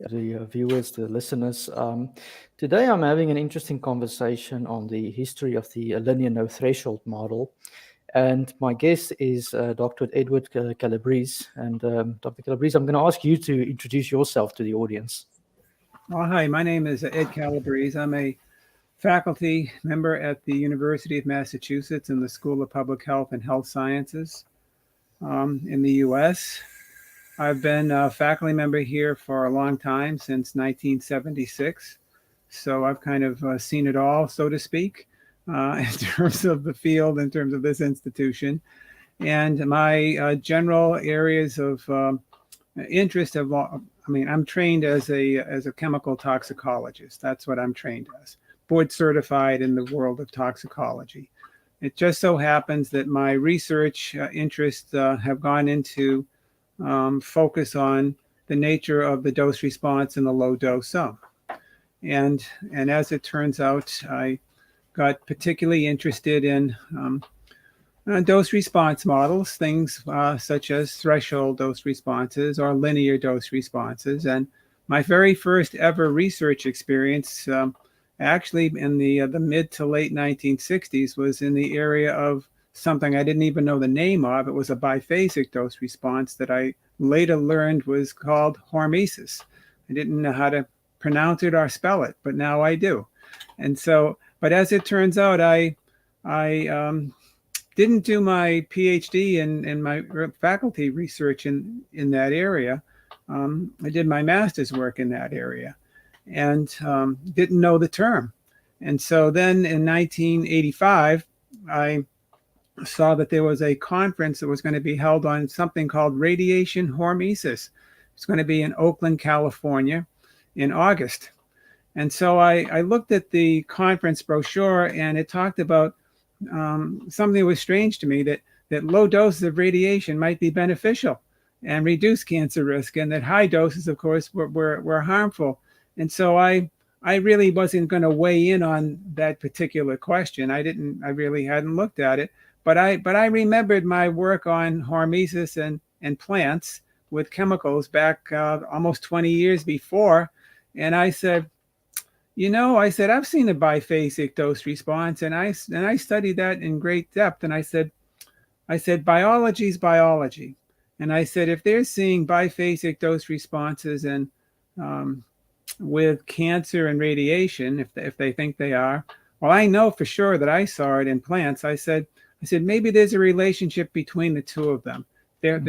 the viewers, the listeners. Today I'm having an interesting conversation on the history of the linear no threshold model. And my guest is Dr. Edward Calabrese. And Dr. Calabrese, I'm going to ask you to introduce yourself to the audience. Well, hi, my name is Ed Calabrese. I'm a faculty member at the University of Massachusetts in the School of Public Health and Health Sciences in the U.S. I've been a faculty member here for a long time, since 1976. So I've kind of seen it all, so to speak, in terms of the field, in terms of this institution. And my general areas of interest have, I'm trained as a chemical toxicologist. That's what I'm trained as, board certified in the world of toxicology. It just so happens that my research interests have gone into focus on the nature of the dose response in the low dose zone. And as it turns out, I got particularly interested in dose response models, things such as threshold dose responses or linear dose responses. And my very first ever research experience, actually in the mid to late 1960s, was in the area of something I didn't even know the name of. It was a biphasic dose response that I later learned was called hormesis. I didn't know how to pronounce it or spell it, but now I do. And so, but as it turns out, I didn't do my PhD in my faculty research in that area. I did my master's work in that area and didn't know the term. And so then in 1985, I saw that there was a conference that was going to be held on something called radiation hormesis. It's going to be in Oakland, California in August. And so I looked at the conference brochure, and it talked about something that was strange to me, that low doses of radiation might be beneficial and reduce cancer risk, and that high doses, of course, were harmful. And so I really wasn't going to weigh in on that particular question. I really hadn't looked at it. But I remembered my work on hormesis and plants with chemicals back almost 20 years before. And I said, I've seen a biphasic dose response, and I studied that in great depth. And I said, biology is biology. And I said, if they're seeing biphasic dose responses and with cancer and radiation, if they think they are, well, I know for sure that I saw it in plants. I said, maybe there's a relationship between the two of them. There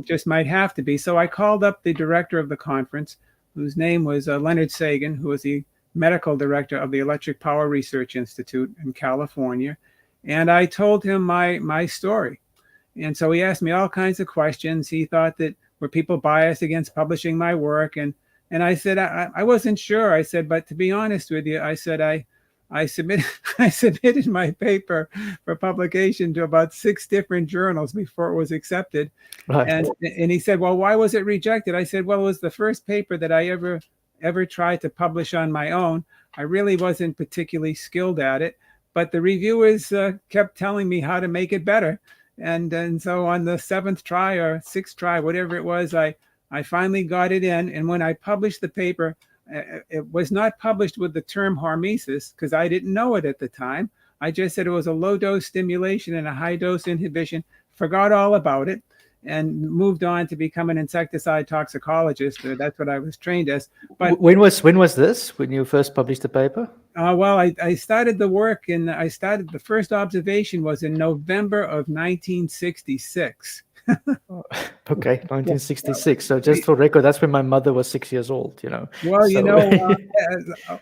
just might have to be. So I called up the director of the conference, whose name was Leonard Sagan, who was the medical director of the Electric Power Research Institute in California. And I told him my story. And so he asked me all kinds of questions. He thought that were people biased against publishing my work? And I said, I wasn't sure. I said, but to be honest with you, I said, I submitted my paper for publication to about 6 different journals before it was accepted. Right. And he said, well, why was it rejected? I said, well, it was the first paper that I ever tried to publish on my own. I really wasn't particularly skilled at it, but the reviewers kept telling me how to make it better. And so on the 7th try or 6th try, whatever it was, I finally got it in. And when I published the paper, it was not published with the term hormesis because I didn't know it at the time. I just said it was a low dose stimulation and a high dose inhibition, forgot all about it, and moved on to become an insecticide toxicologist. That's what I was trained as. But when was this, when you first published the paper? Well, I started the work the first observation was in November of 1966. Okay, 1966. So just for record, that's when my mother was 6 years old, Well,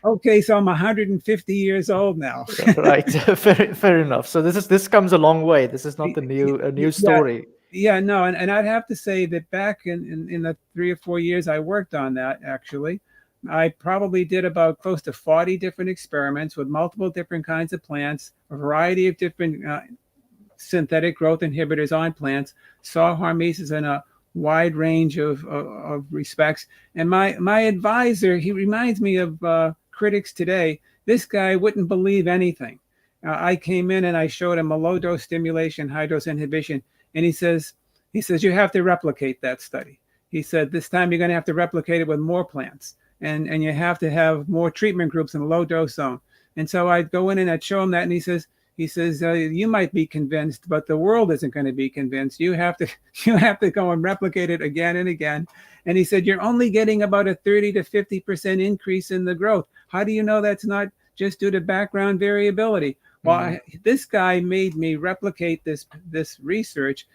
okay, so I'm 150 years old now. Right, fair enough. So this comes a long way. This is not a new story. Yeah, no, and I'd have to say that back in the 3 or 4 years I worked on that, actually, I probably did about close to 40 different experiments with multiple different kinds of plants, a variety of different synthetic growth inhibitors on plants, saw hormesis in a wide range of respects. And my advisor, he reminds me of critics today. This guy wouldn't believe anything. I came in and I showed him a low dose stimulation, high dose inhibition, and he says you have to replicate that study. he said, this time you're going to have to replicate it with more plants. And you have to have more treatment groups in the low dose zone. And so I'd go in and I'd show him that. And he says, you might be convinced, but the world isn't going to be convinced. You have to go and replicate it again and again. And he said, you're only getting about a 30 to 50% increase in the growth. How do you know that's not just due to background variability? Well, this guy made me replicate this research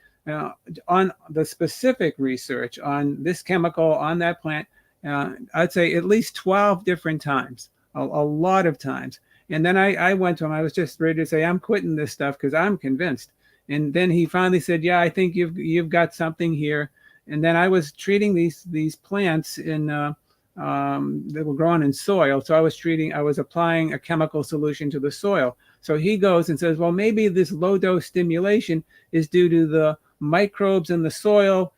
on the specific research on this chemical on that plant. I'd say at least 12 different times, a lot of times. And then I went to him. I was just ready to say, I'm quitting this stuff because I'm convinced. And then he finally said, yeah, I think you've got something here. And then I was treating these plants in that were grown in soil. So I was applying a chemical solution to the soil. So he goes and says, well, maybe this low dose stimulation is due to the microbes in the soil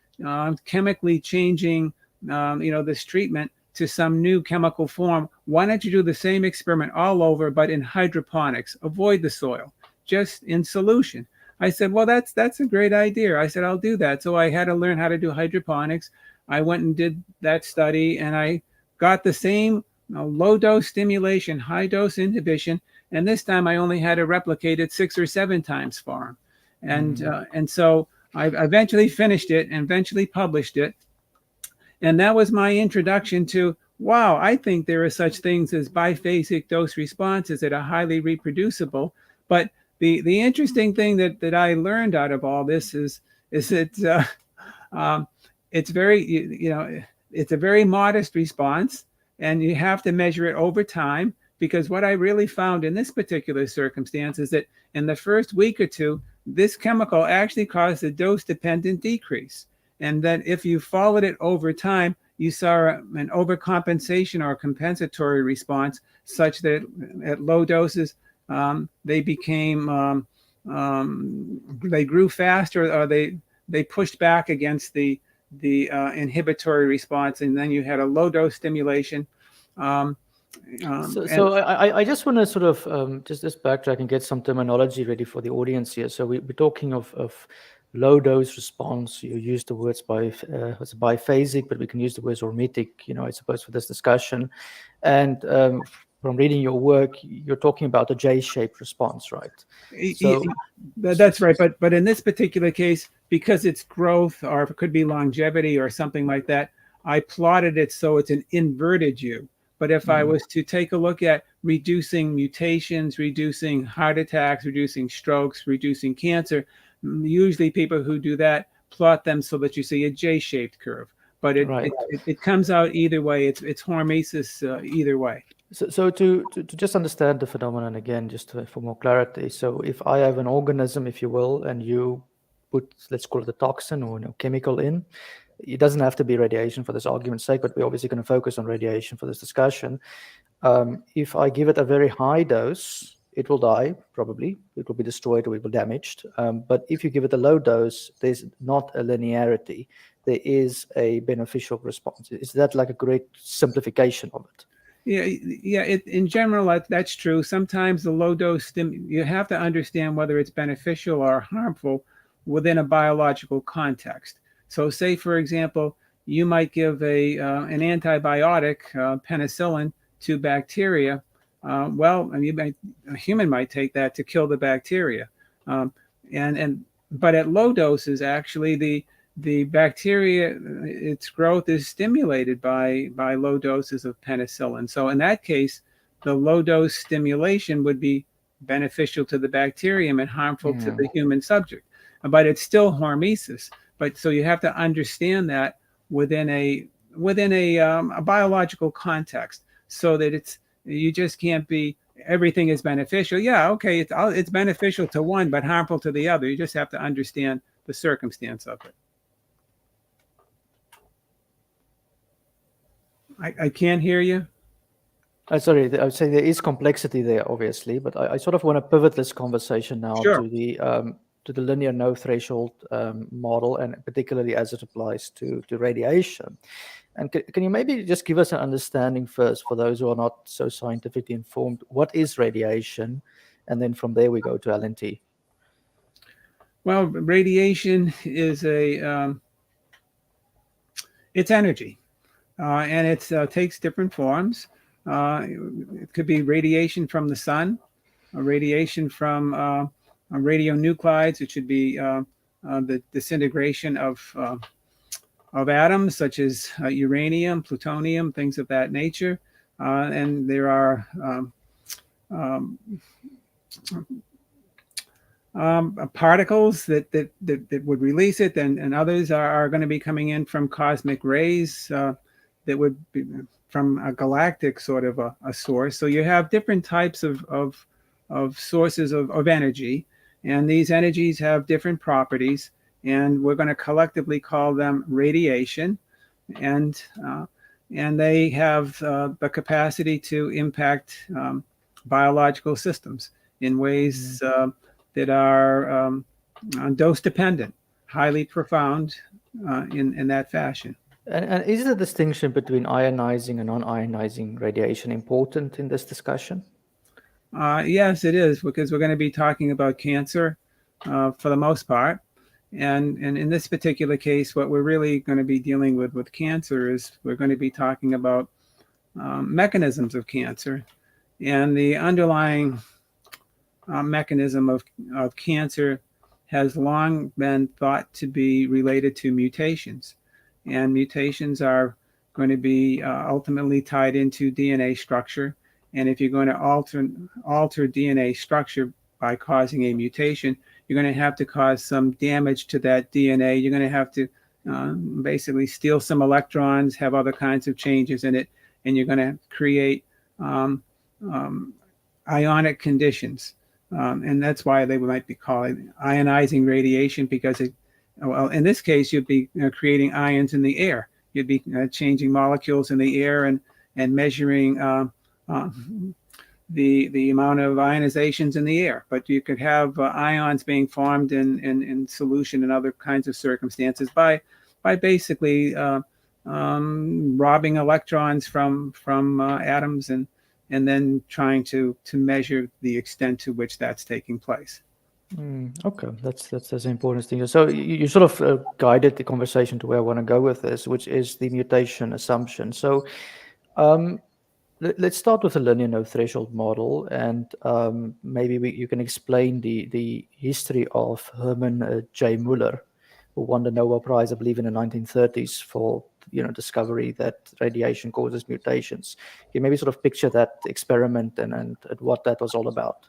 chemically changing this treatment to some new chemical form. Why don't you do the same experiment all over, but in hydroponics? Avoid the soil, just in solution. I said, well, that's a great idea. I said, I'll do that. So I had to learn how to do hydroponics. I went and did that study, and I got the same low dose stimulation, high dose inhibition. And this time I only had to replicate it 6 or 7 times for him. And so I eventually finished it and eventually published it. And that was my introduction to, wow, I think there are such things as biphasic dose responses that are highly reproducible. But the interesting thing that I learned out of all this is that it's very, it's a very modest response, and you have to measure it over time. Because what I really found in this particular circumstance is that in the first week or two, this chemical actually caused a dose-dependent decrease. And that if you followed it over time, you saw an overcompensation or compensatory response such that at low doses, they became, they grew faster, or they pushed back against the inhibitory response. And then you had a low dose stimulation. So I just want to sort of just backtrack and get some terminology ready for the audience here. So we're talking of low dose response. You use the words it's biphasic, but we can use the words hormetic, I suppose, for this discussion. And from reading your work, you're talking about a J-shaped response, right? So, that's right. But in this particular case, because it's growth, or it could be longevity or something like that, I plotted it so it's an inverted U. But if I was to take a look at reducing mutations, reducing heart attacks, reducing strokes, reducing cancer, usually people who do that plot them so that you see a J-shaped curve. But it comes out either way. It's hormesis either way. So to just understand the phenomenon again, just for more clarity. So if I have an organism, if you will, and you put, let's call it a toxin or chemical in, it doesn't have to be radiation for this argument's sake, but we're obviously going to focus on radiation for this discussion. If I give it a very high dose, it will die, probably. It will be destroyed or it will be damaged. But if you give it a low dose, there's not a linearity. There is a beneficial response. Is that like a great simplification of it? Yeah. In general, that's true. Sometimes the low dose you have to understand whether it's beneficial or harmful within a biological context. So say, for example, you might give an antibiotic, penicillin, to bacteria. A human might take that to kill the bacteria. But at low doses, actually, the bacteria, its growth is stimulated by low doses of penicillin. So in that case, the low dose stimulation would be beneficial to the bacterium and harmful to the human subject. But it's still hormesis. But so you have to understand that within a biological context, so that you just can't be everything is beneficial. Yeah, okay, it's beneficial to one, but harmful to the other. You just have to understand the circumstance of it. I can't hear you. Sorry, I would say there is complexity there, obviously, but I sort of want to pivot this conversation now to the linear no threshold model, and particularly as it applies to radiation. And can you maybe just give us an understanding first, for those who are not so scientifically informed, what is radiation? And then from there we go to LNT. Well, radiation is It's energy, and it takes different forms. It could be radiation from the sun, radiation from radionuclides. It should be the disintegration of atoms such as uranium, plutonium, things of that nature. And there are particles that would release it, and others are going to be coming in from cosmic rays that would be from a galactic sort of a source. So you have different types of sources of energy, and these energies have different properties, and we're going to collectively call them radiation, and they have the capacity to impact biological systems in ways that are dose dependent, highly profound in that fashion. And is the distinction between ionizing and non-ionizing radiation important in this discussion? Yes, it is, because we're going to be talking about cancer for the most part. And in this particular case, what we're really going to be dealing with cancer is we're going to be talking about mechanisms of cancer. And the underlying mechanism of cancer has long been thought to be related to mutations. And mutations are going to be ultimately tied into DNA structure. And if you're going to alter DNA structure by causing a mutation, you're going to have to cause some damage to that DNA. You're going to have to basically steal some electrons, have other kinds of changes in it, and you're going to create ionic conditions. And that's why they might be calling ionizing radiation, because well, in this case, you'd be creating ions in the air. You'd be changing molecules in the air and measuring the amount of ionizations in the air. But you could have ions being formed in solution in other kinds of circumstances by basically robbing electrons from atoms and then trying to measure the extent to which that's taking place. Okay, that's an important thing. So you sort of guided the conversation to where I want to go with this, which is the mutation assumption. So let's start with the linear no threshold model, and maybe you can explain the history of Hermann J. Muller, who won the Nobel Prize, I believe, in the 1930s for discovery that radiation causes mutations. You maybe sort of picture that experiment and what that was all about.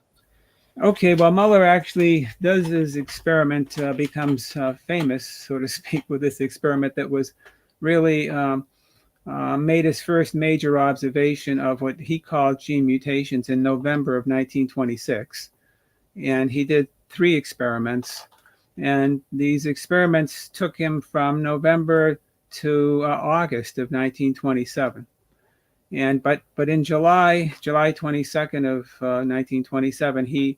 Okay, well, Muller actually does his experiment, becomes famous, so to speak, with this experiment that was really made his first major observation of what he called gene mutations in November of 1926. And he did 3 experiments. And these experiments took him from November to August of 1927. And but in July 22nd of 1927, he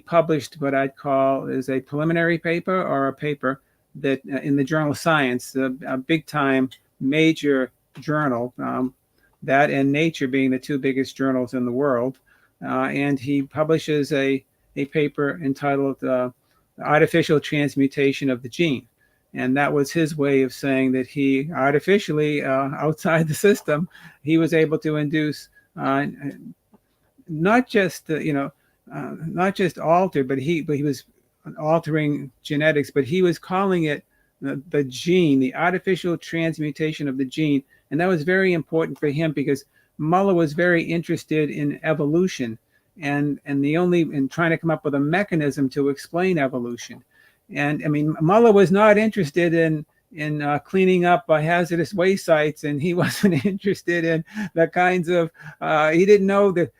published what I'd call is a preliminary paper, or a paper that in the journal Science, a big time major journal, that and Nature being the 2 biggest journals in the world. And he publishes a paper entitled Artificial Transmutation of the Gene. And that was his way of saying that he artificially, outside the system, he was able to induce not just alter, but he was altering genetics, but he was calling it the gene, the artificial transmutation of the gene. And that was very important for him, because Muller was very interested in evolution and in trying to come up with a mechanism to explain evolution. And I mean, Muller was not interested in cleaning up hazardous waste sites, and he wasn't interested in the kinds of he didn't know that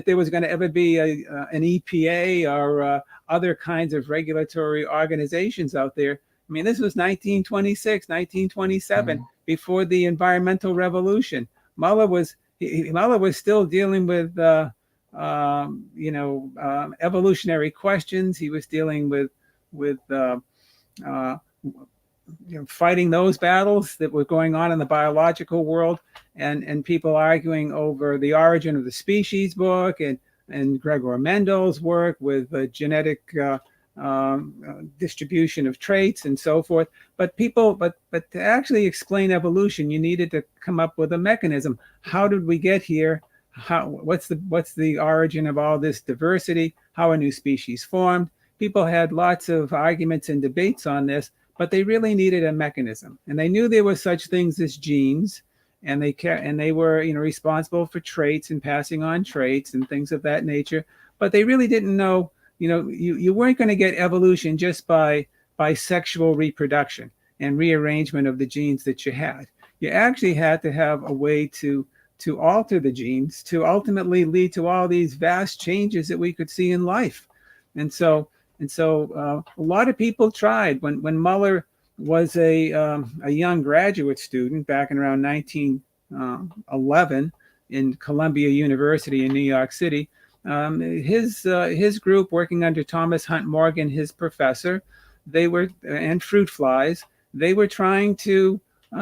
there was going to ever be an EPA or other kinds of regulatory organizations out there. I mean, this was 1926, 1927, before the environmental revolution. Muller was still dealing with evolutionary questions. He was dealing with fighting those battles that were going on in the biological world, and people arguing over the Origin of the Species book and Gregor Mendel's work with genetic distribution of traits and so forth. But to actually explain evolution, you needed to come up with a mechanism. How did we get here? What's the origin of all this diversity? How are new species formed? People had lots of arguments and debates on this, but they really needed a mechanism. And they knew there were such things as genes, and they were, responsible for traits and passing on traits and things of that nature. But they really didn't know, you weren't going to get evolution just by sexual reproduction and rearrangement of the genes that you had. You actually had to have a way to alter the genes to ultimately lead to all these vast changes that we could see in life. And so a lot of people tried. When Muller was a young graduate student back in around 1911 in Columbia University in New York City, his group, working under Thomas Hunt Morgan, his professor, and fruit flies, they were trying to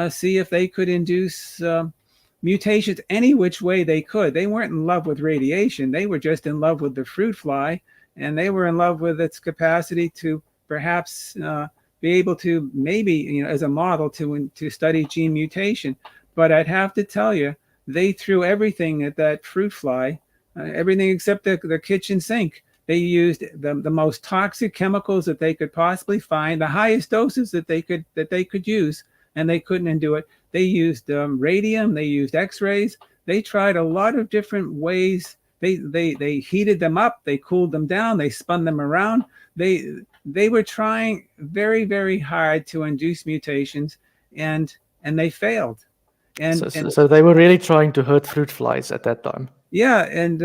see if they could induce mutations any which way they could. They weren't in love with radiation. They were just in love with the fruit fly, and they were in love with its capacity to perhaps be able to, maybe, as a model to study gene mutation. But I'd have to tell you, they threw everything at that fruit fly, everything except the kitchen sink. They used the most toxic chemicals that they could possibly find, the highest doses that they could use, and they couldn't do it. They used radium, they used X-rays. They tried a lot of different ways. They heated them up, they cooled them down, they spun them around. They were trying very, very hard to induce mutations, and they failed. So they were really trying to hurt fruit flies at that time. Yeah, and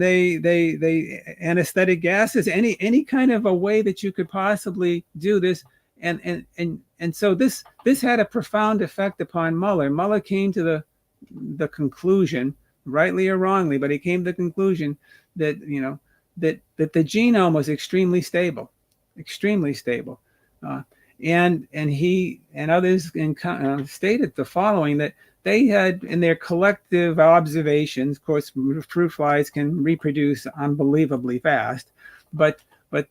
they anesthetic gases, any kind of a way that you could possibly do this. And so this had a profound effect upon Muller. Muller came to the conclusion, rightly or wrongly, but he came to the conclusion that that the genome was extremely stable. And he and others stated the following, that they had, in their collective observations, of course, fruit flies can reproduce unbelievably fast, but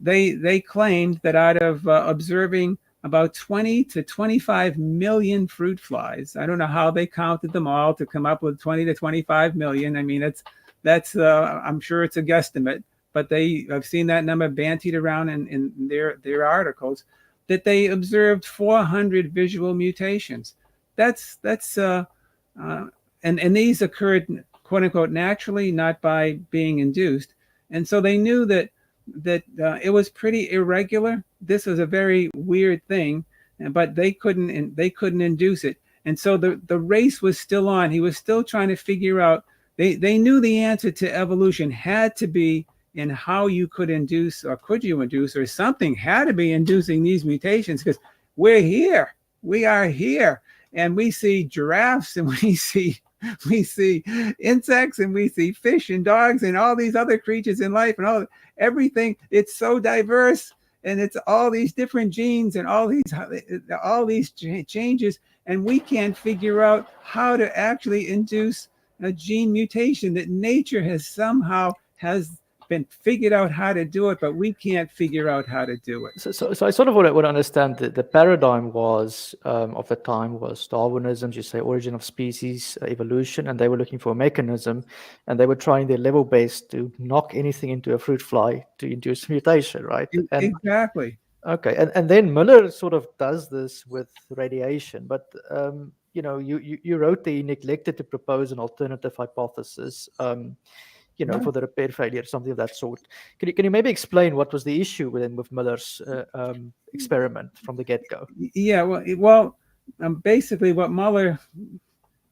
they claimed that out of observing about 20 to 25 million fruit flies, I don't know how they counted them all to come up with 20 to 25 million. I mean, that's I'm sure it's a guesstimate, but I've seen that number bantied around in their articles, that they observed 400 visual mutations. And these occurred, quote unquote, naturally, not by being induced. And so they knew that it was pretty irregular. This was a very weird thing, but they couldn't induce it. And so the race was still on. He was still trying to figure out. They knew the answer to evolution had to be in how you could induce, or could you induce, or something had to be inducing these mutations, because we're here. We are here, and we see giraffes, and we see insects, and we see fish and dogs and all these other creatures in life, and everything. It's so diverse, and it's all these different genes and all these changes, and we can't figure out how to actually induce a gene mutation. That nature has been figured out how to do it, but we can't figure out how to do it. So I sort of would understand that the paradigm was of the time was Darwinism, you say origin of species, evolution, and they were looking for a mechanism, and they were trying their level best to knock anything into a fruit fly to induce mutation, right? Exactly. Okay, and then Muller sort of does this with radiation, but you wrote that he neglected to propose an alternative hypothesis. For the repair failure, something of that sort. Can you maybe explain what was the issue with Muller's experiment from the get-go? Yeah, well, basically what Muller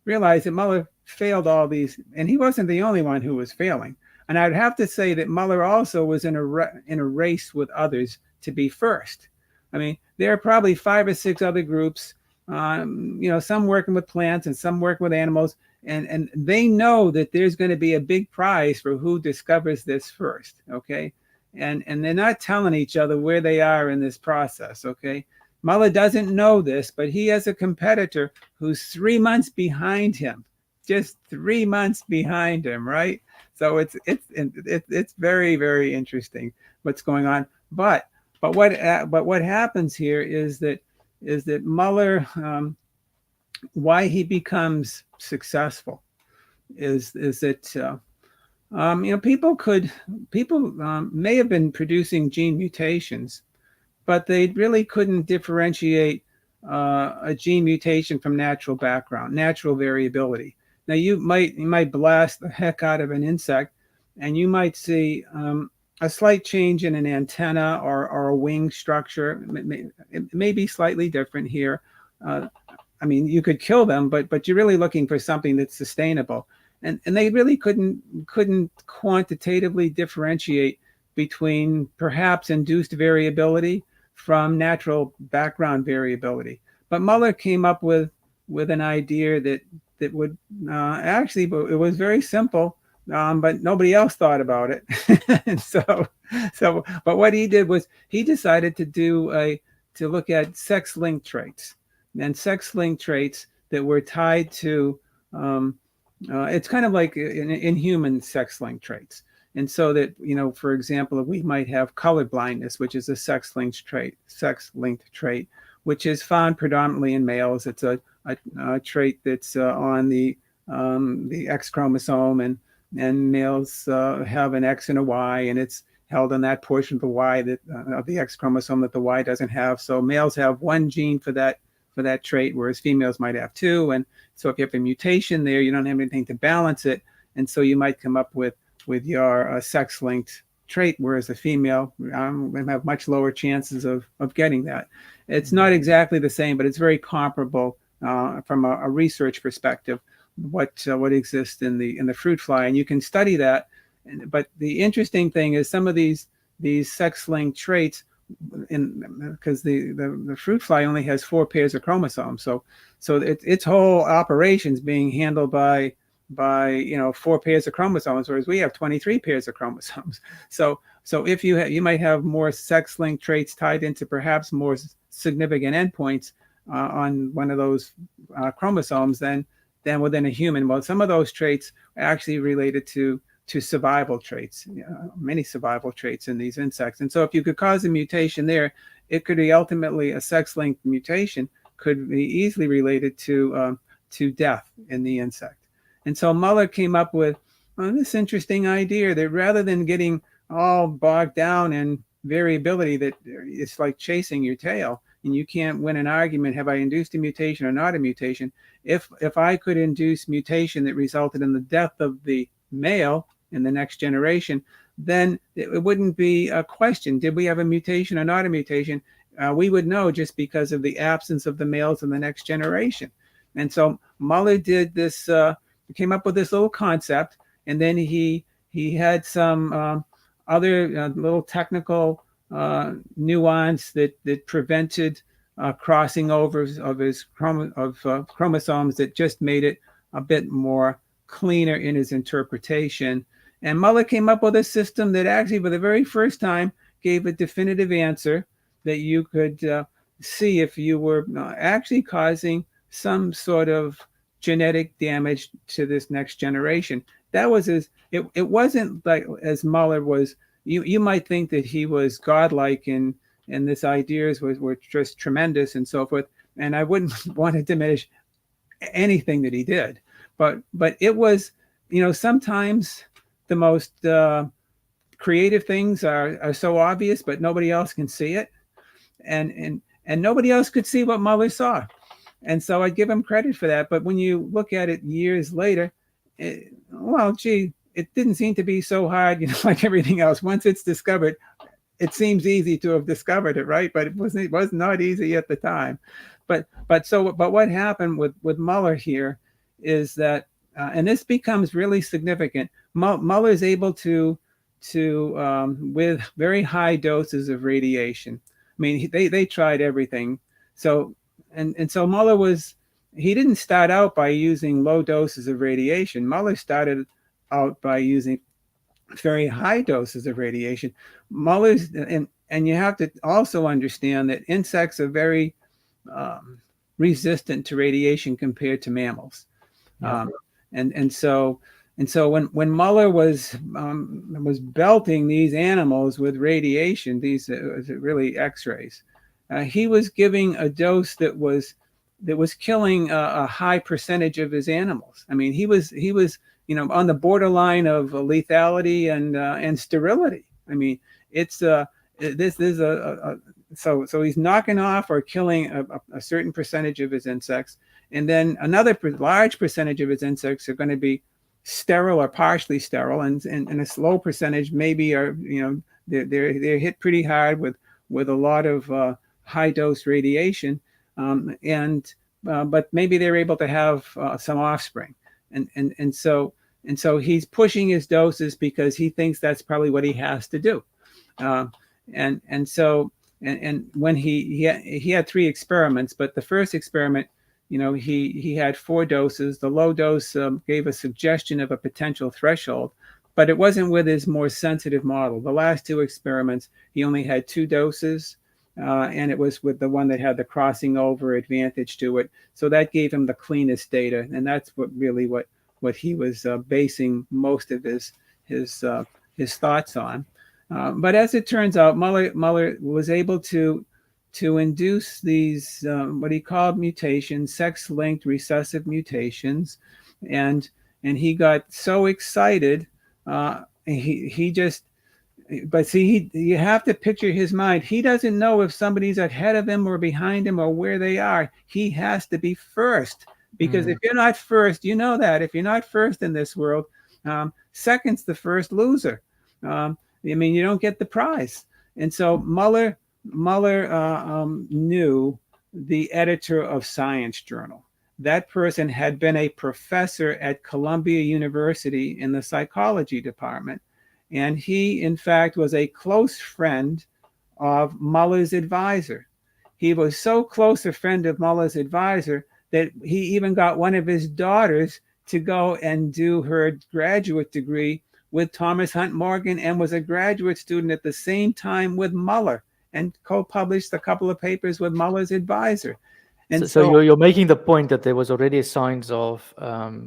realized, that Muller failed all these, and he wasn't the only one who was failing. And I'd have to say that Muller also was in a race with others to be first. I mean, there are probably 5 or 6 other groups, some working with plants and some working with animals, and they know that there's going to be a big prize for who discovers this first, okay? And they're not telling each other where they are in this process, okay? Muller doesn't know this, but he has a competitor who's 3 months behind him, just 3 months behind him, right? So it's very, very interesting what's going on. But what happens here is that Muller, why he becomes successful is that people may have been producing gene mutations, but they really couldn't differentiate a gene mutation from natural background, natural variability. Now you might blast the heck out of an insect, and you might see a slight change in an antenna or a wing structure. It may be slightly different here. I mean, you could kill them, but you're really looking for something that's sustainable. And they really couldn't quantitatively differentiate between perhaps induced variability from natural background variability. But Muller came up with an idea that would actually, it was very simple, but nobody else thought about it. And but what he did was he decided to look at sex-linked traits, and sex-linked traits that were tied to it's kind of like in human sex-linked traits. And so that, for example, we might have color blindness, which is a sex-linked trait, which is found predominantly in males. It's a trait that's on the X chromosome, and males have an X and a Y, and it's held on that portion of the Y of the X chromosome that the Y doesn't have. So males have one gene for that trait, whereas females might have two. And so if you have a mutation there, you don't have anything to balance it, and so you might come up with your sex-linked trait, whereas the female have much lower chances of getting that. It's not exactly the same, but it's very comparable from a research perspective, what exists in the fruit fly, and you can study that. But the interesting thing is some of these sex-linked traits, because the fruit fly only has 4 pairs of chromosomes, so its whole operations being handled by 4 pairs of chromosomes, whereas we have 23 pairs of chromosomes. So if you might have more sex-linked traits tied into perhaps more significant endpoints on one of those chromosomes than within a human. Well, some of those traits are actually related to survival traits, many survival traits in these insects. And so if you could cause a mutation there, it could be ultimately a sex-linked mutation, could be easily related to death in the insect. And so Muller came up with this interesting idea that rather than getting all bogged down in variability, that it's like chasing your tail and you can't win an argument, have I induced a mutation or not a mutation? If I could induce mutation that resulted in the death of the male in the next generation, then it wouldn't be a question. Did we have a mutation or not a mutation? We would know just because of the absence of the males in the next generation. And so Muller did this, came up with this little concept, and then he had some other little technical nuance that prevented crossing overs of his chromosomes, that just made it a bit more cleaner in his interpretation. And Muller came up with a system that actually, for the very first time, gave a definitive answer that you could see if you were actually causing some sort of genetic damage to this next generation. That was it wasn't like, as Muller was, you might think that he was godlike and his ideas were just tremendous and so forth. And I wouldn't want to diminish anything that he did, but it was, sometimes the most creative things are so obvious, but nobody else can see it, and nobody else could see what Muller saw. And so I give him credit for that. But when you look at it years later, it didn't seem to be so hard, like everything else. Once it's discovered, it seems easy to have discovered it, right? But it was not easy at the time. But what happened with Muller here is that, and this becomes really significant, Muller is able to with very high doses of radiation. I mean, they tried everything. So Muller he didn't start out by using low doses of radiation. Muller started out by using very high doses of radiation. Muller's, and you have to also understand that insects are very resistant to radiation compared to mammals. Yeah. And so And so when Muller was belting these animals with radiation, these really X-rays, he was giving a dose that was killing a high percentage of his animals. I mean, he was on the borderline of lethality and sterility. I mean, it's this is so he's knocking off or killing a certain percentage of his insects, and then another large percentage of his insects are going to be sterile or partially sterile, and a slow percentage maybe are they're hit pretty hard with a lot of high dose radiation, but maybe they're able to have some offspring, and so he's pushing his doses because he thinks that's probably what he has to do, so when he had 3 experiments, but the first experiment, he had 4 doses. The low dose gave a suggestion of a potential threshold, but it wasn't with his more sensitive model. The last 2 experiments, he only had 2 doses, and it was with the one that had the crossing over advantage to it. So that gave him the cleanest data, and that's what he was basing most of his thoughts on. But as it turns out, Muller was able to induce these what he called mutations, sex-linked recessive mutations, and he got so excited, he just. But see, you have to picture his mind. He doesn't know if somebody's ahead of him or behind him or where they are. He has to be first, because if you're not first, that if you're not first in this world, second's the first loser. You don't get the prize. And so Muller knew the editor of Science Journal. That person had been a professor at Columbia University in the psychology department. And he, in fact, was a close friend of Muller's advisor. He was so close a friend of Muller's advisor that he even got one of his daughters to go and do her graduate degree with Thomas Hunt Morgan, and was a graduate student at the same time with Muller, and co-published a couple of papers with Muller's advisor. And so you're making the point that there was already signs of, I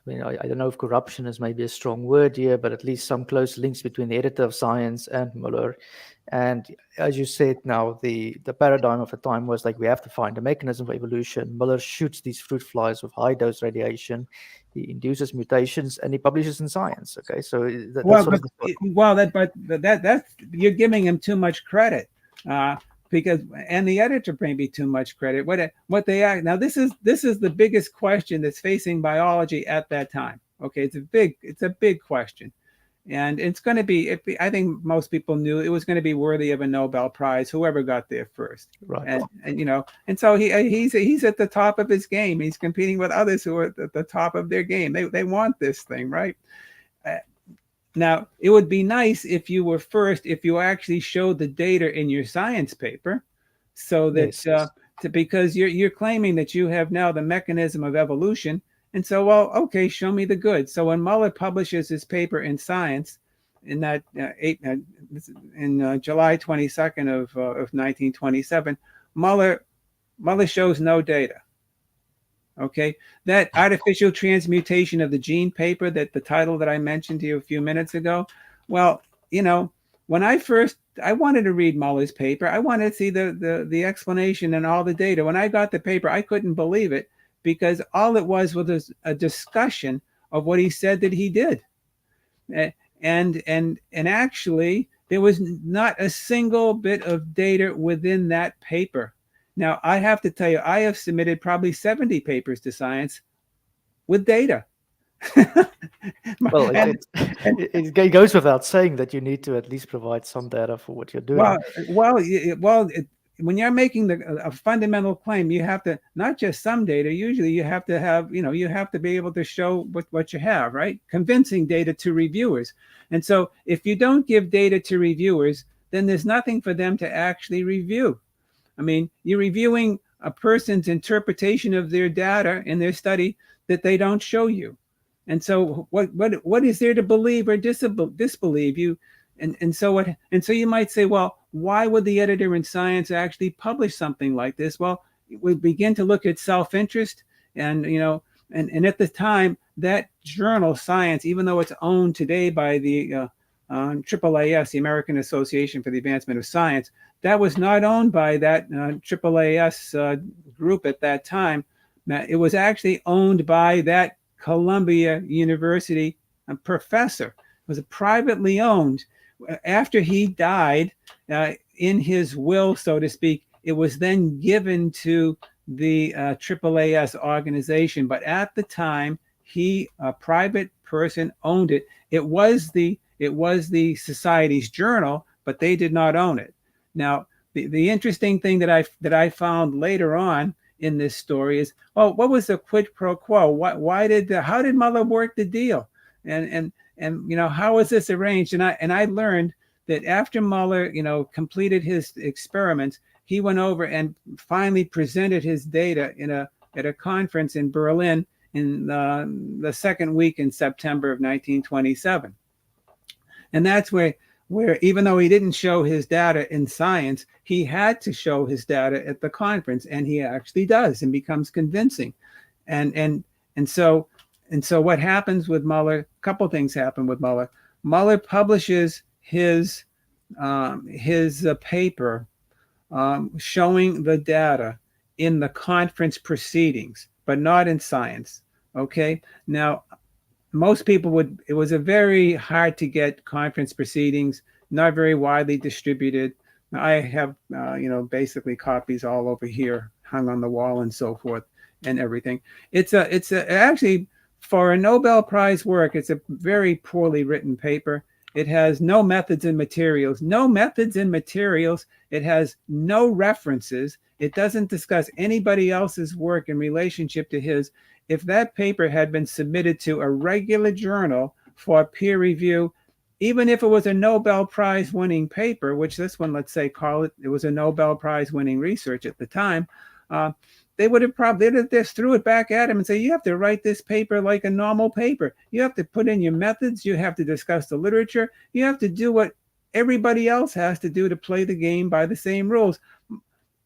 don't know if corruption is maybe a strong word here, but at least some close links between the editor of Science and Muller. And as you said, now the paradigm of the time was like, we have to find a mechanism for evolution. Muller shoots these fruit flies with high dose radiation. He induces mutations, and he publishes in Science. Okay, so that's you're giving him too much credit, because, and the editor maybe too much credit. What they are now, this is the biggest question that's facing biology at that time. Okay, it's a big question. And it's going to be, I think most people knew it was going to be worthy of a Nobel Prize, whoever got there first. Right. And so he's at the top of his game. He's competing with others who are at the top of their game. They want this thing, right? Now, it would be nice if you were first, if you actually showed the data in your science paper, so that because you're claiming that you have now the mechanism of evolution. And so, well, okay, show me the good. So when Muller publishes his paper in Science in that July 22nd of 1927, Muller shows no data. Okay, that artificial transmutation of the gene paper, that the title that I mentioned to you a few minutes ago. Well, when I wanted to read Muller's paper, I wanted to see the explanation and all the data. When I got the paper, I couldn't believe it, because all it was a discussion of what he said that he did. And actually, there was not a single bit of data within that paper. Now, I have to tell you, I have submitted probably 70 papers to Science with data. Well, it goes without saying that you need to at least provide some data for what you're doing. When you're making a fundamental claim, you have to, not just some data, usually you have to have, you have to be able to show what you have, right? Convincing data to reviewers. And so if you don't give data to reviewers, then there's nothing for them to actually review. I mean, you're reviewing a person's interpretation of their data in their study that they don't show you. And so what is there to believe or disbelieve you? And so you might say, well, why would the editor in Science actually publish something like this? Well, we begin to look at self-interest, and at the time, that journal, Science, even though it's owned today by the AAAS, the American Association for the Advancement of Science, that was not owned by that AAAS group at that time. It was actually owned by that Columbia University professor. It was privately owned. After he died, in his will, so to speak, it was then given to the AAAS organization. But at the time, he, a private person, owned it. It was the society's journal, but they did not own it. Now, the interesting thing that I found later on in this story is, well, what was the quid pro quo? How did Muller work the deal? And how was this arranged? And I learned that after Muller, completed his experiments, he went over and finally presented his data at a conference in Berlin in the second week in September of 1927. And that's where even though he didn't show his data in Science, he had to show his data at the conference, and he actually does and becomes convincing. And so what happens with Muller? A couple things happen with Muller. Muller publishes his paper showing the data in the conference proceedings, but not in Science. Okay. Now, most people it was a very hard to get conference proceedings, not very widely distributed. I have, basically copies all over here, hung on the wall and so forth and everything. It's actually, for a Nobel Prize work, it's a very poorly written paper. It has no methods and materials. It has no references. It doesn't discuss anybody else's work in relationship to his. If that paper had been submitted to a regular journal for peer review, even if it was a Nobel Prize winning paper, which this one, let's say, it was a Nobel Prize winning research at the time, they would have just threw it back at him and say, you have to write this paper like a normal paper. You have to put in your methods. You have to discuss the literature. You have to do what everybody else has to do to play the game by the same rules.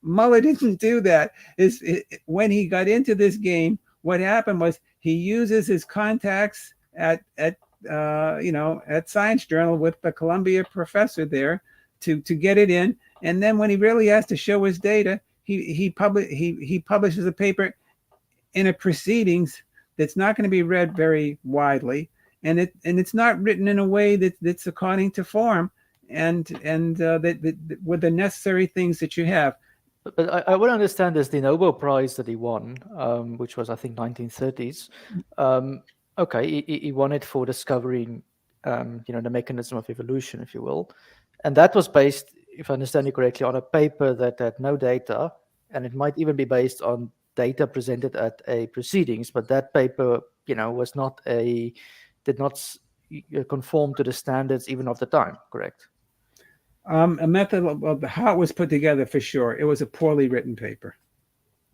Muller didn't do that. When he got into this game, what happened was he uses his contacts at Science Journal with the Columbia professor there to get it in. And then when he really has to show his data, he publishes a paper in a proceedings that's not going to be read very widely, and it's not written in a way that's according to form and that with the necessary things that you have. But I would understand there's the Nobel Prize that he won, which was, I think, 1930s. Okay, he won it for discovering, the mechanism of evolution, if you will. And that was based, if I understand you correctly, on a paper that had no data, and it might even be based on data presented at a proceedings, but that paper, did not conform to the standards even of the time, correct? A method of how it was put together, for sure. It was a poorly written paper.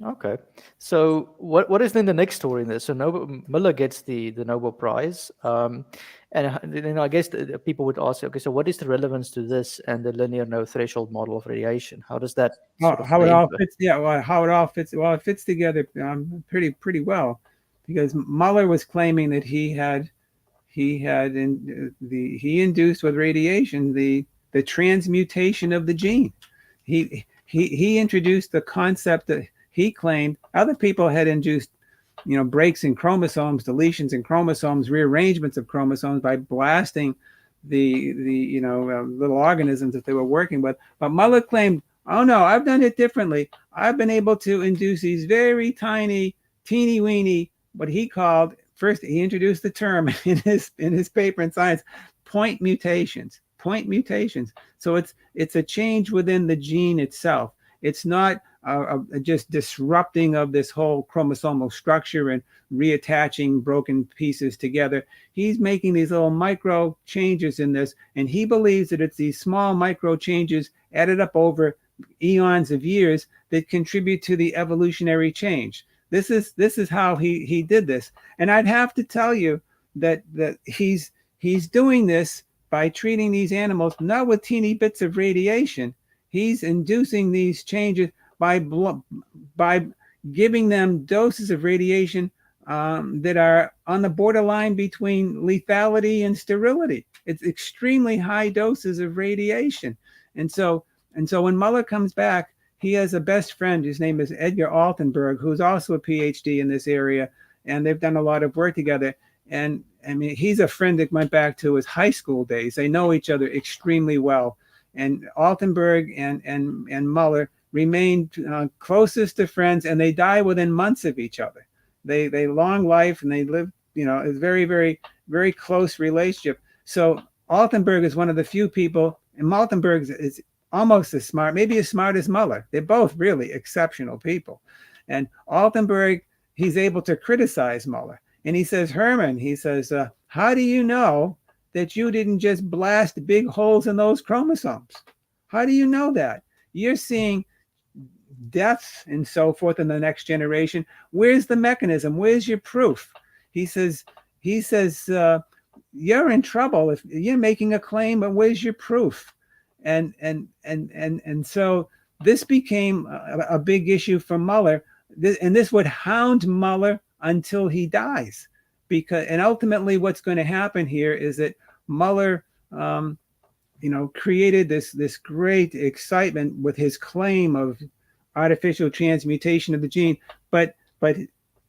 Okay. So what is then the next story in this? So Muller gets the Nobel Prize. And then I guess people would ask, okay, so what is the relevance to this and the linear no threshold model of radiation? How does that how it all fits? Yeah, well, how it all fits? Well, it fits together pretty well, because Muller was claiming that he induced with radiation the transmutation of the gene. He introduced the concept that he claimed other people had induced, breaks in chromosomes, deletions in chromosomes, rearrangements of chromosomes by blasting the little organisms that they were working with. But Muller claimed, oh no, I've done it differently. I've been able to induce these very tiny, teeny weeny, what he called, first he introduced the term in his paper in Science, point mutations. So it's a change within the gene itself. It's not just disrupting of this whole chromosomal structure and reattaching broken pieces together. He's making these little micro changes in this, and he believes that it's these small micro changes added up over eons of years that contribute to the evolutionary change. This is how he did this. And I'd have to tell you that he's doing this by treating these animals not with teeny bits of radiation. He's inducing these changes by giving them doses of radiation that are on the borderline between lethality and sterility. It's extremely high doses of radiation. And so when Muller comes back, he has a best friend. His name is Edgar Altenberg, who's also a PhD in this area. And they've done a lot of work together. And I mean, he's a friend that went back to his high school days. They know each other extremely well. And Altenberg and Muller remained closest to friends, and they die within months of each other. They long life, and they live, a very, very, very close relationship. So Altenberg is one of the few people, and Altenberg is almost as smart, maybe as smart as Muller. They're both really exceptional people. And Altenberg, he's able to criticize Muller. And he says, Herman, he says, how do you know that you didn't just blast big holes in those chromosomes? How do you know that? You're seeing deaths and so forth in the next generation. Where's the mechanism? Where's your proof? He says, you're in trouble if you're making a claim, but where's your proof? And so this became a big issue for Muller, and this would hound Muller until he dies, and ultimately what's going to happen here is that Muller, created this great excitement with his claim of artificial transmutation of the gene, but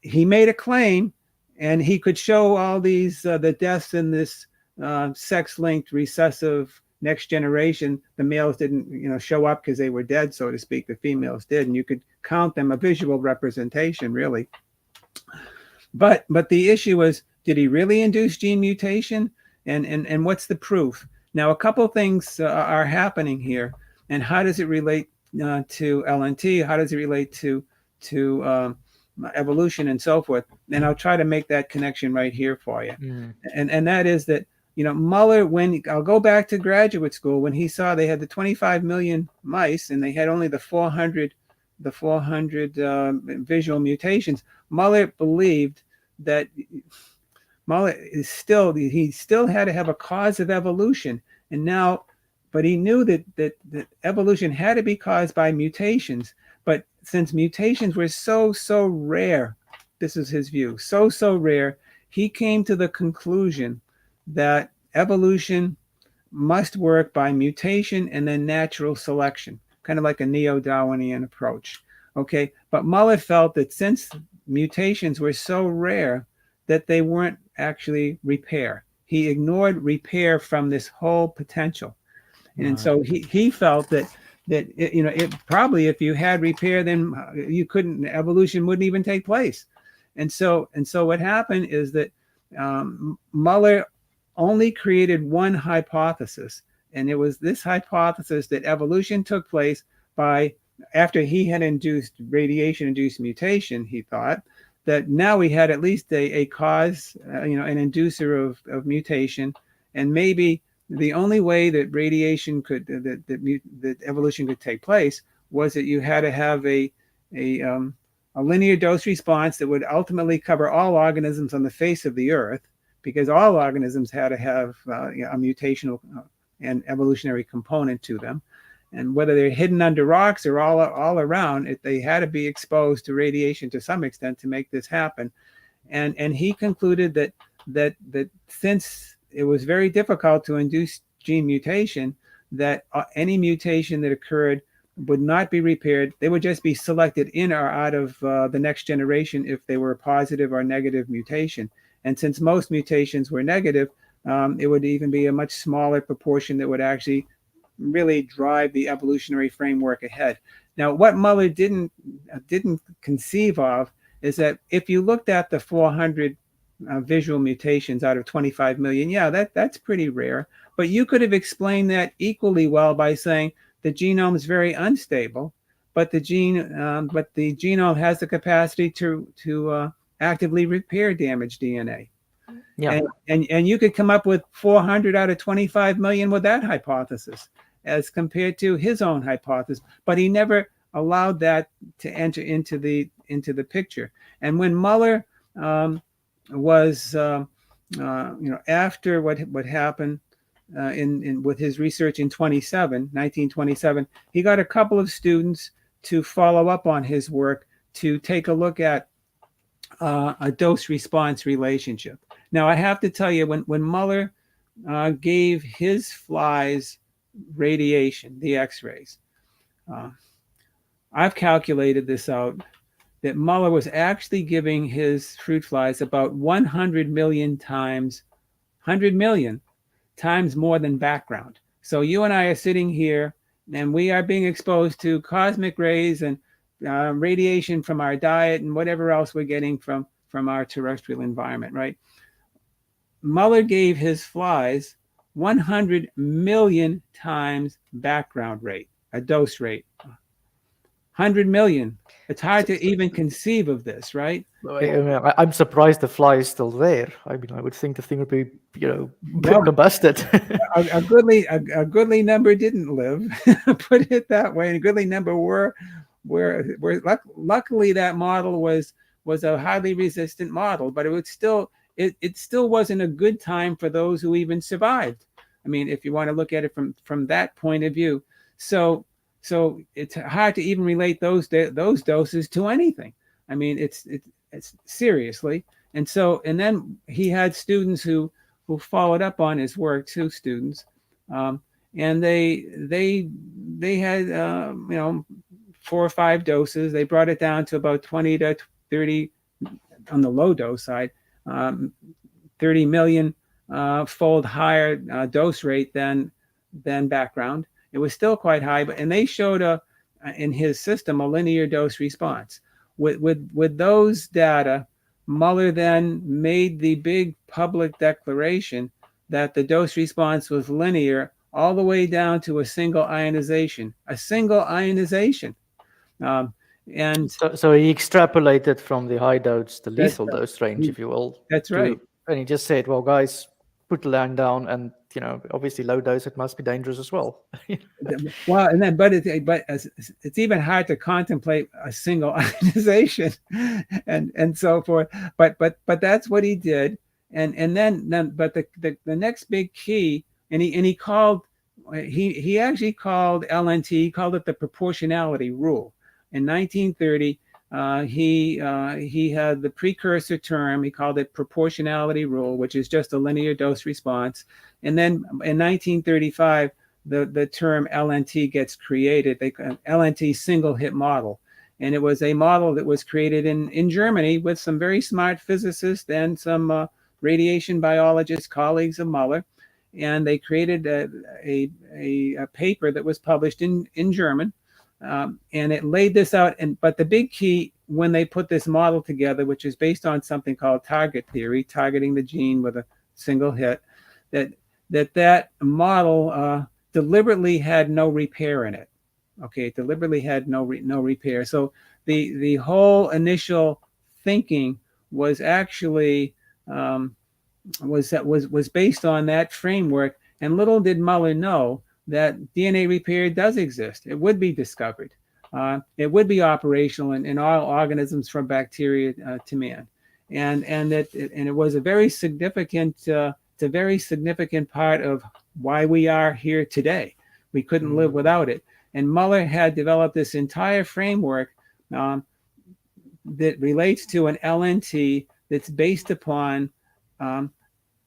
he made a claim, and he could show all these the deaths in this sex-linked recessive next generation. The males didn't show up because they were dead, so to speak. The females did, and you could count them, a visual representation really. But the issue was, did he really induce gene mutation, and what's the proof? Now a couple things are happening here, and how does it relate to LNT? How does it relate to evolution and so forth? And I'll try to make that connection right here for you. And that is that Muller, I'll go back to graduate school, when he saw they had the 25 million mice and they had only the 400 visual mutations, Muller believed that he still had to have a cause of evolution, but he knew that evolution had to be caused by mutations. But since mutations were so rare, this is his view, so rare, he came to the conclusion that evolution must work by mutation and then natural selection, kind of like a neo-Darwinian approach. Okay, but Muller felt that since mutations were so rare that they weren't actually repair, he ignored repair from this whole potential. And so he felt that it probably, if you had repair, then evolution wouldn't even take place. And so what happened is that Muller only created one hypothesis, and it was this hypothesis that evolution took place after he had induced radiation-induced mutation. He thought that now we had at least a cause, an inducer of mutation, and maybe the only way that radiation that evolution could take place was that you had to have a linear dose response that would ultimately cover all organisms on the face of the earth, because all organisms had to have a mutational and evolutionary component to them. And whether they're hidden under rocks or all around, they had to be exposed to radiation to some extent to make this happen. And he concluded that since it was very difficult to induce gene mutation, that any mutation that occurred would not be repaired. They would just be selected in or out of the next generation if they were a positive or negative mutation. And since most mutations were negative, it would even be a much smaller proportion that would actually really drive the evolutionary framework ahead. Now, what Muller didn't conceive of is that if you looked at the 400 visual mutations out of 25 million, that's pretty rare. But you could have explained that equally well by saying the genome is very unstable, but the genome has the capacity to actively repair damaged DNA. Yeah. And you could come up with 400 out of 25 million with that hypothesis, as compared to his own hypothesis. But he never allowed that to enter into the picture. And when Muller was after what happened with his research in 1927, he got a couple of students to follow up on his work, to take a look at a dose-response relationship. Now, I have to tell you, when Muller gave his flies radiation, the X-rays, I've calculated this out, that Muller was actually giving his fruit flies about 100 million times, 100 million times more than background. So you and I are sitting here and we are being exposed to cosmic rays and radiation from our diet and whatever else we're getting from our terrestrial environment, right? Muller gave his flies 100 million times background rate, a dose rate. 100 million. It's hard to even conceive of this, right? I'm surprised the fly is still there. I mean, I would think the thing would be, Well, combusted. a goodly number didn't live, put it that way. And a goodly number were luckily that model was a highly resistant model, but it still wasn't a good time for those who even survived. I mean, if you want to look at it from that point of view. So it's hard to even relate those doses to anything. I mean, it's seriously. And then he had students who followed up on his work, 2 students, and they had 4 or 5 doses. They brought it down to about 20 to 30 on the low dose side, 30 million fold higher dose rate than background. It was still quite high, and they showed in his system a linear dose response. With those data, Muller then made the big public declaration that the dose response was linear all the way down to a single ionization. And so he extrapolated from the high dose, the lethal dose range, if you will. That's right. And he just said, well, guys, put the line down, and obviously low dose, it must be dangerous as well. Well, and then but it's even hard to contemplate a single ionization and so forth. But that's what he did. And then but the next big key, and he actually called LNT, he called it the proportionality rule. In 1930, he had the precursor term, he called it proportionality rule, which is just a linear dose response. And then in 1935, the term LNT gets created, LNT single hit model. And it was a model that was created in Germany with some very smart physicists and some radiation biologists, colleagues of Muller. And they created a paper that was published in German. And it laid this out. But the big key when they put this model together, which is based on something called target theory, targeting the gene with a single hit, that model deliberately had no repair in it. Okay, it deliberately had no repair. So the whole initial thinking was actually was based on that framework. And little did Muller know that DNA repair does exist. It would be discovered. It would be operational in all organisms from bacteria to man. And it was a very significant part of why we are here today. We couldn't live without it. And Muller had developed this entire framework that relates to an LNT that's based upon an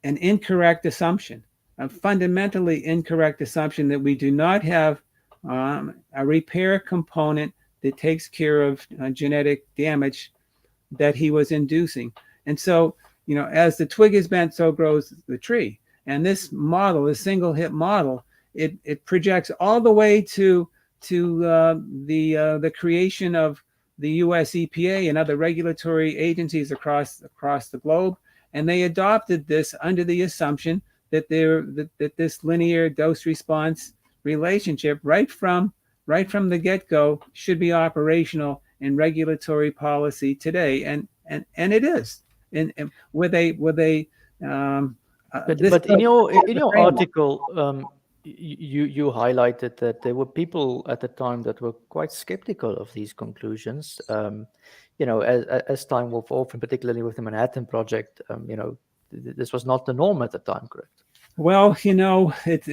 incorrect assumption, a fundamentally incorrect assumption that we do not have a repair component that takes care of genetic damage that he was inducing. And so, as the twig is bent, so grows the tree. And this model, this single hit model, it projects all the way to the creation of the US EPA and other regulatory agencies across the globe. And they adopted this under the assumption that this linear dose response relationship right from the get-go should be operational in regulatory policy today, and it is. And with a but in your article, you highlighted that there were people at the time that were quite skeptical of these conclusions. As time wore forth, and particularly with the Manhattan Project, this was not the norm at the time, correct? Well, it's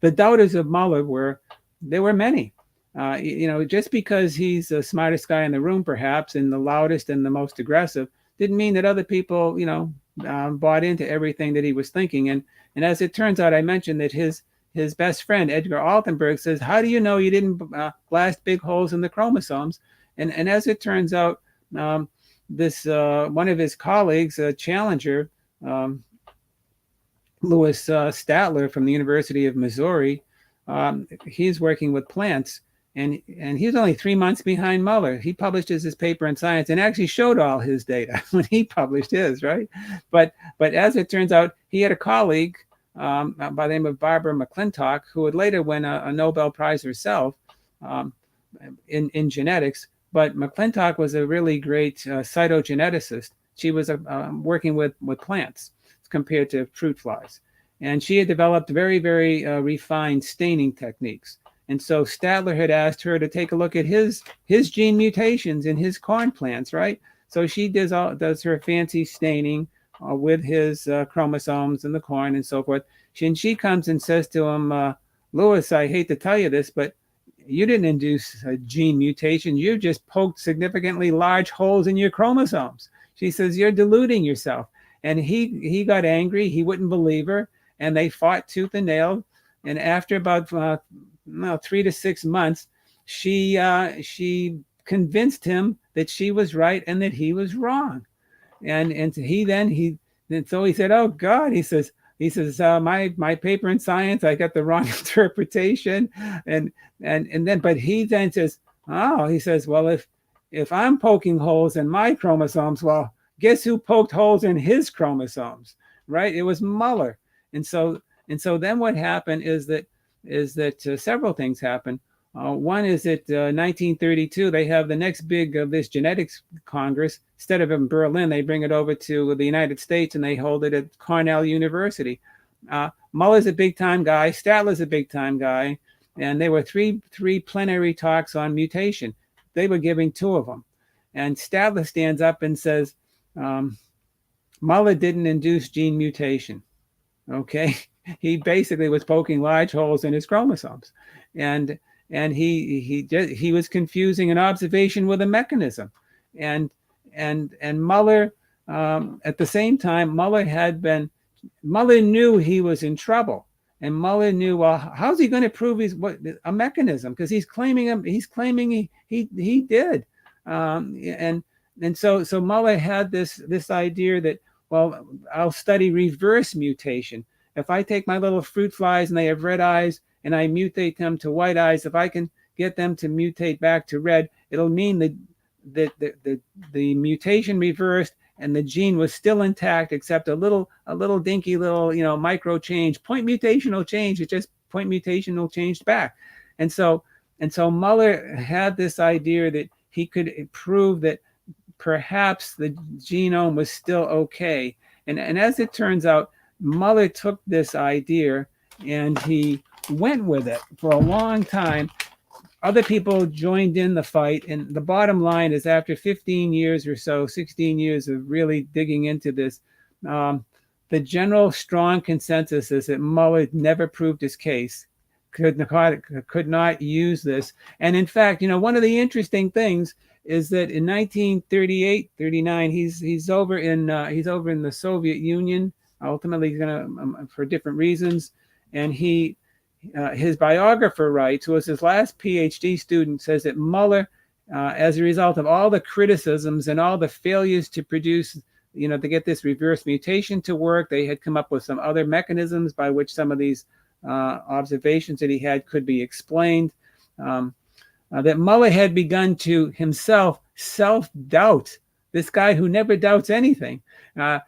the doubters of Muller there were many. Just because he's the smartest guy in the room, perhaps, and the loudest and the most aggressive, didn't mean that other people, bought into everything that he was thinking. And as it turns out, I mentioned that his best friend, Edgar Altenberg, says, how do you know you didn't blast big holes in the chromosomes? And as it turns out, this one of his colleagues, Challenger, Louis Statler from the University of Missouri, he's working with plants. And he was only 3 months behind Muller. He published his paper in Science and actually showed all his data when he published his, right? But as it turns out, he had a colleague by the name of Barbara McClintock, who would later win a Nobel Prize herself in genetics. But McClintock was a really great cytogeneticist. She was working with plants compared to fruit flies. And she had developed very, very refined staining techniques. And so Statler had asked her to take a look at his gene mutations in his corn plants, right? So she does her fancy staining with his chromosomes in the corn and so forth. She comes and says to him, Louis, I hate to tell you this, but you didn't induce a gene mutation. You just poked significantly large holes in your chromosomes. She says, you're deluding yourself. And he got angry. He wouldn't believe her. And they fought tooth and nail. And after about 3 to 6 months, she convinced him that she was right and that he was wrong. And so he said, oh God, he says, my paper in Science, I got the wrong interpretation. But he then says, oh, he says, well, if I'm poking holes in my chromosomes, well, guess who poked holes in his chromosomes, right? It was Muller. And so then what happened is that several things happen. One is that 1932, they have the next big of this genetics congress. Instead of in Berlin, they bring it over to the United States and they hold it at Cornell University. Muller's a big time guy. Statler's a big time guy. And there were three plenary talks on mutation. They were giving 2 of them. And Statler stands up and says, Muller didn't induce gene mutation. Okay. He basically was poking large holes in his chromosomes. And he was confusing an observation with a mechanism. And Muller, at the same time, Muller knew he was in trouble. And Muller knew, well, how's he going to prove a mechanism? Because he's claiming he did. And so Muller had this idea that, well, I'll study reverse mutation. If I take my little fruit flies and they have red eyes and I mutate them to white eyes, if I can get them to mutate back to red, it'll mean that the mutation reversed and the gene was still intact, except a little dinky little, micro change. Point mutational change. It's just point mutational changed back. And so Muller had this idea that he could prove that perhaps the genome was still okay. And as it turns out, Muller took this idea and he went with it for a long time. Other people joined in the fight. And the bottom line is, after 15 years or so, 16 years of really digging into this, the general strong consensus is that Muller never proved his case, could not use this. And in fact, one of the interesting things is that in 1938, 39, he's over in the Soviet Union. Ultimately, he's going to for different reasons, and his biographer writes, who was his last PhD student, says that Muller, as a result of all the criticisms and all the failures to produce, to get this reverse mutation to work, they had come up with some other mechanisms by which some of these observations that he had could be explained. That Muller had begun to himself self-doubt. This guy who never doubts anything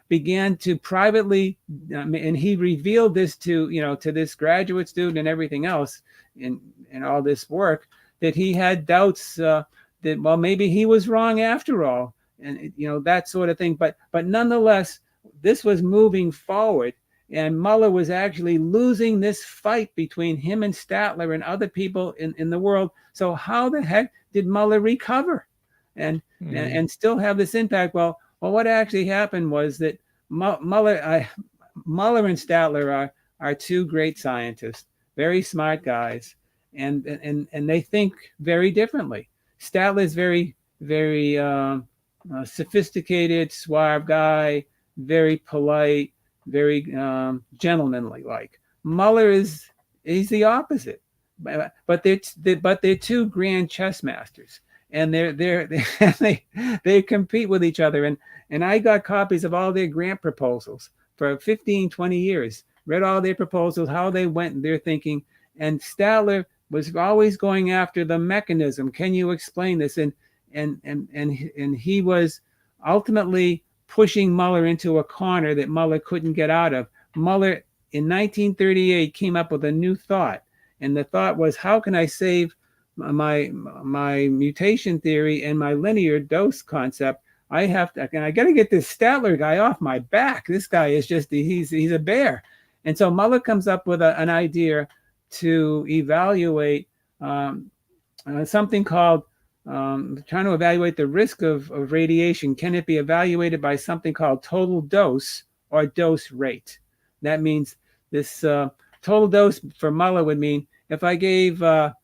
began to privately, and he revealed this to this graduate student and everything else in all this work, that he had doubts that, well, maybe he was wrong after all, and that sort of thing. But nonetheless, this was moving forward, and Muller was actually losing this fight between him and Statler and other people in the world. So how the heck did Muller recover and still have this impact? Well, what actually happened was that Muller and Statler are 2 great scientists, very smart guys, and they think very differently. Statler is very sophisticated, suave guy, very polite, very gentlemanly like. Muller he's the opposite, but they're two grand chess masters, and they compete with each other. And I got copies of all their grant proposals for 15, 20 years, read all their proposals, how they went, their thinking. And Statler was always going after the mechanism. Can you explain this? And he was ultimately pushing Muller into a corner that Muller couldn't get out of. Muller in 1938 came up with a new thought, and the thought was, how can I save my mutation theory and my linear dose concept? I got to get this Statler guy off my back. This guy is just, he's a bear. And so Muller comes up with an idea to evaluate something called, trying to evaluate the risk of radiation. Can it be evaluated by something called total dose or dose rate? That means this total dose for Muller would mean if I gave a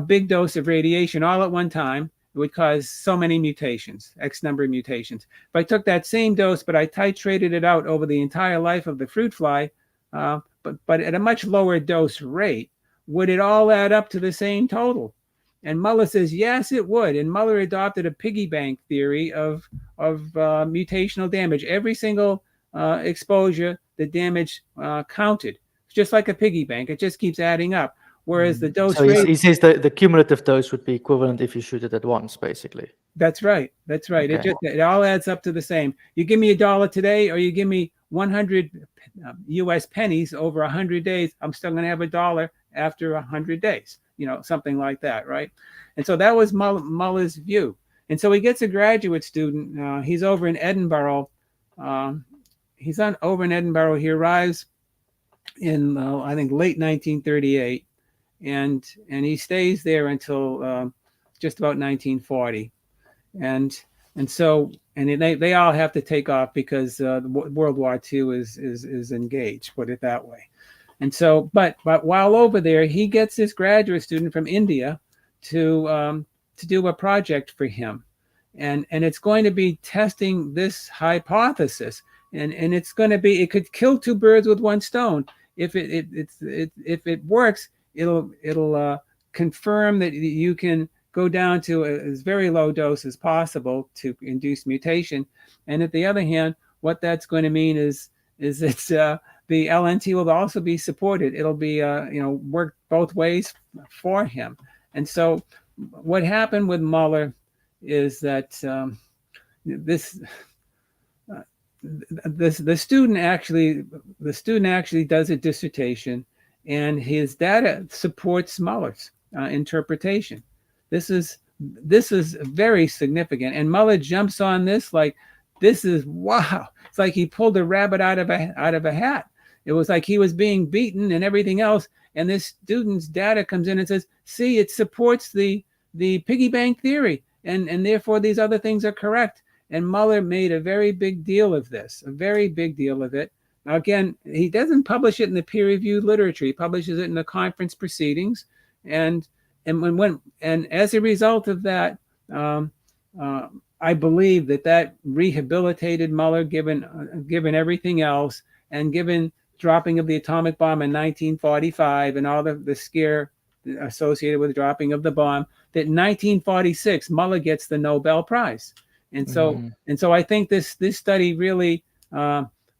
big dose of radiation all at one time, it would cause so many mutations, X number of mutations. If I took that same dose, but I titrated it out over the entire life of the fruit fly, but at a much lower dose rate, would it all add up to the same total? And Muller says, yes, it would. And Muller adopted a piggy bank theory of mutational damage. Every single exposure, the damage counted. It's just like a piggy bank. It just keeps adding up. Whereas the dose rate... he says the cumulative dose would be equivalent if you shoot it at once, basically. That's right. That's right. Okay. It all adds up to the same. You give me $1 today, or you give me 100 U.S. pennies over 100 days, I'm still going to have $1 after 100 days. You know, something like that, right? And so that was Muller's view. And so he gets a graduate student. He's over in Edinburgh. Over in Edinburgh. He arrives in, I think, late 1938. And he stays there until just about 1940. And they all have to take off because World War II is engaged, put it that way. And so, but while over there, he gets this graduate student from India to do a project for him, and it's going to be testing this hypothesis, and it's going to be, it could kill two birds with one stone. If it works, it'll confirm that you can go down to as very low dose as possible to induce mutation, and at the other hand, what that's going to mean is it's the LNT will also be supported. It'll be work both ways for him. And so what happened with Muller is that the student actually does a dissertation, and his data supports Muller's interpretation. This is very significant, and Muller jumps on this like, this is wow. It's like he pulled a rabbit out of a hat. It was like he was being beaten and everything else. And this student's data comes in and says, see, it supports the piggy bank theory. And therefore these other things are correct. And Muller made a very big deal of this, a very big deal of it. Now, again, he doesn't publish it in the peer-reviewed literature. He publishes it in the conference proceedings. And as a result of that, I believe that rehabilitated Muller, given everything else, and given dropping of the atomic bomb in 1945 and all the scare associated with the dropping of the bomb, that in 1946 Muller gets the Nobel Prize. And so I think this study really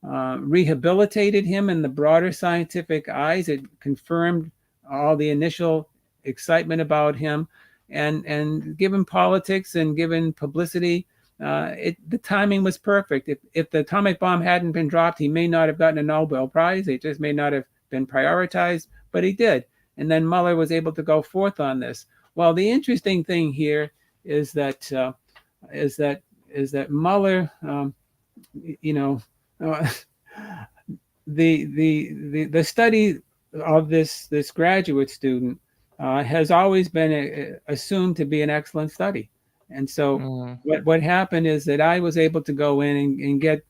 rehabilitated him in the broader scientific eyes. It confirmed all the initial excitement about him, and given politics and given publicity, the timing was perfect. If the atomic bomb hadn't been dropped, he may not have gotten a Nobel Prize. It just may not have been prioritized, but he did. And then Muller was able to go forth on this. Well, the interesting thing here is that Muller, the study of this graduate student has always been assumed to be an excellent study. And so what happened is that I was able to go in and get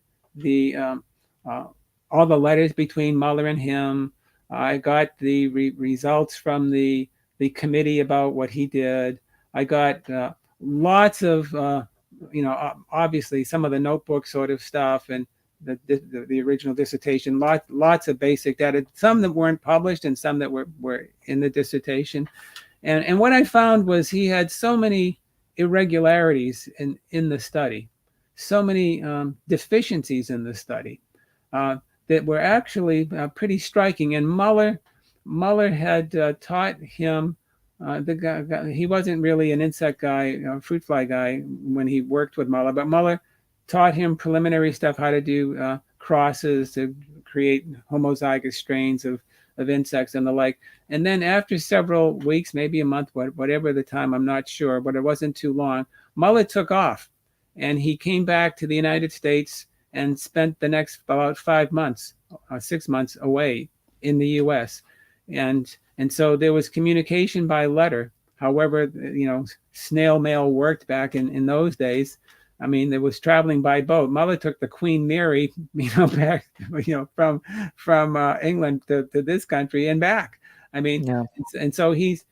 all the letters between Muller and him. I got the results from the the committee about what he did. I got lots of, obviously some of the notebook sort of stuff and the original dissertation, lots of basic data, some that weren't published and some that were in the dissertation. And what I found was he had so many irregularities in the study, so many deficiencies in the study that were actually pretty striking. And Muller had taught him, the guy, he wasn't really an insect guy, fruit fly guy when he worked with Muller, but Muller taught him preliminary stuff, how to do crosses to create homozygous strains of insects and the like. And then after several weeks, maybe a month, whatever the time, I'm not sure, but it wasn't too long, Muller took off and he came back to the United States and spent the next about 5 months, 6 months away in the US. And so there was communication by letter. However, snail mail worked back in those days. I mean, there was traveling by boat. Muller took the Queen Mary, back, from England to this country and back. I mean, yeah. And so he's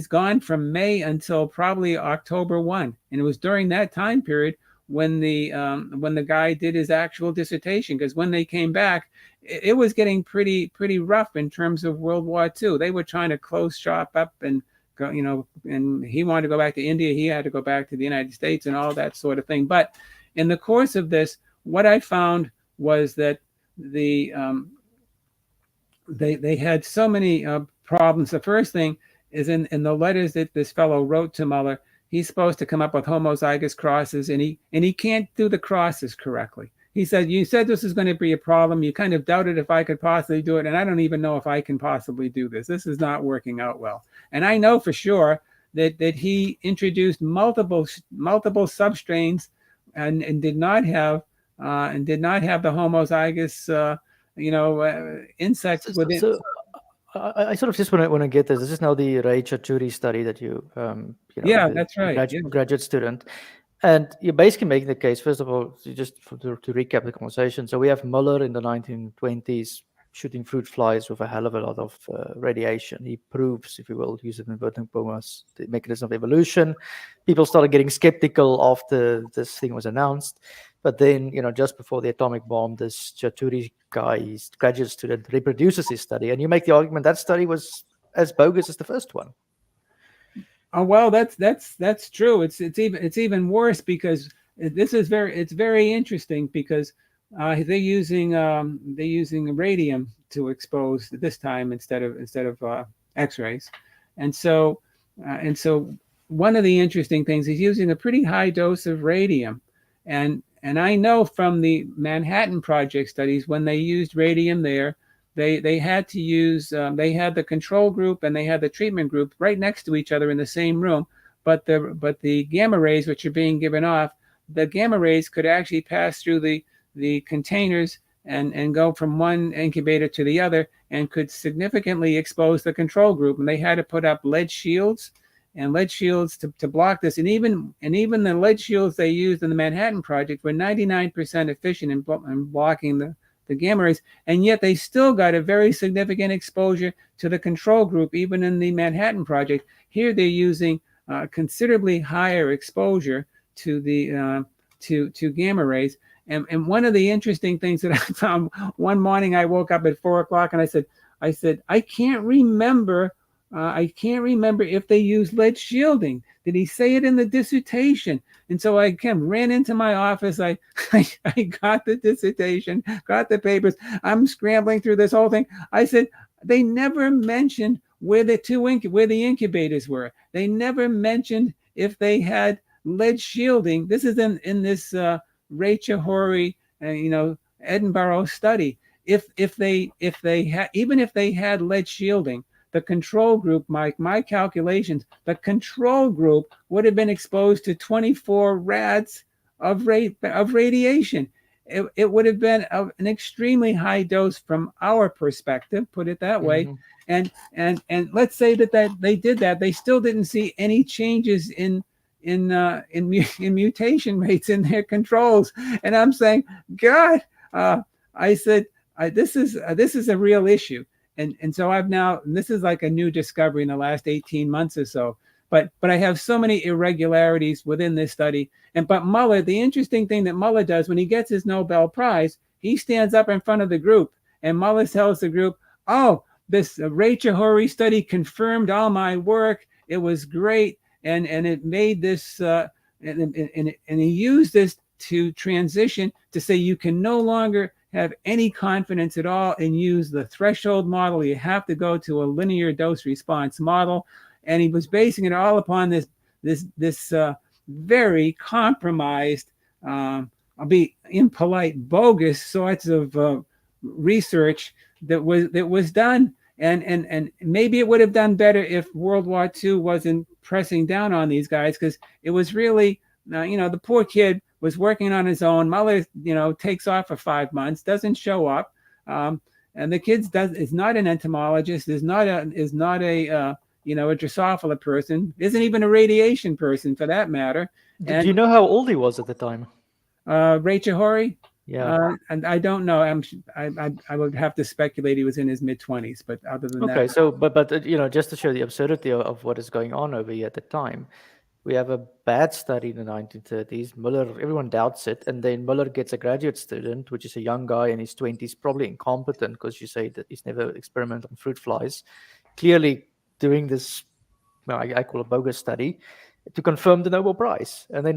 gone from May until probably October 1, and it was during that time period when the guy did his actual dissertation. Because when they came back, it was getting pretty rough in terms of World War II. They were trying to close shop up and go, and he wanted to go back to India. He had to go back to the United States and all that sort of thing. But in the course of this, what I found was that they had so many problems. The first thing is in the letters that this fellow wrote to Muller, he's supposed to come up with homozygous crosses, and he can't do the crosses correctly. He said, you said this is going to be a problem. You kind of doubted if I could possibly do it, and I don't even know if I can possibly do this. This is not working out well. And I know for sure that he introduced multiple substrains and did not have the homozygous insects within. So I sort of just want to get this. This is now the Ray Chaudhuri study that you yeah, that's right, graduate student. And you're basically making the case, first of all, to recap the conversation. So we have Muller in the 1920s shooting fruit flies with a hell of a lot of radiation. He proves, if you will, use it in inverting commas, the mechanism of evolution. People started getting skeptical after this thing was announced. But then, just before the atomic bomb, this Chaudhuri guy, his graduate student, reproduces his study. And you make the argument that study was as bogus as the first one. Oh, well, that's true. It's even worse because it's very interesting because they're using radium to expose this time instead of X-rays, and so one of the interesting things, he's using a pretty high dose of radium, and I know from the Manhattan Project studies when they used radium there. They had to use, they had the control group and they had the treatment group right next to each other in the same room. But the gamma rays which are being given off, the gamma rays could actually pass through the containers and go from one incubator to the other and could significantly expose the control group. And they had to put up lead shields to block this. And even the lead shields they used in the Manhattan Project were 99% efficient in blocking the gamma rays, and yet they still got a very significant exposure to the control group, even in the Manhattan Project. Here they're using considerably higher exposure to the to gamma rays. And one of the interesting things that I found one morning, I woke up at 4 o'clock and I said, I can't remember if they used lead shielding. Did he say it in the dissertation? And so I ran into my office. I got the dissertation, got the papers. I'm scrambling through this whole thing. I said, they never mentioned where the incubators were. They never mentioned if they had lead shielding. This is in this Ray Chaudhuri, Edinburgh study. If they had lead shielding, the control group, my calculations, the control group would have been exposed to 24 rads of radiation. It would have been an extremely high dose from our perspective, put it that way. Mm-hmm. And let's say that they did that, they still didn't see any changes in mutation rates in their controls. And I'm saying, God, I said, this is a real issue. And so I've now, and this is like a new discovery in the last 18 months or so, but I have so many irregularities within this study. But Muller, the interesting thing that Muller does when he gets his Nobel Prize, he stands up in front of the group, and Muller tells the group, oh, this Rachel Horry study confirmed all my work. It was great, and it made this, and he used this to transition to say you can no longer have any confidence at all and use the threshold model. You have to go to a linear dose response model. And he was basing it all upon this very compromised, I'll be impolite, bogus sorts of research that was done. And maybe it would have done better if World War II wasn't pressing down on these guys, because it was really, the poor kid was working on his own. Muller, takes off for 5 months, doesn't show up, and the kid is not an entomologist, is not a a Drosophila person, isn't even a radiation person for that matter. Do you know how old he was at the time? Rachel Horry? Yeah. And I don't know. I would have to speculate he was in his mid-20s, but other than that. Okay, so but just to show the absurdity of what is going on over here at the time, we have a bad study in the 1930s. Muller, everyone doubts it, and then Muller gets a graduate student, which is a young guy in his 20s, probably incompetent because you say that he's never experimented on fruit flies, clearly doing this, well, I call a bogus study, to confirm the Nobel Prize. And then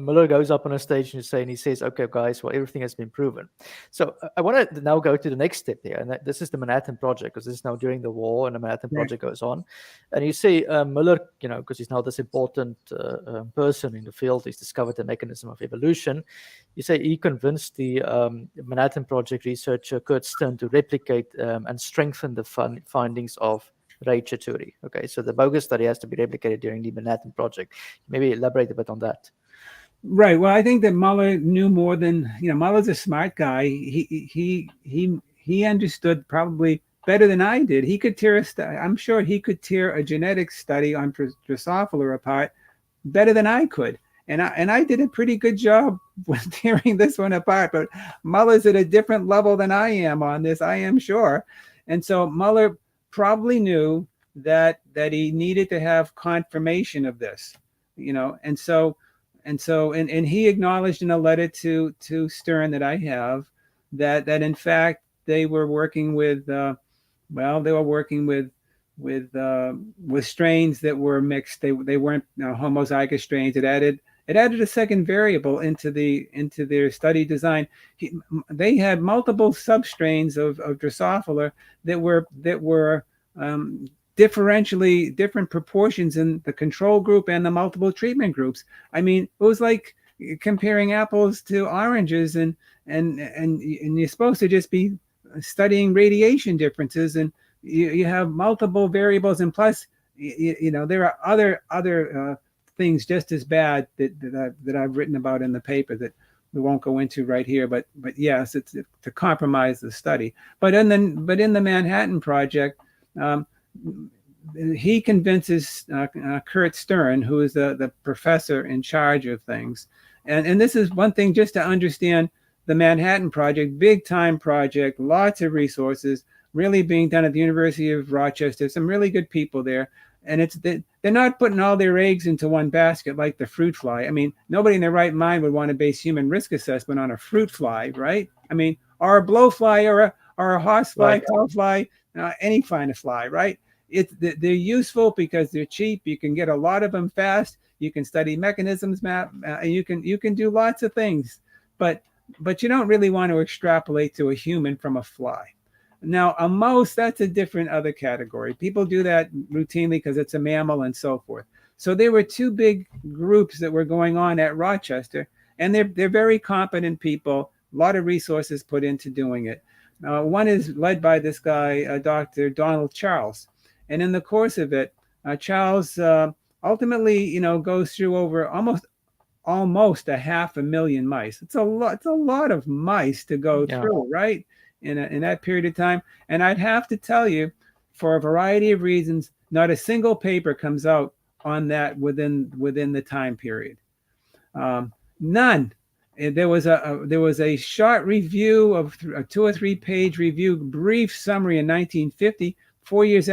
Muller goes up on a stage and he says, okay, guys, well, everything has been proven. So I want to now go to the next step here. And this is the Manhattan Project, because this is now during the war and the Manhattan Project goes on. And you see Muller, because he's now this important person in the field, he's discovered the mechanism of evolution. You say he convinced the Manhattan Project researcher Kurt Stern to replicate and strengthen the findings of Rachel Horry. Okay, so the bogus study has to be replicated during the Manhattan Project. Maybe elaborate a bit on that. Right. Well, I think that Muller knew more than, Muller's a smart guy. He understood probably better than I did. He could I'm sure he could tear a genetics study on Drosophila apart better than I could. And I did a pretty good job with tearing this one apart, but Muller's at a different level than I am on this, I am sure. And so Muller probably knew that he needed to have confirmation of this, and he acknowledged in a letter to Stern that I have that in fact they were working with strains that were mixed. They weren't homozygous strains. It added a second variable into their study design. They had multiple substrains of Drosophila that were differentially different proportions in the control group and the multiple treatment groups. I mean, it was like comparing apples to oranges, and you're supposed to just be studying radiation differences, and you have multiple variables, and plus there are other things just as bad that I've written about in the paper that we won't go into right here. But yes, it's to compromise the study. But in the Manhattan Project, he convinces Kurt Stern, who is the professor in charge of things. And this is one thing just to understand the Manhattan Project, big time project, lots of resources, really being done at the University of Rochester, some really good people there. And they're not putting all their eggs into one basket like the fruit fly. I mean, nobody in their right mind would want to base human risk assessment on a fruit fly, right? I mean, or a blowfly or a horsefly, cowfly, any kind of fly, right? They're useful because they're cheap. You can get a lot of them fast. You can study mechanisms, and you can do lots of things. But you don't really want to extrapolate to a human from a fly. Now, a mouse, that's a different other category. People do that routinely because it's a mammal and so forth. So there were two big groups that were going on at Rochester, and they're very competent people, a lot of resources put into doing it. One is led by this guy, Dr. Donald Charles. And in the course of it, Charles ultimately, goes through over almost 500,000 mice. It's a lot of mice to go through, right? In that period of time. And I'd have to tell you, for a variety of reasons, not a single paper comes out on that within the time period. None. there was a short review of a 2 or 3 page review, brief summary in 1950, 5 years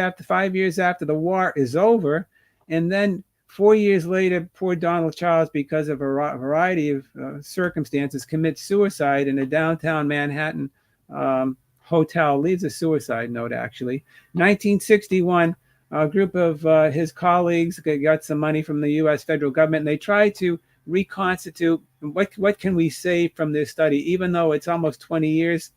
after the war is over, and then 4 years later, poor Donald Charles, because of a variety of circumstances, commits suicide in a downtown Manhattan hotel. Leaves a suicide note, actually. 1961, a group of his colleagues got some money from the U.S. federal government, and they tried to reconstitute what can we say from this study, even though it's almost 20 years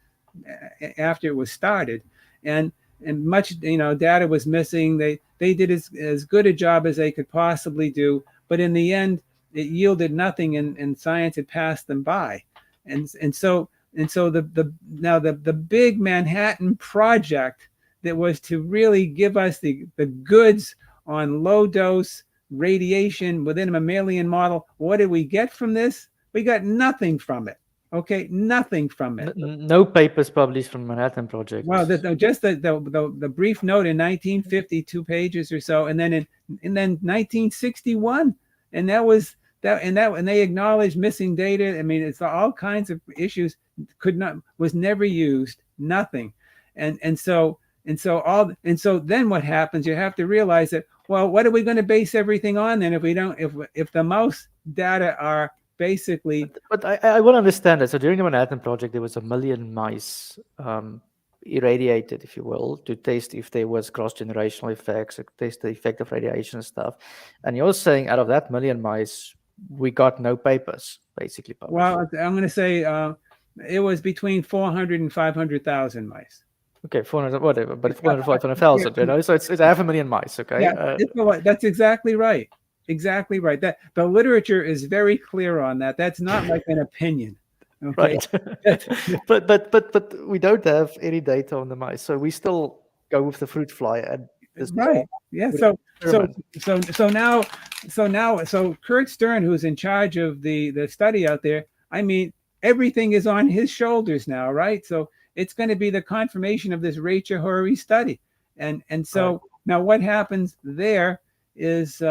after it was started, and much data was missing. They did as good a job as they could possibly do, but in the end it yielded nothing, and science had passed them by. And so the big Manhattan project that was to really give us the goods on low dose radiation within a mammalian model, what did we get from this? We got nothing from it. Okay, nothing from it. No papers published from Manhattan Project. Well, just the brief note in 1950, 2 pages or so, and then in 1961, and that was that, and they acknowledged missing data. I mean, it's all kinds of issues was never used, nothing, and so then what happens? You have to realize that, well, what are we going to base everything on then if the mouse data are basically. But I want to understand that. So during the Manhattan Project, there was 1 million mice irradiated, if you will, to test if there was cross-generational effects, or test the effect of radiation and stuff. And you're saying out of that 1 million mice, we got no papers basically published. Well, I'm going to say it was between 400 and 500,000 mice. Okay, 400, whatever, but 400, 500,000, so it's 500,000 mice. Okay, yeah, that's exactly right. Exactly right. That the literature is very clear on that. That's not like an opinion. Okay? Right. but we don't have any data on the mice, so we still go with the fruit fly and right. Yeah. So now Kurt Stern, who's in charge of the study out there, I mean, everything is on his shoulders now, right? So it's going to be the confirmation of this Rachel Horry study, and so right. Now what happens there is.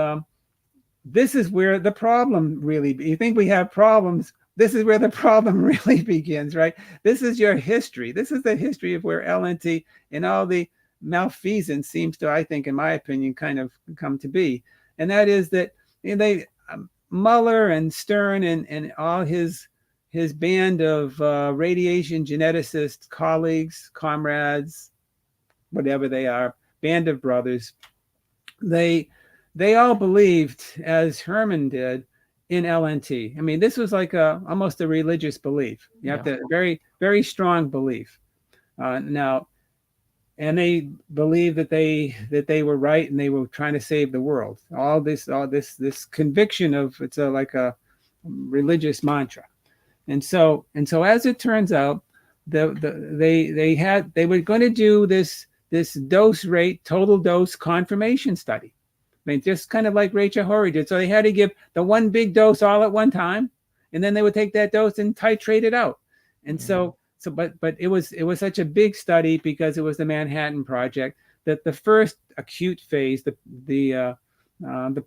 This is where the problem really, you think we have problems, this is where the problem really begins, right? This is your history. This is the history of where LNT and all the malfeasance seems to, I think, in my opinion, kind of come to be. And that is that Muller and Stern and all his band of radiation geneticists, colleagues, comrades, whatever they are, band of brothers, they all believed, as Herman did, in LNT. I mean, this was like almost a religious belief. You have to very, very strong belief. Now, and they believed that they were right and they were trying to save the world. All this conviction of it's like a religious mantra. And so as it turns out, they were going to do this dose rate, total dose confirmation study. I mean, just kind of like Rachel Horry did. So they had to give the one big dose all at one time, and then they would take that dose and titrate it out. And but it was such a big study because it was the Manhattan Project that the first acute phase, the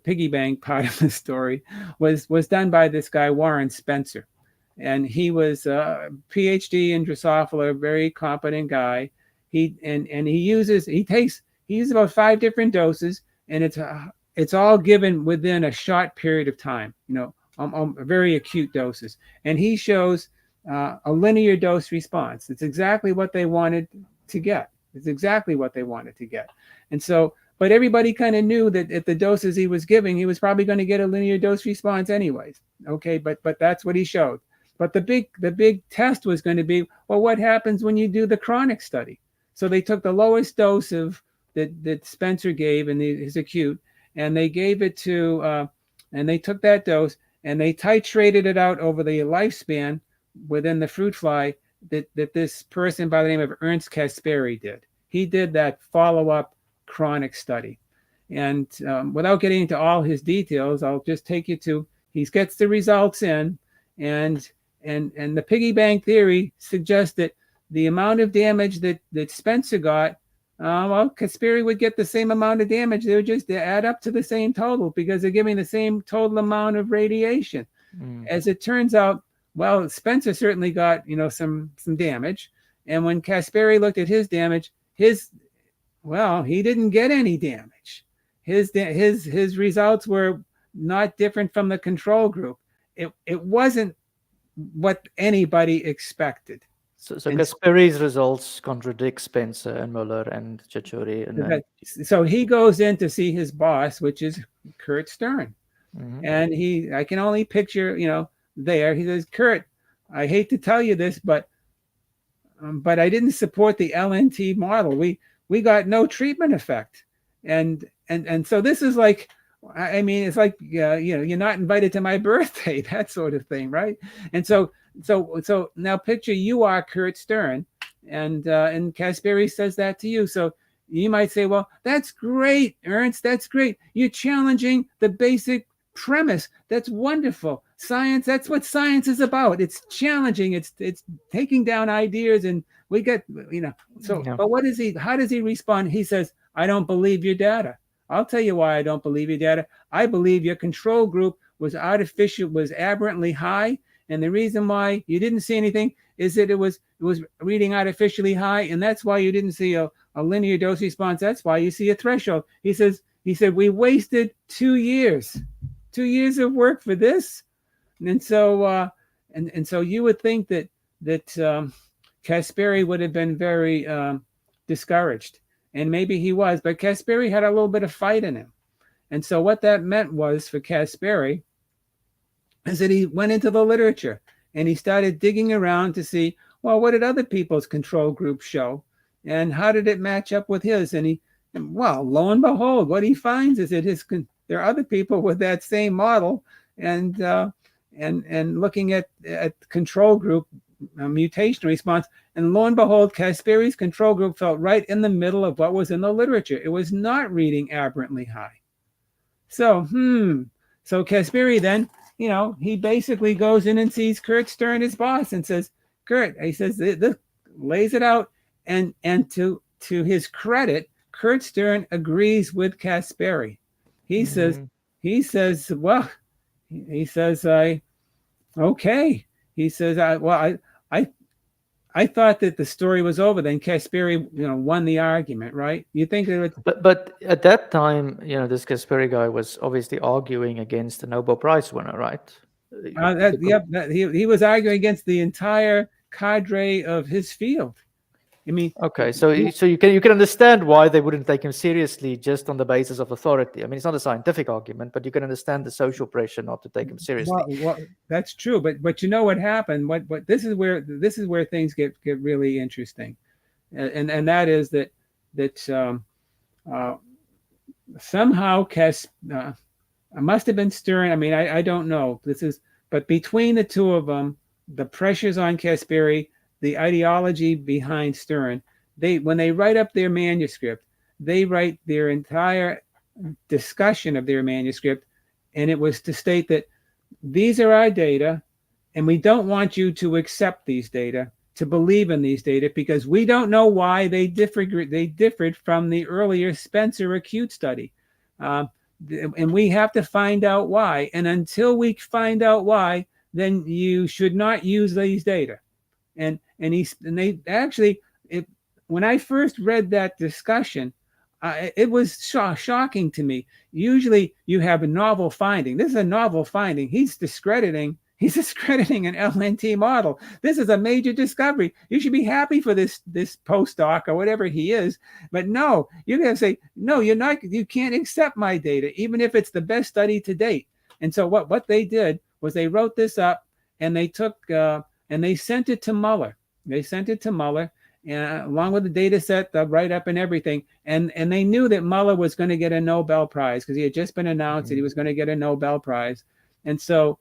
piggy bank part of the story, was done by this guy Warren Spencer, and he was a PhD in Drosophila, very competent guy. He uses about 5 different doses. And it's all given within a short period of time, very acute doses. And he shows a linear dose response. It's exactly what they wanted to get. And so, but everybody kind of knew that at the doses he was giving, he was probably going to get a linear dose response anyways. Okay, but that's what he showed. But the big test was going to be, well, what happens when you do the chronic study? So they took the lowest dose that Spencer gave in his acute, and they gave it to, and they took that dose and they titrated it out over the lifespan within the fruit fly that this person by the name of Ernst Kasperi did. He did that follow-up chronic study. And without getting into all his details, I'll just take you to, he gets the results in, and the piggy bank theory suggests that the amount of damage that Spencer got, Kasperi would get the same amount of damage. They would just add up to the same total because they're giving the same total amount of radiation. As it turns out, well, Spencer certainly got, some damage. And when Kasperi looked at his damage, he didn't get any damage. His results were not different from the control group. It wasn't what anybody expected. So Kasperi's results contradict Spencer and Muller and Cicciotti. So he goes in to see his boss, which is Kurt Stern. Mm-hmm. And I can only picture, there. He says, Kurt, I hate to tell you this, but I didn't support the LNT model. We got no treatment effect. And so this is like, I mean, it's like, you're not invited to my birthday, that sort of thing, right? And so now picture you are Kurt Stern, and Kasperi says that to you. So you might say, well, that's great, Ernst, that's great. You're challenging the basic premise. That's wonderful. Science, that's what science is about. It's challenging, it's taking down ideas, and we get, so, yeah. But how does he respond? He says, I don't believe your data. I'll tell you why I don't believe your data. I believe your control group was aberrantly high. And the reason why you didn't see anything is that it was reading artificially high. And that's why you didn't see a linear dose response. That's why you see a threshold. He said, we wasted 2 years of work for this. And so, and so you would think that Kasperi would have been very discouraged. And maybe he was, but Kasperi had a little bit of fight in him. And so what that meant was for Kasperi is that he went into the literature and he started digging around to see, well, what did other people's control groups show? And how did it match up with his? And lo and behold, what he finds is that there are other people with that same model, and looking at control group mutation response, and lo and behold, Kasperi's control group fell right in the middle of what was in the literature. It was not reading aberrantly high. So Kasperi then, he basically goes in and sees Kurt Stern, his boss, and says, Kurt, he says, this lays it out, and to his credit, Kurt Stern agrees with Kasperi. He says, okay. He says, I thought that the story was over. Then Kasperi, won the argument, right? You think that but at that time, this Kasperi guy was obviously arguing against the Nobel Prize winner, right? He was arguing against the entire cadre of his field. I mean, okay, so you can understand why they wouldn't take him seriously just on the basis of authority. I mean, it's not a scientific argument, but you can understand the social pressure not to take him seriously. Well, that's true, but you know what happened? What this is where things get really interesting, and that is that somehow it must have been Stern. I mean, I don't know. But between the two of them, the pressures on Kasperi, the ideology behind Stern, when they write up their manuscript, they write their entire discussion of their manuscript, and it was to state that these are our data, and we don't want you to accept these data, to believe in these data, because we don't know why they differed from the earlier Spencer acute study. And we have to find out why. And until we find out why, then you should not use these data. And they actually, when I first read that discussion, it was shocking to me. Usually you have a novel finding. This is a novel finding. He's discrediting an LNT model. This is a major discovery. You should be happy for this postdoc or whatever he is. But no, you're going to say, no, you're not. You can't accept my data, even if it's the best study to date. And so what they did was they wrote this up, and they took and they sent it to Muller. And along with the data set, the write-up and everything. And they knew that Muller was going to get a Nobel Prize because he had just been announced that he was going to get a Nobel Prize. And so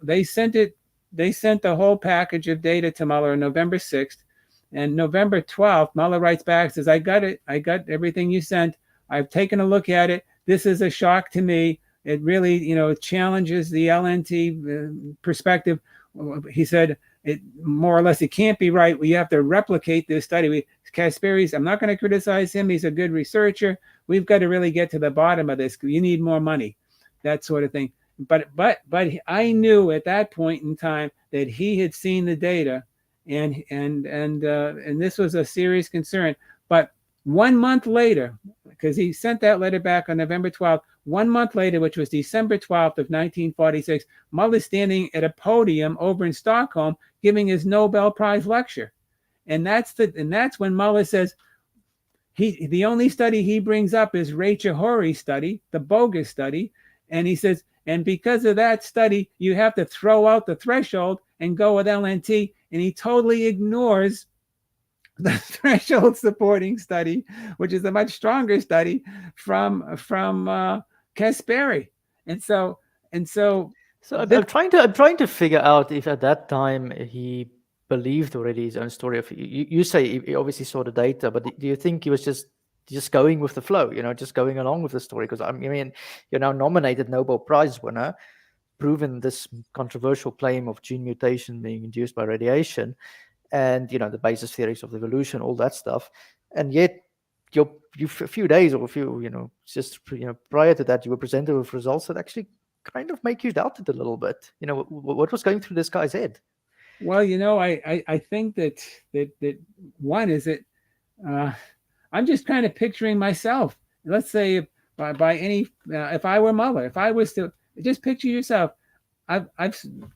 they sent the whole package of data to Muller on November 6th. And November 12th, Muller writes back, says, I got it. I got everything you sent. I've taken a look at it. This is a shock to me. It really, it challenges the LNT perspective. He said, it more or less, it can't be right. We have to replicate this study. Kasperi's, I'm not going to criticize him. He's a good researcher. We've got to really get to the bottom of this. You need more money, that sort of thing. but I knew at that point in time that he had seen the data, and this was a serious concern. But 1 month later, because he sent that letter back on November 12th, 1 month later, which was December 12th of 1946, Muller's standing at a podium over in Stockholm giving his Nobel Prize lecture. And that's when Muller says, the only study he brings up is Rachel Horry's study, the bogus study. And he says, and because of that study, you have to throw out the threshold and go with LNT. And he totally ignores the threshold supporting study, which is a much stronger study from Kasperi. And so I'm trying to figure out if at that time he believed already his own story. Of you say he obviously saw the data, but do you think he was just going with the flow, just going along with the story? Because I mean, you're now nominated Nobel Prize winner, proven this controversial claim of gene mutation being induced by radiation, and the basis theories of evolution, all that stuff, and yet you a few days or a few just prior to that, you were presented with results that actually kind of make you doubt it a little bit. What was going through this guy's head? Well, I think that one is that I'm just kind of picturing myself. Let's say by any if I were Muller, if I was to just picture yourself,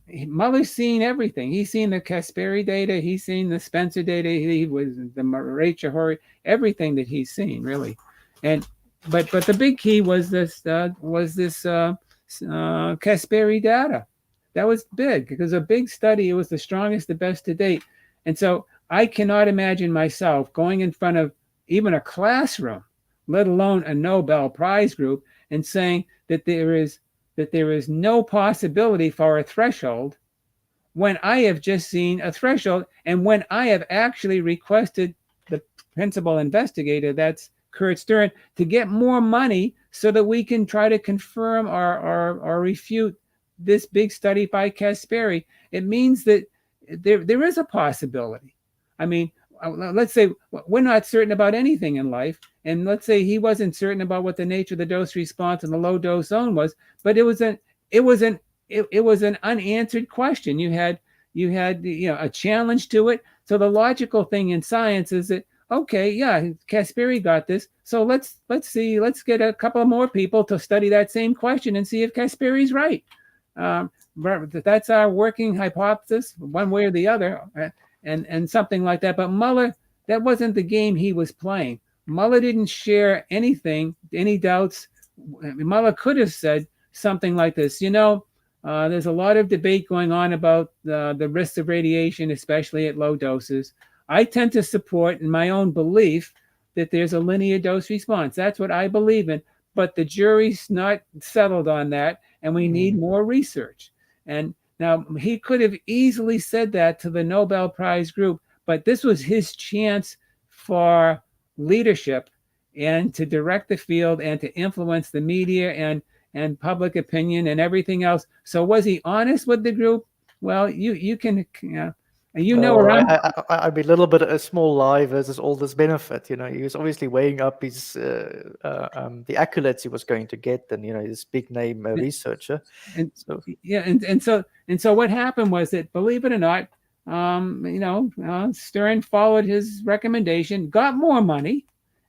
Muller's seen everything. He's seen the Kasperi data. He's seen the Spencer data. He was the Rachel Horry, everything that he's seen really. And but the big key was this Kasperi data. That was big because a big study. It was the strongest, the best to date. And so I cannot imagine myself going in front of even a classroom, let alone a Nobel Prize group, and saying that there is no possibility for a threshold when I have just seen a threshold, and when I have actually requested the principal investigator, that's Kurt Stern, to get more money so that we can try to confirm or refute this big study by Kasperi. It means that there is a possibility. I mean, let's say we're not certain about anything in life, and let's say he wasn't certain about what the nature of the dose response in the low dose zone was, but it was an unanswered question. You had a challenge to it. So the logical thing in science is that, okay, yeah, Kasperi got this, so let's get a couple more people to study that same question and see if Kasperi's right. That's our working hypothesis, one way or the other, and something like that. But Muller, that wasn't the game he was playing. Muller didn't share anything, any doubts. Muller could have said something like this: there's a lot of debate going on about the risks of radiation, especially at low doses. I tend to support, in my own belief, that there's a linear dose response. That's what I believe in. But the jury's not settled on that, and we need more research. And now he could have easily said that to the Nobel Prize group, but this was his chance for leadership and to direct the field and to influence the media and public opinion and everything else. So was he honest with the group? Well, you can I'd be a little bit a small lie versus all this benefit. He was obviously weighing up his the accolades he was going to get, and this big name researcher. And so what happened was that, believe it or not, Stern followed his recommendation, got more money,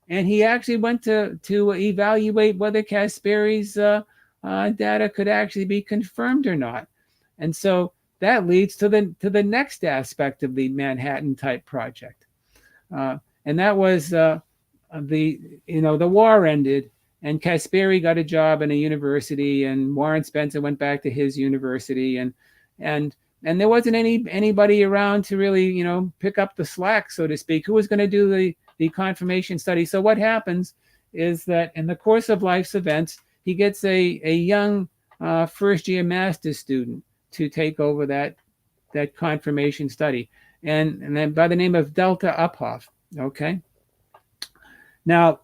and he actually went to evaluate whether Kasperi's data could actually be confirmed or not. And so that leads to the next aspect of the Manhattan type project, and that was the war ended, and Kasperi got a job in a university, and Warren Spencer went back to his university, and there wasn't anybody around to really pick up the slack, so to speak, who was going to do the confirmation study. So what happens is that in the course of life's events, he gets a young first year master's student to take over that confirmation study, and then by the name of Delta Uphoff. Okay. Now,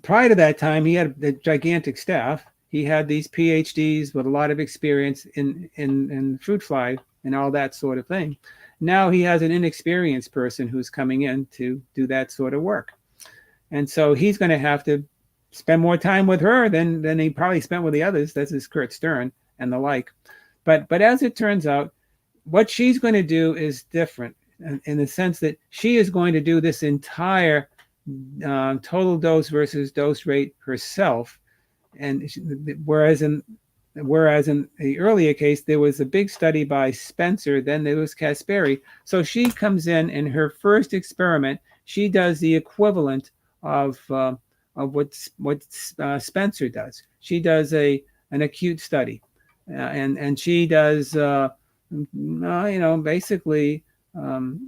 prior to that time, he had a gigantic staff. He had these PhDs with a lot of experience in fruit fly and all that sort of thing. Now he has an inexperienced person who's coming in to do that sort of work, and so he's going to have to spend more time with her than he probably spent with the others. This is Kurt Stern. and the like. But as it turns out, what she's going to do is different in the sense that she is going to do this entire total dose versus dose rate herself. And whereas in the earlier case, there was a big study by Spencer, then there was Kasperi. So she comes in her first experiment, she does the equivalent of what Spencer does. She does an acute study, and she does basically the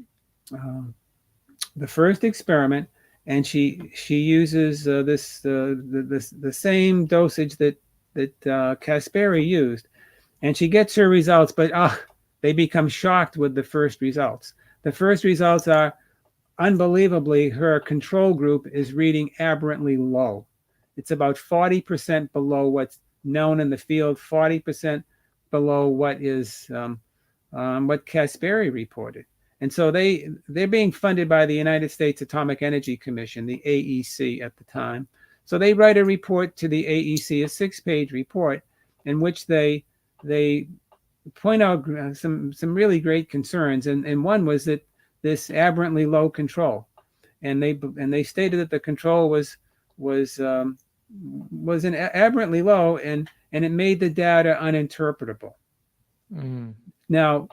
first experiment, and she uses the same dosage that Kasperi used, and she gets her results, but they become shocked with the first results. The first results are, unbelievably, her control group is reading aberrantly low. It's about 40% below what's known in the field, 40% below what is what Kasperi reported. And so they're being funded by the United States Atomic Energy Commission, the AEC at the time. So they write a report to the AEC, a 6-page report, in which they point out some really great concerns. And one was that this aberrantly low control, and they stated that the control was an aberrantly low, and it made the data uninterpretable. Now,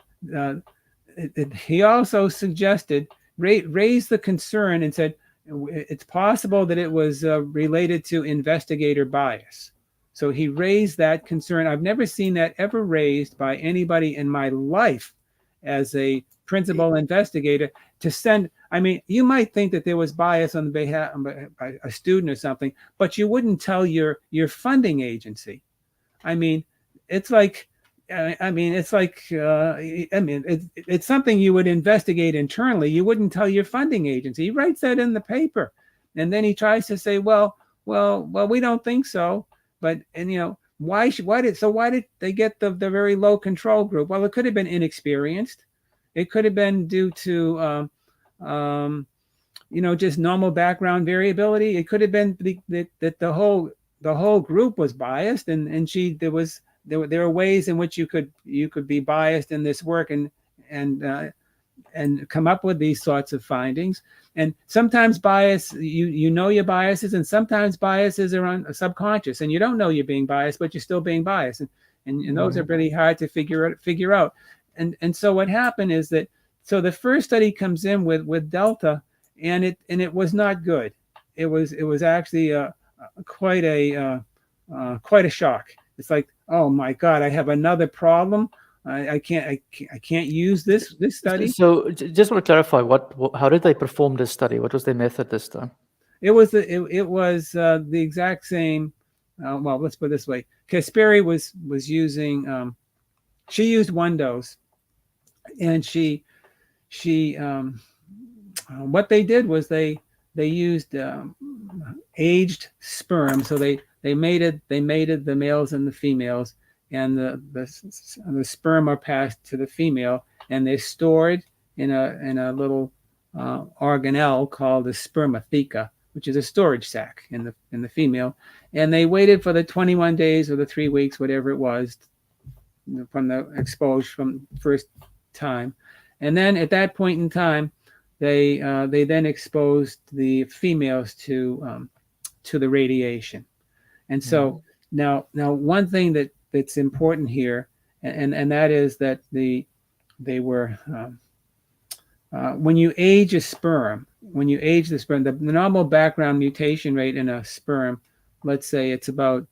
he also suggested, raised the concern and said, it's possible that it was related to investigator bias. So he raised that concern. I've never seen that ever raised by anybody in my life as a principal investigator to send. I mean, you might think that there was bias on the behalf of a student or something, but you wouldn't tell your funding agency. I mean, it's like, it's something you would investigate internally. You wouldn't tell your funding agency. He writes that in the paper, and then he tries to say, well, we don't think so. But why did they get the very low control group? Well, it could have been inexperienced. It could have been due to just normal background variability. It could have been that the whole group was biased, and there are ways in which you could be biased in this work and come up with these sorts of findings. And sometimes bias, your biases, and sometimes biases are subconscious, and you don't know you're being biased, but you're still being biased, and those are really hard to figure out. And so what happened is that the first study comes in with delta, and it was not good. It was actually quite a shock. It's like, oh my God, I have another problem. I can't use this study. So just want to clarify, how did they perform this study? What was their method this time? It was the exact same. Well, let's put it this way: Kasperi was using. She used one dose, and she what they did was they used aged sperm. So they mated the males and the females, and the sperm are passed to the female, and they're stored in a little organelle called a spermatheca, which is a storage sac in the female. And they waited for the 21 days or the 3 weeks, whatever it was, from the exposure from first time. And then at that point in time, they then exposed the females to the radiation. And so now one thing that's important here, and that is that they were when you age the sperm, the normal background mutation rate in a sperm, let's say it's about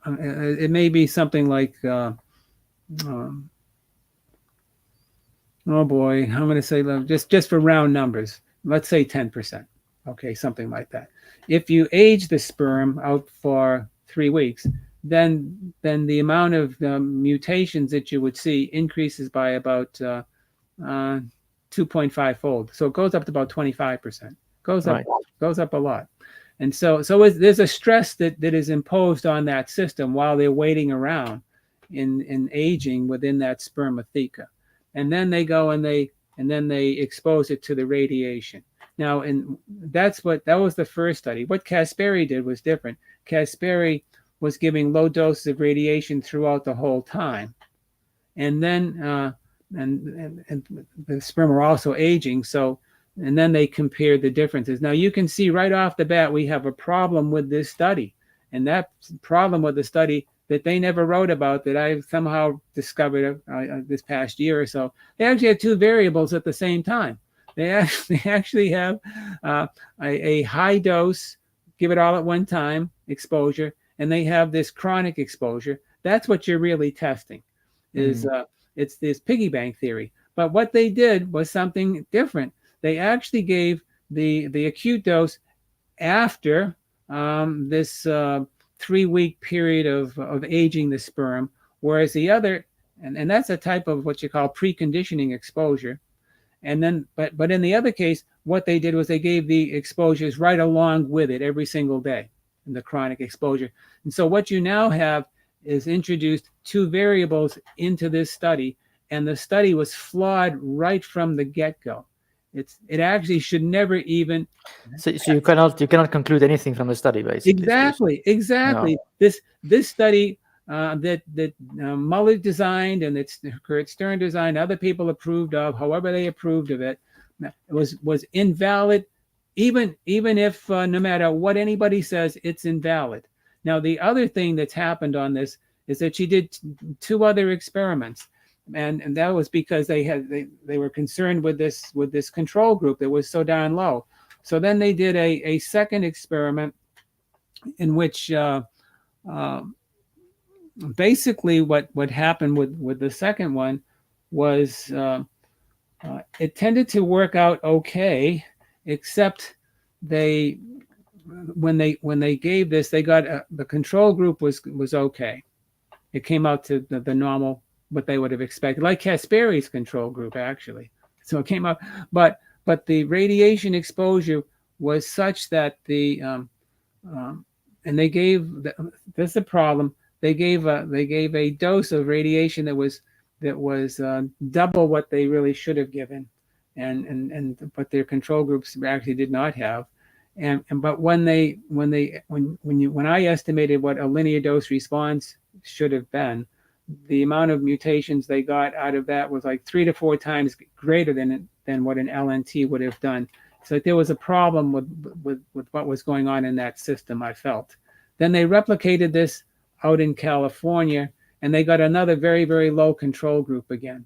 it may be something like oh boy, I'm going to say just for round numbers, let's say 10%. Okay, something like that. If you age the sperm out for 3 weeks, then the amount of mutations that you would see increases by about 2.5 fold. So it goes up to about 25%. Goes up a lot. And so there's a stress that is imposed on that system while they're waiting around in aging within that spermatheca. And then they go and they expose it to the radiation. Now, and that was the first study. What Kasperi did was different. Kasperi was giving low doses of radiation throughout the whole time, and then and the sperm were also aging. So, and then they compared the differences. Now you can see right off the bat we have a problem with this study, and that problem with the study that they never wrote about, that I somehow discovered this past year or so. They actually have two variables at the same time. They actually have a high dose, give it all at one time, exposure, and they have this chronic exposure. That's what you're really testing, is it's this piggy bank theory. But what they did was something different. They actually gave the acute dose after this 3-week period of aging the sperm, whereas the other, and that's a type of what you call preconditioning exposure. And then, but in the other case, what they did was they gave the exposures right along with it every single day in the chronic exposure. And so what you now have is introduced two variables into this study, and the study was flawed right from the get-go. It actually should never even. So you cannot conclude anything from the study, basically. Exactly. No. This study that Muller designed and that Kurt Stern designed, other people approved of, however they approved of it, was invalid, even if no matter what anybody says, it's invalid. Now the other thing that's happened on this is that she did 2 other experiments. And that was because they were concerned with this control group that was so darn low. So then they did a second experiment in which basically what happened with the second one was it tended to work out okay, except when they gave this, they got the control group was okay. It came out to the normal, what they would have expected, like Kasperi's control group, actually. So it came up, but the radiation exposure was such that and they gave, that's the problem, they gave a dose of radiation that was double what they really should have given, and but their control groups actually did not have. But when I estimated what a linear dose response should have been, the amount of mutations they got out of that was like 3 to 4 times greater than what an LNT would have done. So there was a problem with what was going on in that system, I felt. Then they replicated this out in California, and they got another very, very low control group again.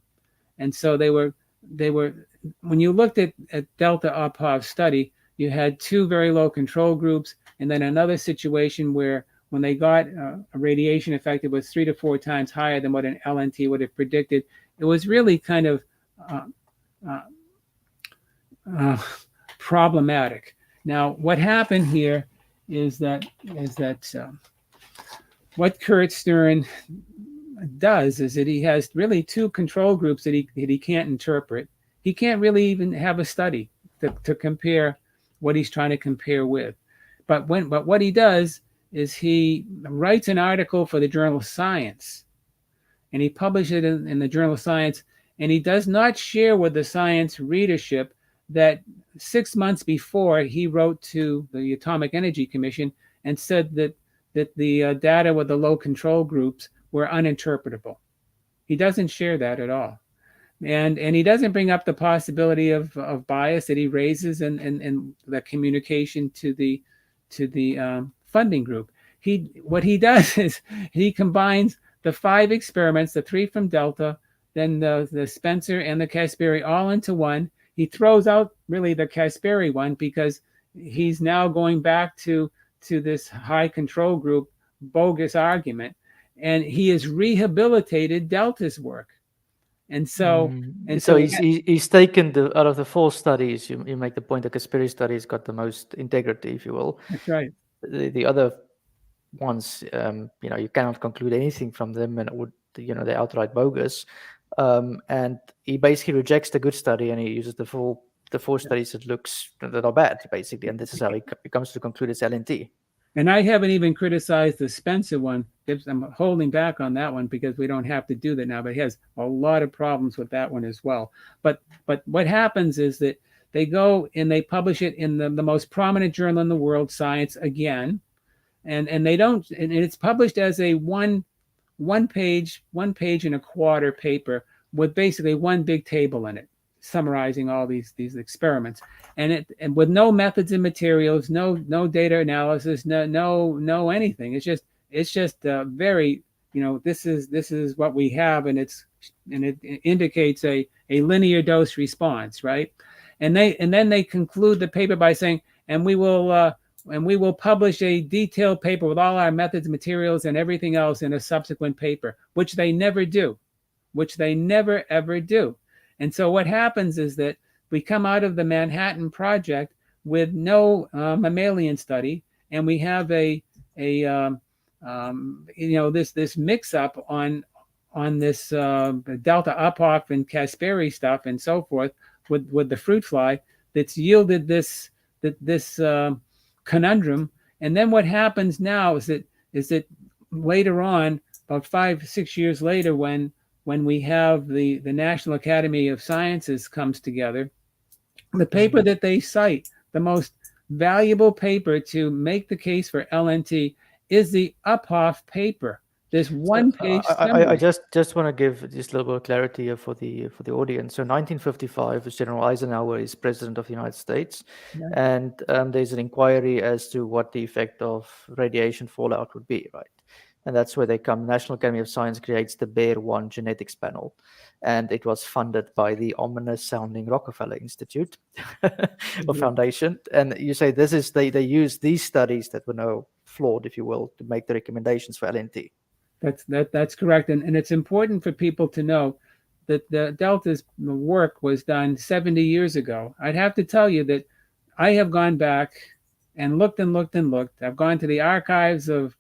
And so they were when you looked at Delta Uphoff's study, you had 2 very low control groups, and then another situation where when they got a radiation effect, it was 3 to 4 times higher than what an LNT would have predicted. It was really kind of problematic. Now, what happened here is that what Kurt Stern does is that he has really 2 control groups that he can't interpret. He can't really even have a study to compare what he's trying to compare with. But what he does is he writes an article for the journal Science, and he publishes it in the journal Science, and he does not share with the Science readership that 6 months before he wrote to the Atomic Energy Commission and said that the data with the low control groups were uninterpretable. He doesn't share that at all. And he doesn't bring up the possibility of bias that he raises in the communication to the funding group. What he does is he combines the 5 experiments, the 3 from Delta, then the Spencer and the Kasperi all into one. He throws out really the Kasperi one because he's now going back to this high control group bogus argument, and he has rehabilitated Delta's work. And so he's taken out of the 4 studies, you make the point the Kasperi studies got the most integrity, if you will. That's right. The other ones, you cannot conclude anything from them, and they're outright bogus. And he basically rejects the good study, and he uses the 4 studies that are bad, basically. And this is how he comes to conclude it's LNT. And I haven't even criticized the Spencer one. I'm holding back on that one because we don't have to do that now, but he has a lot of problems with that one as well. But what happens is that they go and they publish it in the most prominent journal in the world, Science, again. And they don't, and it's published as a one page and a quarter paper with basically one big table in it, summarizing all these experiments, and with no methods and materials, no data analysis, no anything. It's just very, this is what we have, and it indicates a linear dose response, right? And then they conclude the paper by saying, and we will publish a detailed paper with all our methods, materials, and everything else in a subsequent paper, which they never do, which they never, ever do. And so what happens is that we come out of the Manhattan Project with no mammalian study, and we have this mix-up on this delta Uphoff and Kasperi stuff and so forth with the fruit fly that's yielded this conundrum. And then what happens now is that later on, about 5-6 years later, when we have the National Academy of Sciences comes together, the paper that they cite, the most valuable paper to make the case for LNT, is the Uphoff paper. This one-page summary. I just want to give just a little bit of clarity here for the audience. So 1955, General Eisenhower is president of the United States, yeah. And there's an inquiry as to what the effect of radiation fallout would be, right? And that's where they come. National Academy of Science creates the BEAR-1 genetics panel, and it was funded by the ominous-sounding Rockefeller Institute or Foundation. And you say this is they use these studies that were now flawed, if you will, to make the recommendations for LNT. That's correct, and it's important for people to know that the Delta's work was done 70 years ago. I'd have to tell you that I have gone back and looked and looked and looked. I've gone to the archives of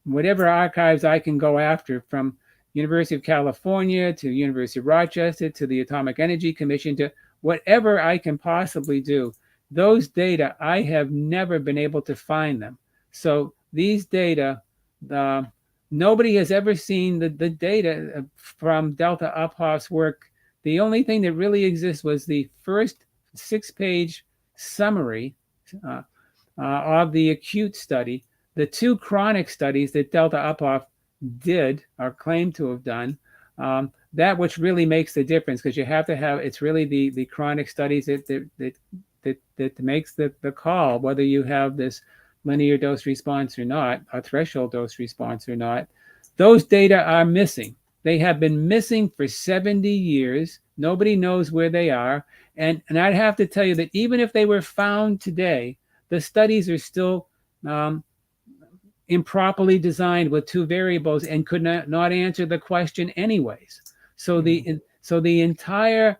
whatever archives I can go after, from University of California to University of Rochester to the Atomic Energy Commission, to whatever I can possibly do. Those data, I have never been able to find them. So these data, nobody has ever seen the data from Delta Uphoff's work. The only thing that really exists was the first 6-page summary of the acute study. The 2 chronic studies that Delta Uphoff did or claimed to have done, that which really makes the difference, because you have to have, it's really the chronic studies that makes the call whether you have this linear dose response or not, a threshold dose response or not. Those data are missing. They have been missing for 70 years. Nobody knows where they are. And I'd have to tell you that even if they were found today, the studies are still improperly designed with 2 variables and could not answer the question anyways. So the entire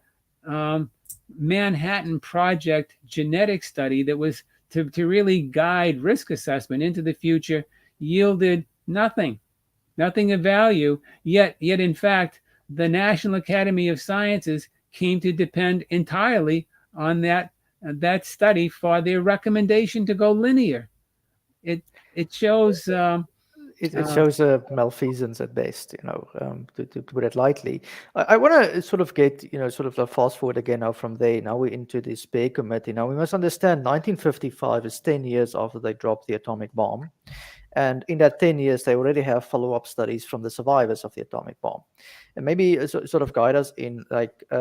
Manhattan Project genetic study that was to really guide risk assessment into the future yielded nothing of value. Yet in fact, the National Academy of Sciences came to depend entirely on that study for their recommendation to go linear. It shows it shows a malfeasance at best, to put it lightly. I want to sort of get, sort of fast forward again now from there. Now we're into this BEAR committee. Now we must understand 1955 is 10 years after they dropped the atomic bomb. And in that 10 years, they already have follow-up studies from the survivors of the atomic bomb. And maybe sort of guide us in, like, by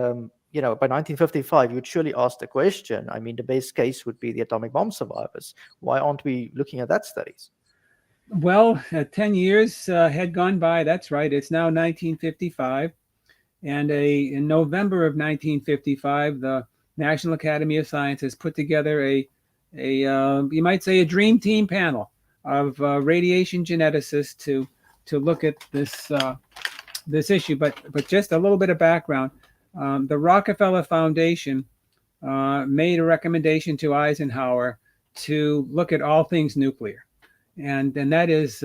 1955, you'd surely ask the question, I mean, the best case would be the atomic bomb survivors. Why aren't we looking at that studies? Well, 10 years had gone by. That's right. It's now 1955. And in November of 1955, the National Academy of Sciences put together a you might say, a dream team panel of radiation geneticists to look at this issue. But just a little bit of background. The Rockefeller Foundation made a recommendation to Eisenhower to look at all things nuclear. And that is,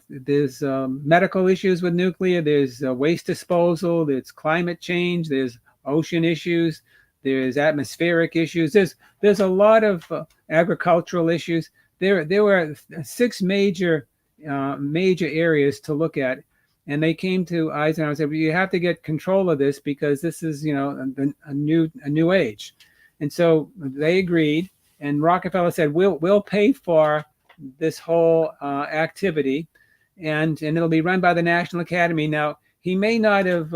there's medical issues with nuclear, there's waste disposal, there's climate change, there's ocean issues, there's atmospheric issues, there's a lot of agricultural issues. There were 6 major areas to look at, and they came to Eisenhower and said, well, you have to get control of this because this is, a new age. And so they agreed, and Rockefeller said, we'll pay for this whole activity, and it'll be run by the National Academy. Now, he may not have,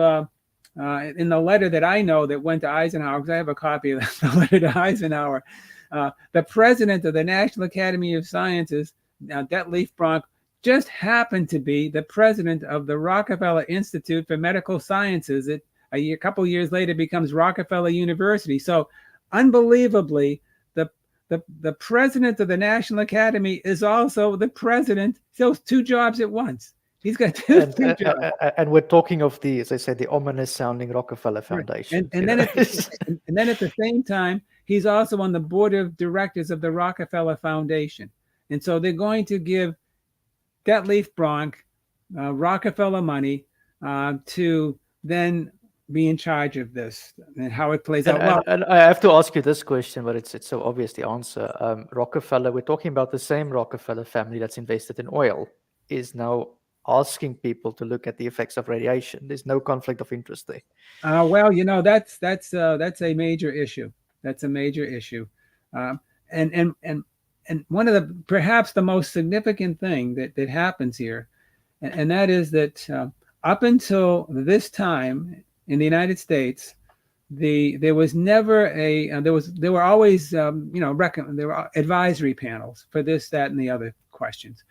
in the letter that I know that went to Eisenhower, because I have a copy of the letter to Eisenhower, the president of the National Academy of Sciences, Detlev Bronk, just happened to be the president of the Rockefeller Institute for Medical Sciences. It a couple years later becomes Rockefeller University. So unbelievably, the president of the National Academy is also the president. So two jobs at once. He's got two jobs. And we're talking of the, as I said, the ominous sounding Rockefeller Foundation. And then at the same time, he's also on the board of directors of the Rockefeller Foundation. And so they're going to give Detlev Bronk Rockefeller money to then be in charge of this and how it plays out. And I have to ask you this question, but it's so obvious the answer. Rockefeller, we're talking about the same Rockefeller family that's invested in oil, is now asking people to look at the effects of radiation. There's no conflict of interest there. Well, that's a major issue. That's a major issue, and one of the perhaps the most significant thing that happens here, and that is that up until this time in the United States, there was never there were always there were advisory panels for this, that, and the other questions,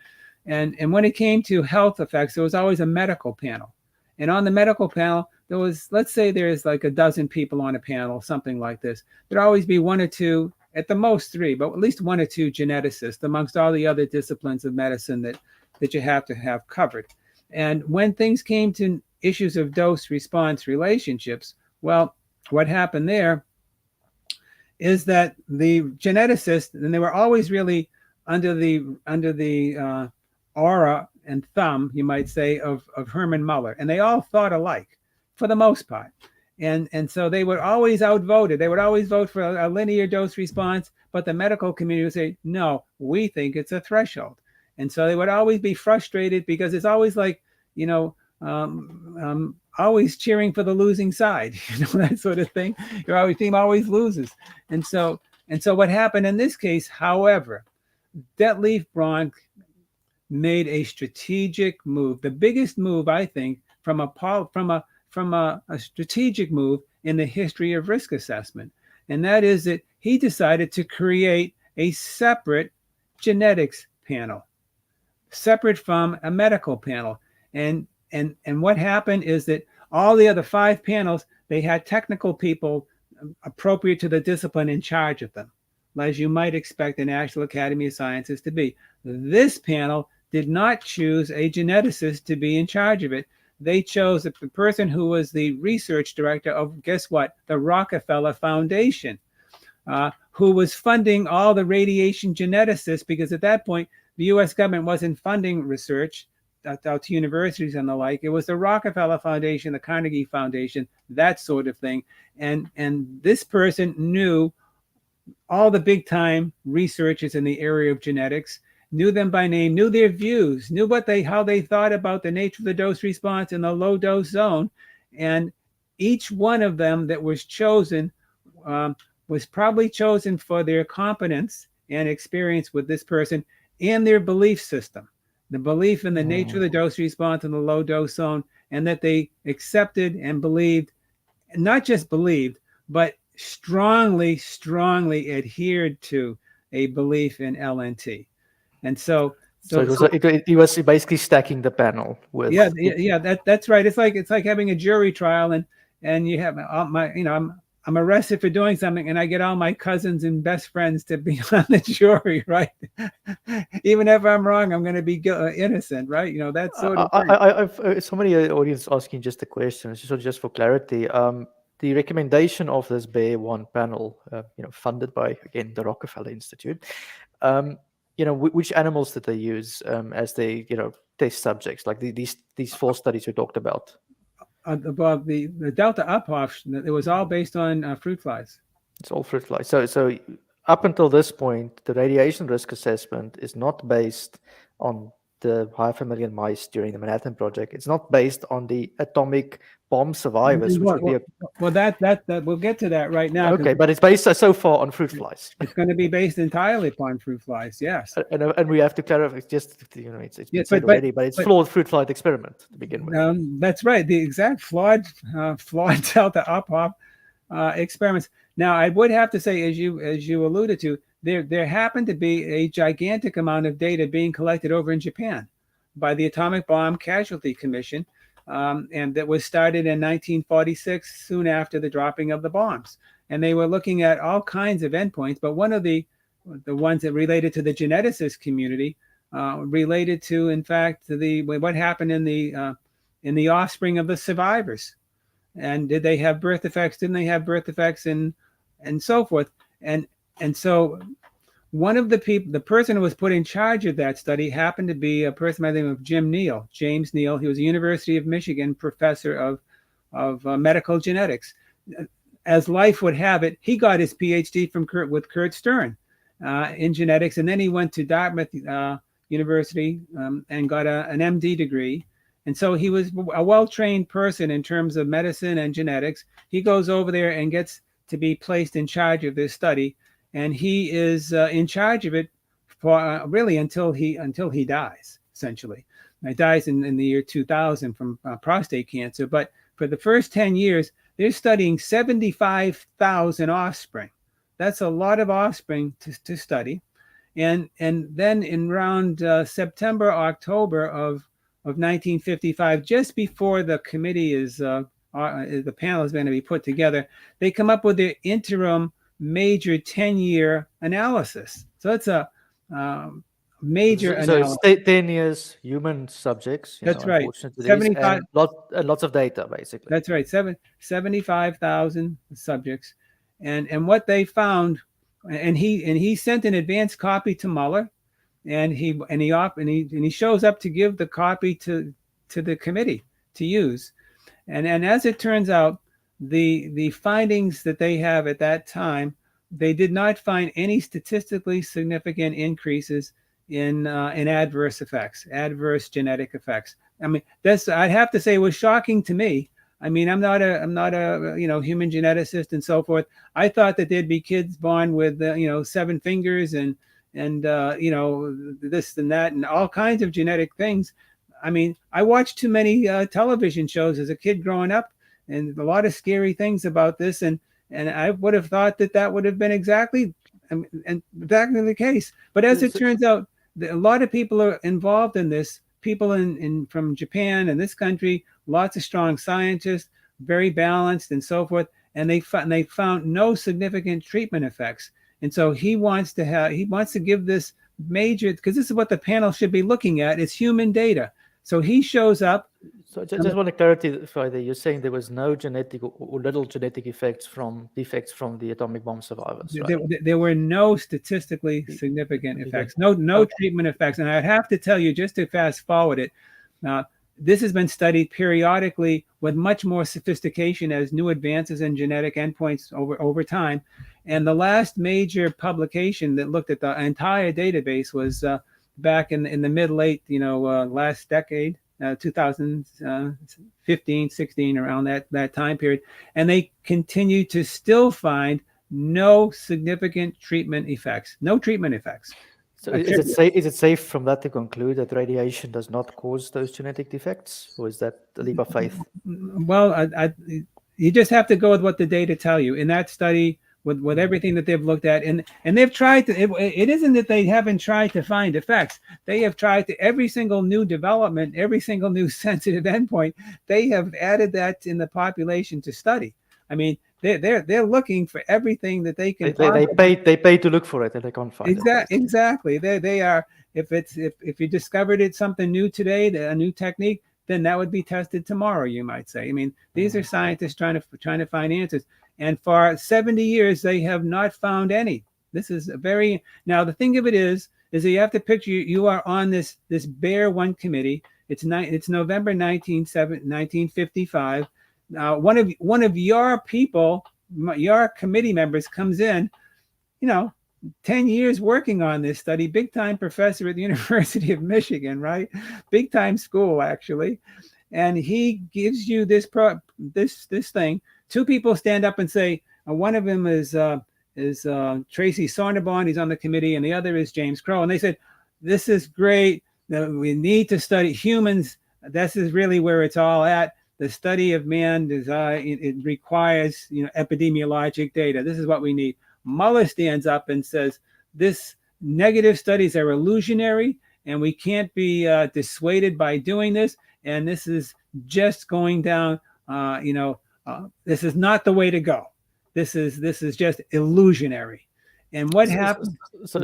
and when it came to health effects, there was always a medical panel, and on the medical panel there was, let's say there's like a dozen people on a panel, something like this. There'd always be one or two, at the most three, but at least one or two geneticists amongst all the other disciplines of medicine that you have to have covered. And when things came to issues of dose-response relationships, well, what happened there is that the geneticists, and they were always really under the aura and thumb, you might say, of Hermann Muller, and they all thought alike for the most part. And so they were always outvoted. They would always vote for a linear dose response, but the medical community would say, no, we think it's a threshold. And so they would always be frustrated because it's always like, always cheering for the losing side, that sort of thing. Your team always loses. And so what happened in this case, however, Detlev Bronk made a strategic move, the biggest move, I think, from a strategic move in the history of risk assessment. And that is that he decided to create a separate genetics panel, separate from a medical panel. And what happened is that all the other 5 panels, they had technical people appropriate to the discipline in charge of them, as you might expect the National Academy of Sciences to be. This panel did not choose a geneticist to be in charge of it. They chose the person who was the research director of, guess what, the Rockefeller Foundation, who was funding all the radiation geneticists, because at that point, the U.S. government wasn't funding research out to universities and the like. It was the Rockefeller Foundation, the Carnegie Foundation, that sort of thing. And this person knew all the big-time researchers in the area of genetics, knew them by name, knew their views, knew how they thought about the nature of the dose response in the low dose zone. And each one of them that was chosen was probably chosen for their competence and experience with this person and their belief system, the belief in the nature of the dose response in the low dose zone, and that they accepted and believed, not just believed, but strongly adhered to a belief in LNT. And so he was basically stacking the panel with. Yeah, that's right. It's like having a jury trial, and you have I'm arrested for doing something, and I get all my cousins and best friends to be on the jury, right? Even if I'm wrong, I'm going to be innocent, right? That sort of thing. I've so many audience asking just a question, just for clarity. The recommendation of this Bear 1 panel, funded by, again, the Rockefeller Institute, which animals did they use as they, test subjects, like these 4 studies we talked about? Above the delta Uphoff, it was all based on fruit flies. It's all fruit flies. So up until this point, the radiation risk assessment is not based on the 500,000 mice during the Manhattan Project. It's not based on the atomic bomb survivors, which would be well, that we'll get to that right now. Okay, but it's based so far on fruit flies. It's going to be based entirely upon fruit flies, yes. And we have to clarify, just, it's been Yes, said already, but it's flawed fruit fly experiment to begin with. That's right. The exact flawed delta uphop experiments. Now, I would have to say, as you alluded to, there happened to be a gigantic amount of data being collected over in Japan by the Atomic Bomb Casualty Commission, and that was started in 1946, soon after the dropping of the bombs. And they were looking at all kinds of endpoints, but one of the ones that related to the geneticist community related to, in fact, to what happened in the offspring of the survivors, and did they have birth defects? Didn't they have birth defects, and so forth? And so one of the person who was put in charge of that study happened to be a person by the name of James Neel. He was a University of Michigan professor of medical genetics. As life would have it, he got his PhD with Kurt Stern in genetics, and then he went to Dartmouth University and got an MD degree. And so he was a well-trained person in terms of medicine and genetics. He goes over there and gets to be placed in charge of this study, and he is in charge of it for really until he dies, essentially. He dies in the year 2000 from prostate cancer. But for the first 10 years, they're studying 75,000 offspring. That's a lot of offspring to study. And then in around September, October of 1955, just before the committee the panel is going to be put together, they come up with their interim major 10-year analysis. So it's a major analysis. So it's 10 years, human subjects. That's right. 75, and lots of data, basically. That's right. 75,000 subjects, and what they found, and he sent an advanced copy to Muller, and he shows up to give the copy to the committee to use, and as it turns out, the findings that they have at that time, they did not find any statistically significant increases in adverse genetic effects. I mean, I'd have to say was shocking to me. I mean, I'm not a human geneticist and so forth. I thought that there'd be kids born with 7 fingers and this and that and all kinds of genetic things. I mean, I watched too many television shows as a kid growing up, and a lot of scary things about this, and I would have thought that would have been exactly the case. But as it turns out, a lot of people are involved in this. People from Japan and this country, lots of strong scientists, very balanced and so forth, and they found no significant treatment effects. And so he wants to give this major, because this is what the panel should be looking at, is human data. So he shows up. So I just want to clarify that you're saying there was no genetic or little genetic defects from the atomic bomb survivors, right? There were no statistically significant effects, no treatment effects. And I'd have to tell you, just to fast forward it, this has been studied periodically with much more sophistication as new advances in genetic endpoints over time. And the last major publication that looked at the entire database was back in the mid-late, last decade, 2015, 16, around that time period. And they continue to still find no significant treatment effects, So is it safe from that to conclude that radiation does not cause those genetic defects, or is that a leap of faith? Well, you just have to go with what the data tell you. In that study, with everything that they've looked at, and they've tried to, it isn't that they haven't tried to find effects. They have tried to, every single new development, every single new sensitive endpoint, they have added that in the population to study. I mean, they're looking for everything that they can. They pay to look for it, and they can't find it. Exactly. They are. If you discovered something new today, a new technique, then that would be tested tomorrow, you might say. I mean, these are scientists trying to find answers. And for 70 years, they have not found any. This is now the thing of it is that you have to picture you are on this Bear One committee. It's November 1955. One of your people, your committee members, comes in, 10 years working on this study, big time professor at the University of Michigan, right? Big time school, actually. and he gives you this thing. Two people stand up and say, one of them is Tracy Sonneborn, he's on the committee, and the other is James Crow, and they said, this is great. We need to study humans. This is really where it's all at. The study of man it requires epidemiologic data. This is what we need. Muller stands up and says, this negative studies are illusionary, and we can't be dissuaded by doing this. And this is just going down. This is not the way to go. This is just illusionary. And what happened? So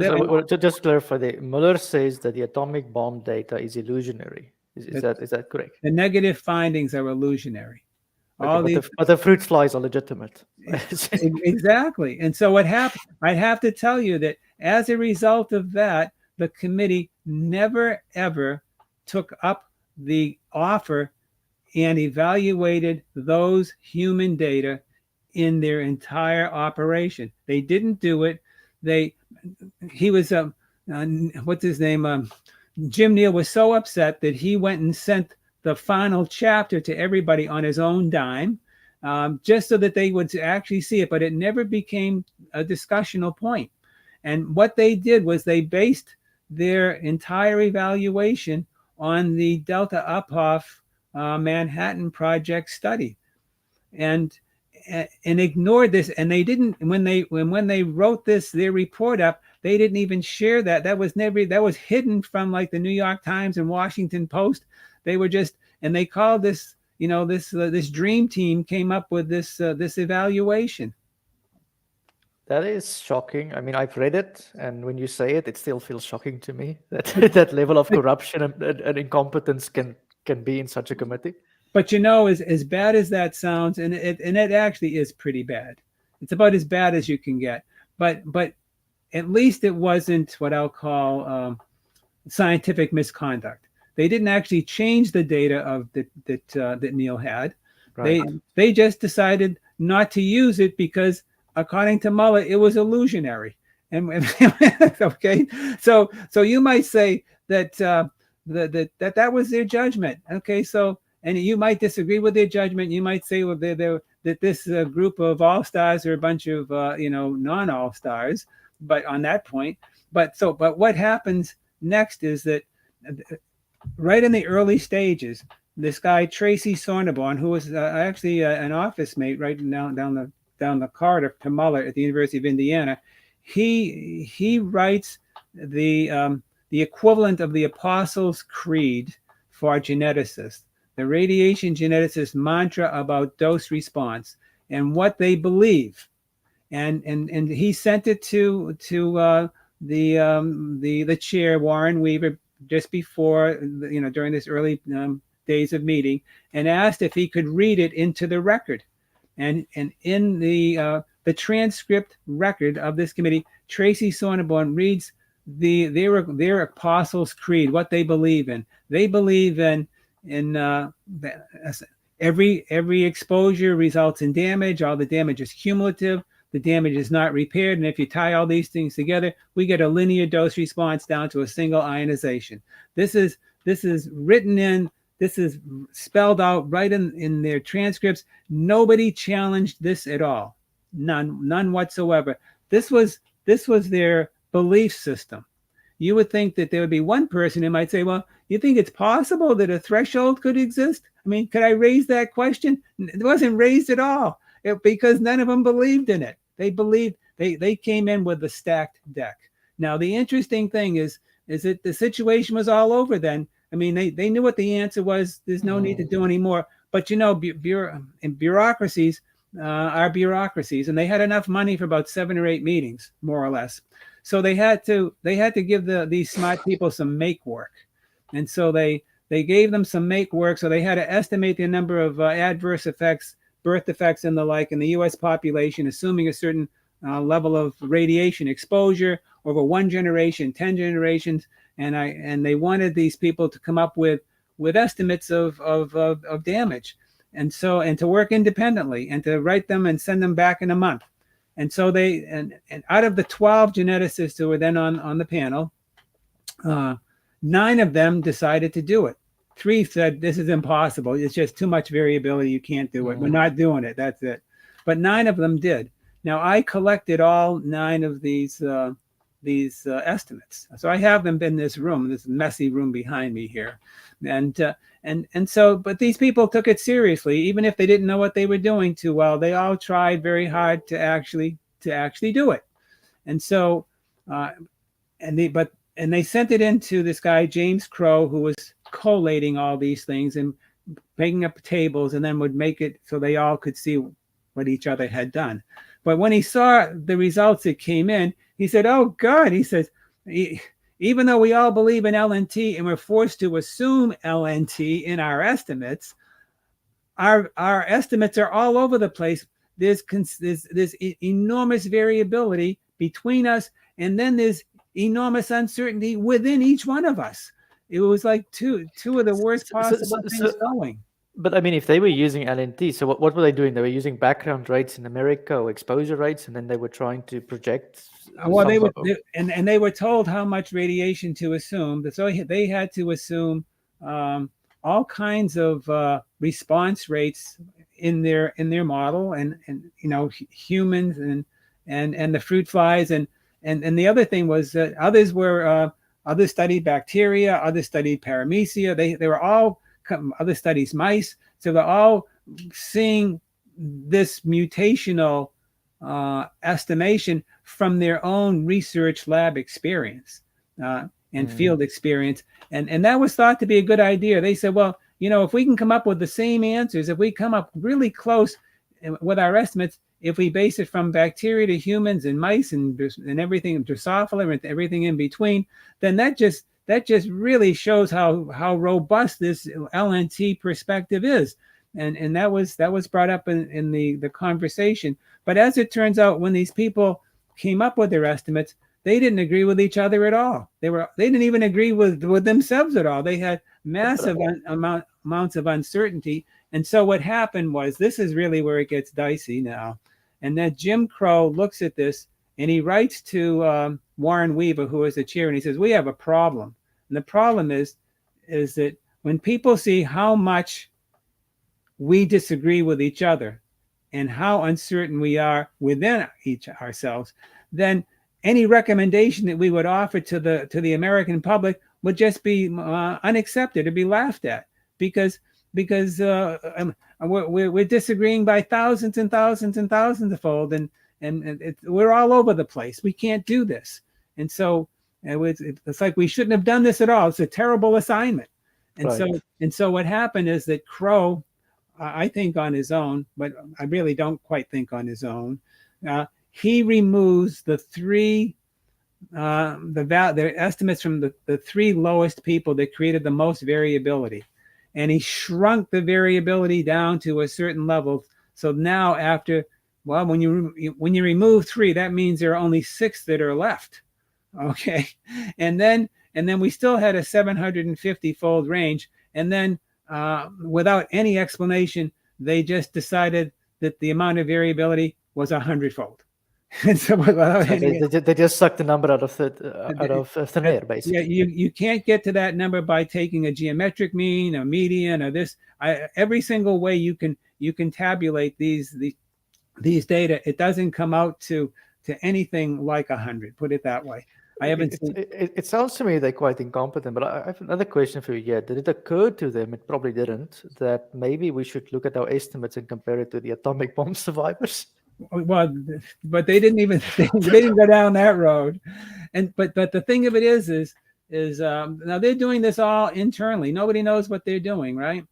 just clarify, Muller says that the atomic bomb data is illusionary. Is that correct? The negative findings are illusionary. Okay, but the fruit flies are legitimate. Exactly. And so what happened? I'd have to tell you that as a result of that, the committee never ever took up the offer and evaluated those human data in their entire operation. They didn't do it. He was what's his name? Jim Neel was so upset that he went and sent the final chapter to everybody on his own dime, just so that they would actually see it. But it never became a discussional point. And what they did was they based their entire evaluation on the Delta Uphoff Manhattan Project study, and ignored this. And they didn't, when they wrote their report up, they didn't even share that. That was hidden from like the New York Times and Washington Post. They were just, and they called this, this dream team came up with this evaluation. That is shocking. I mean, I've read it, and when you say it, it still feels shocking to me that that level of corruption and incompetence can be in such a committee. But as bad as that sounds, and it actually is pretty bad. It's about as bad as you can get. But at least it wasn't what I'll call scientific misconduct. They didn't actually change the data that Neel had. Right. They just decided not to use it because, according to Muller, it was illusionary. And okay, so you might say that that was their judgment. Okay, so. And you might disagree with their judgment. You might say, well, that this group of all-stars are a bunch of, non-all-stars, but on that point. But what happens next is that right in the early stages, this guy, Tracy Sonneborn, who was actually an office mate right down the corridor to Muller at the University of Indiana, he writes the equivalent of the Apostles' Creed for geneticists. The radiation geneticist mantra about dose response and what they believe, and he sent it to the chair, Warren Weaver, just before during this early days of meeting, and asked if he could read it into the record, and in the transcript record of this committee, Tracy Sonneborn reads their Apostles' Creed, what they believe in. They believe in every exposure results in damage. All the damage is cumulative. The damage is not repaired. And if you tie all these things together, we get a linear dose response down to a single ionization. This is written in. This is spelled out right in their transcripts. Nobody challenged this at all. None whatsoever. This was their belief system. You would think that there would be one person who might say, well, you think it's possible that a threshold could exist? I mean, could I raise that question? It wasn't raised at all because none of them believed in it. They came in with a stacked deck. Now, the interesting thing is that the situation was all over then. I mean, they knew what the answer was. There's no need to do any more. But, bureaucracies are bureaucracies, and they had enough money for about 7 or 8 meetings, more or less. So they had to give these smart people some make work. And so they gave them some make work. So they had to estimate the number of adverse effects, birth defects, and the like in the U.S. population, assuming a certain level of radiation exposure over 1 generation, 10 generations. And they wanted these people to come up with estimates of damage. And to work independently and to write them and send them back in a month. And so and out of the 12 geneticists who were then on the panel, 9 of them decided to do it. 3 said, this is impossible. It's just too much variability. You can't do it. We're not doing it. That's it. But 9 of them did. Now, I collected all 9 of these estimates. So I have them in this room, this messy room behind me here. And so, but these people took it seriously, even if they didn't know what they were doing too well. They all tried very hard to actually do it. And so, and they sent it into this guy, James Crow, who was collating all these things and making up tables, and then would make it so they all could see what each other had done. But when he saw the results that came in, he said, oh God, he says, even though we all believe in LNT and we're forced to assume LNT in our estimates, our estimates are all over the place. There's enormous variability between us, and then there's enormous uncertainty within each one of us. It was like two of the worst possible things going. But I mean, if they were using LNT, so what were they doing? They were using background rates in America or exposure rates, and then they were trying to project. Well, they were told how much radiation to assume. So they had to assume all kinds of response rates in their model, and humans and the fruit flies, and the other thing was that others studied bacteria, others studied paramecia. They were all other studies mice, so they're all seeing this mutational estimation from their own research lab experience and field experience, and that was thought to be a good idea. They said, well, if we can come up with the same answers, if we come up really close with our estimates, if we base it from bacteria to humans and mice and everything, Drosophila and everything in between, then that just really shows how robust this LNT perspective is. And that was brought up in the conversation. But as it turns out, when these people came up with their estimates, they didn't agree with each other at all. They didn't even agree with themselves at all. They had massive amounts of uncertainty. And so what happened was, this is really where it gets dicey now. And then Jim Crow looks at this and he writes to Warren Weaver, who is the chair, and he says, we have a problem. And the problem is that when people see how much we disagree with each other and how uncertain we are within ourselves, then any recommendation that we would offer to the American public would just be unaccepted or be laughed at, because we're disagreeing by thousands and thousands and thousands of fold, and we're all over the place. We can't do this. And so it's like we shouldn't have done this at all. It's a terrible assignment. And right. So what happened is that Crow, I think on his own, but I really don't quite think on his own, he removes the estimates from the 3 lowest people that created the most variability. And he shrunk the variability down to a certain level. So now when you remove 3, that means there are only 6 that are left. Okay. And then we still had a 750-fold range. And then without any explanation, they just decided that the amount of variability was 100-fold. And so they just sucked the number out of thin air, basically. Yeah, you can't get to that number by taking a geometric mean, a median, or this. Every single way you can tabulate these data, it doesn't come out to anything like 100. Put it that way. I haven't seen. It sounds to me they're quite incompetent. But I have another question for you. Yeah, did it occur to them? It probably didn't. That maybe we should look at our estimates and compare it to the atomic bomb survivors. Well, but they didn't go down that road. But the thing of it is now they're doing this all internally. Nobody knows what they're doing, right?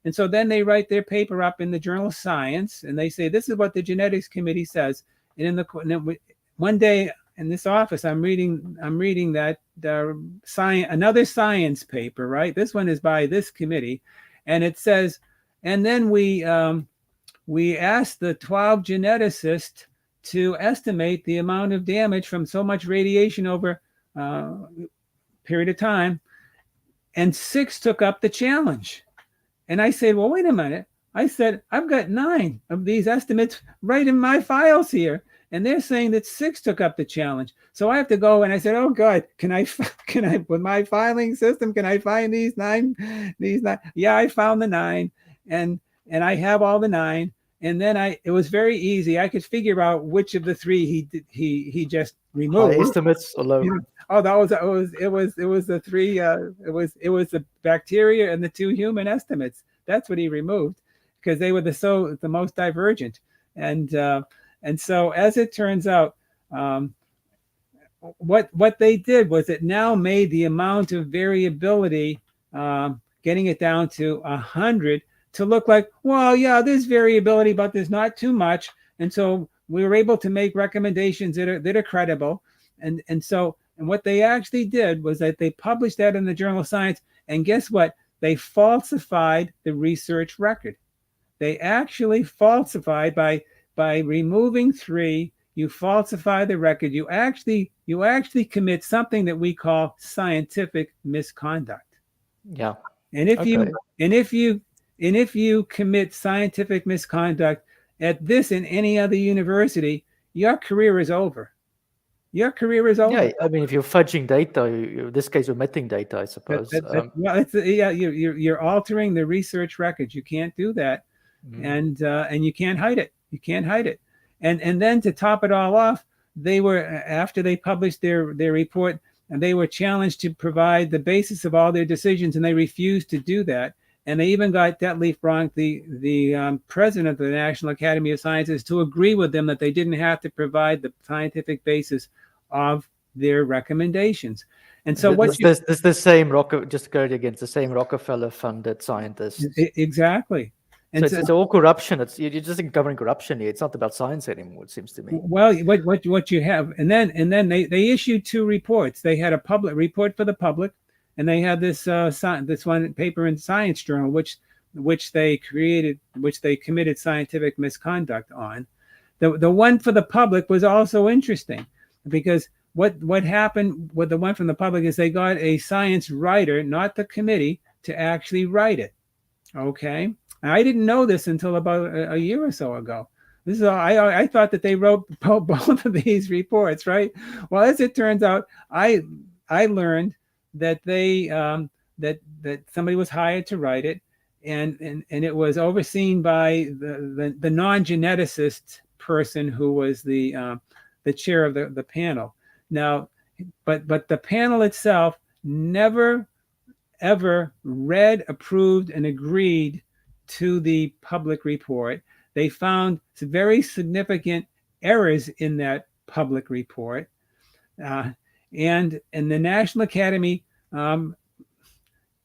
And so then they write their paper up in the journal Science, and they say, this is what the genetics committee says. And one day in this office, I'm reading that another science paper, right? This one is by this committee, and it says, and then we asked the 12 geneticists to estimate the amount of damage from so much radiation over a period of time, and 6 took up the challenge. And I said, well, wait a minute. I said, I've got 9 of these estimates right in my files here. and they're saying that 6 took up the challenge. So I have to go, and I said, oh God, can I with my filing system, can I find these 9? Yeah, I found the 9, and I have all the 9. And then it was very easy. I could figure out which of the 3 he just removed. High estimates or low? Oh, it was the 3. It was the bacteria and the 2 human estimates. That's what he removed, because they were the most divergent. And so, as it turns out, what they did was it now made the amount of variability, getting it down to 100, to look like, well, yeah, there's variability, but there's not too much. And so we were able to make recommendations that are credible. And what they actually did was that they published that in the Journal of Science. And guess what? They falsified the research record. They actually falsified by removing 3. You falsify the record. You actually commit something that we call scientific misconduct. Yeah. And if you commit scientific misconduct at this and any other university, your career is over. Your career is over. Yeah, I mean, if you're fudging data, in this case, omitting data, I suppose. You're altering the research records. You can't do that, and you can't hide it. You can't hide it. And then to top it all off, after they published their report, and they were challenged to provide the basis of all their decisions, and they refused to do that. And they even got Detlef Bronk, the president of the National Academy of Sciences, to agree with them that they didn't have to provide the scientific basis of their recommendations. And so this the same just to go against the same Rockefeller-funded scientists. Exactly. And so it's all corruption. You're just covering corruption here. It's not about science anymore, it seems to me. Well, what you have, and then they issued 2 reports. They had a public report for the public, and they had this one paper in Science Journal, which they committed scientific misconduct on. The one for the public was also interesting, because what happened with the one from the public is they got a science writer, not the committee, to actually write it. Okay, I didn't know this until about a year or so ago. I thought that they wrote both of these reports, right? Well, as it turns out, I learned that they that somebody was hired to write it, and it was overseen by the non-geneticist person who was the chair of the panel. Now, but the panel itself never ever read, approved, and agreed to the public report. They found some very significant errors in that public report, and the National Academy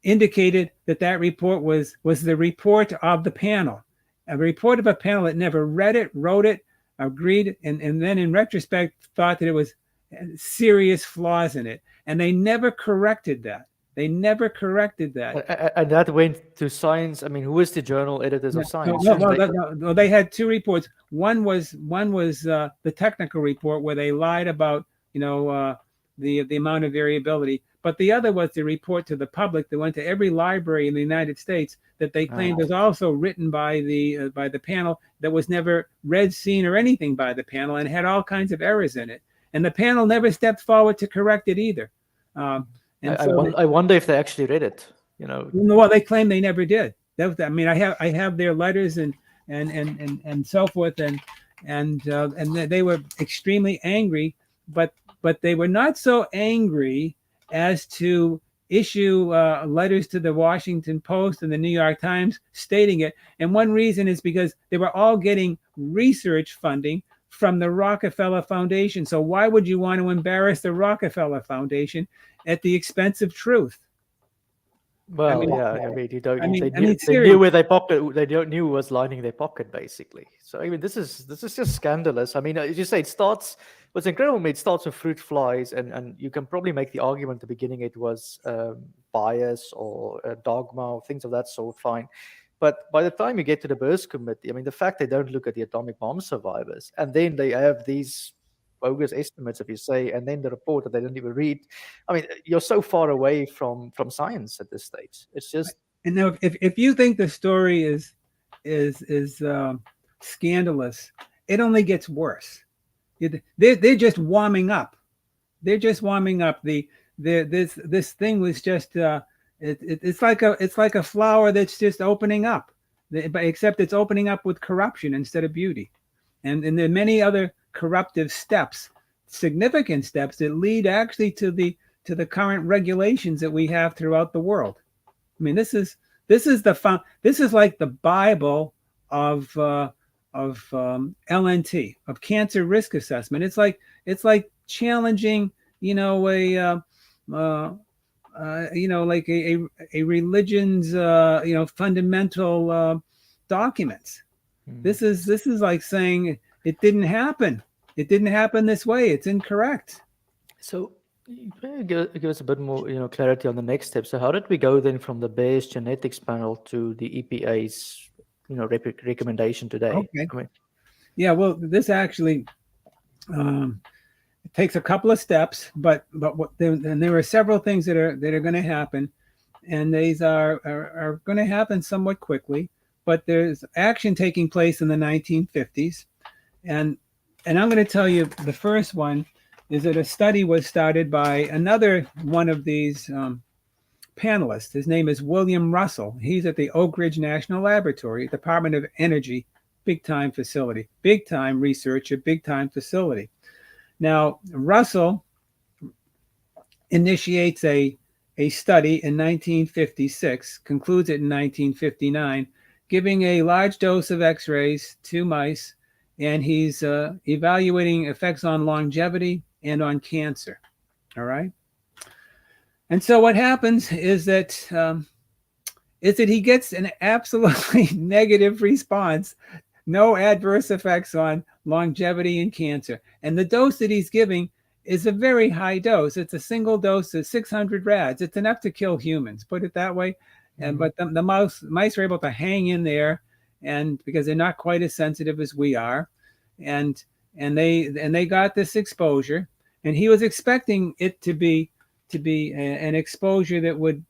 indicated that report was the report of the panel, a report of a panel that never read it, wrote it, agreed, and then in retrospect thought that it was serious flaws in it, and they never corrected that. And that went to Science. I mean, who is the journal editors of Science? No, they had 2 reports. One was the technical report where they lied about the amount of variability, but the other was the report to the public that went to every library in the United States that they claimed was also written by the panel, that was never read, seen, or anything by the panel, and had all kinds of errors in it. And the panel never stepped forward to correct it either. I wonder if they actually read it. Well, they claim they never did. I have their letters and so forth, and they were extremely angry, but they were not so angry as to issue letters to the Washington Post and the New York Times stating it. And one reason is because they were all getting research funding from the Rockefeller Foundation. So why would you want to embarrass the Rockefeller Foundation at the expense of truth? Well, they knew where their pocket. They knew who was lining their pocket, basically. So I mean, this is just scandalous. I mean, as you say, what's incredible. It starts with fruit flies, and you can probably make the argument at the beginning it was bias or dogma or things of that sort. Fine. But by the time you get to the Burst Committee, I mean, the fact they don't look at the atomic bomb survivors, and then they have these bogus estimates, if you say, and then the report that they don't even read. I mean, you're so far away from science at this stage. It's just. And now, if you think the story is scandalous, it only gets worse. They're just warming up. They're just warming up. This thing was just it's like a flower that's just opening up, except it's opening up with corruption instead of beauty. And there are many other corruptive steps, significant steps that lead actually to the current regulations that we have throughout the world. I mean, this is like the Bible of LNT, of cancer risk assessment. It's like challenging, like a religion's fundamental documents. This is like saying it didn't happen. It didn't happen this way. It's incorrect. So give us a bit more clarity on the next step. So how did we go then from the Bayes genetics panel to the EPA's recommendation today? Okay. Yeah, well, this actually it takes a couple of steps, but there are several things that are going to happen, and these are going to happen somewhat quickly. But there's action taking place in the 1950s, and I'm going to tell you the first one is that a study was started by another one of these panelists. His name is William Russell. He's at the Oak Ridge National Laboratory, Department of Energy, big time facility, big time researcher, big time facility. Now, Russell initiates a study in 1956, concludes it in 1959, giving a large dose of X-rays to mice, and he's evaluating effects on longevity and on cancer. All right. And so what happens is that he gets an absolutely negative response, no adverse effects on longevity and cancer. And the dose that he's giving is a very high dose. It's a single dose of 600 rads. It's enough to kill humans, put it that way. And but the mice are able to hang in there, and because they're not quite as sensitive as we are, and they got this exposure, and he was expecting it to be an exposure that would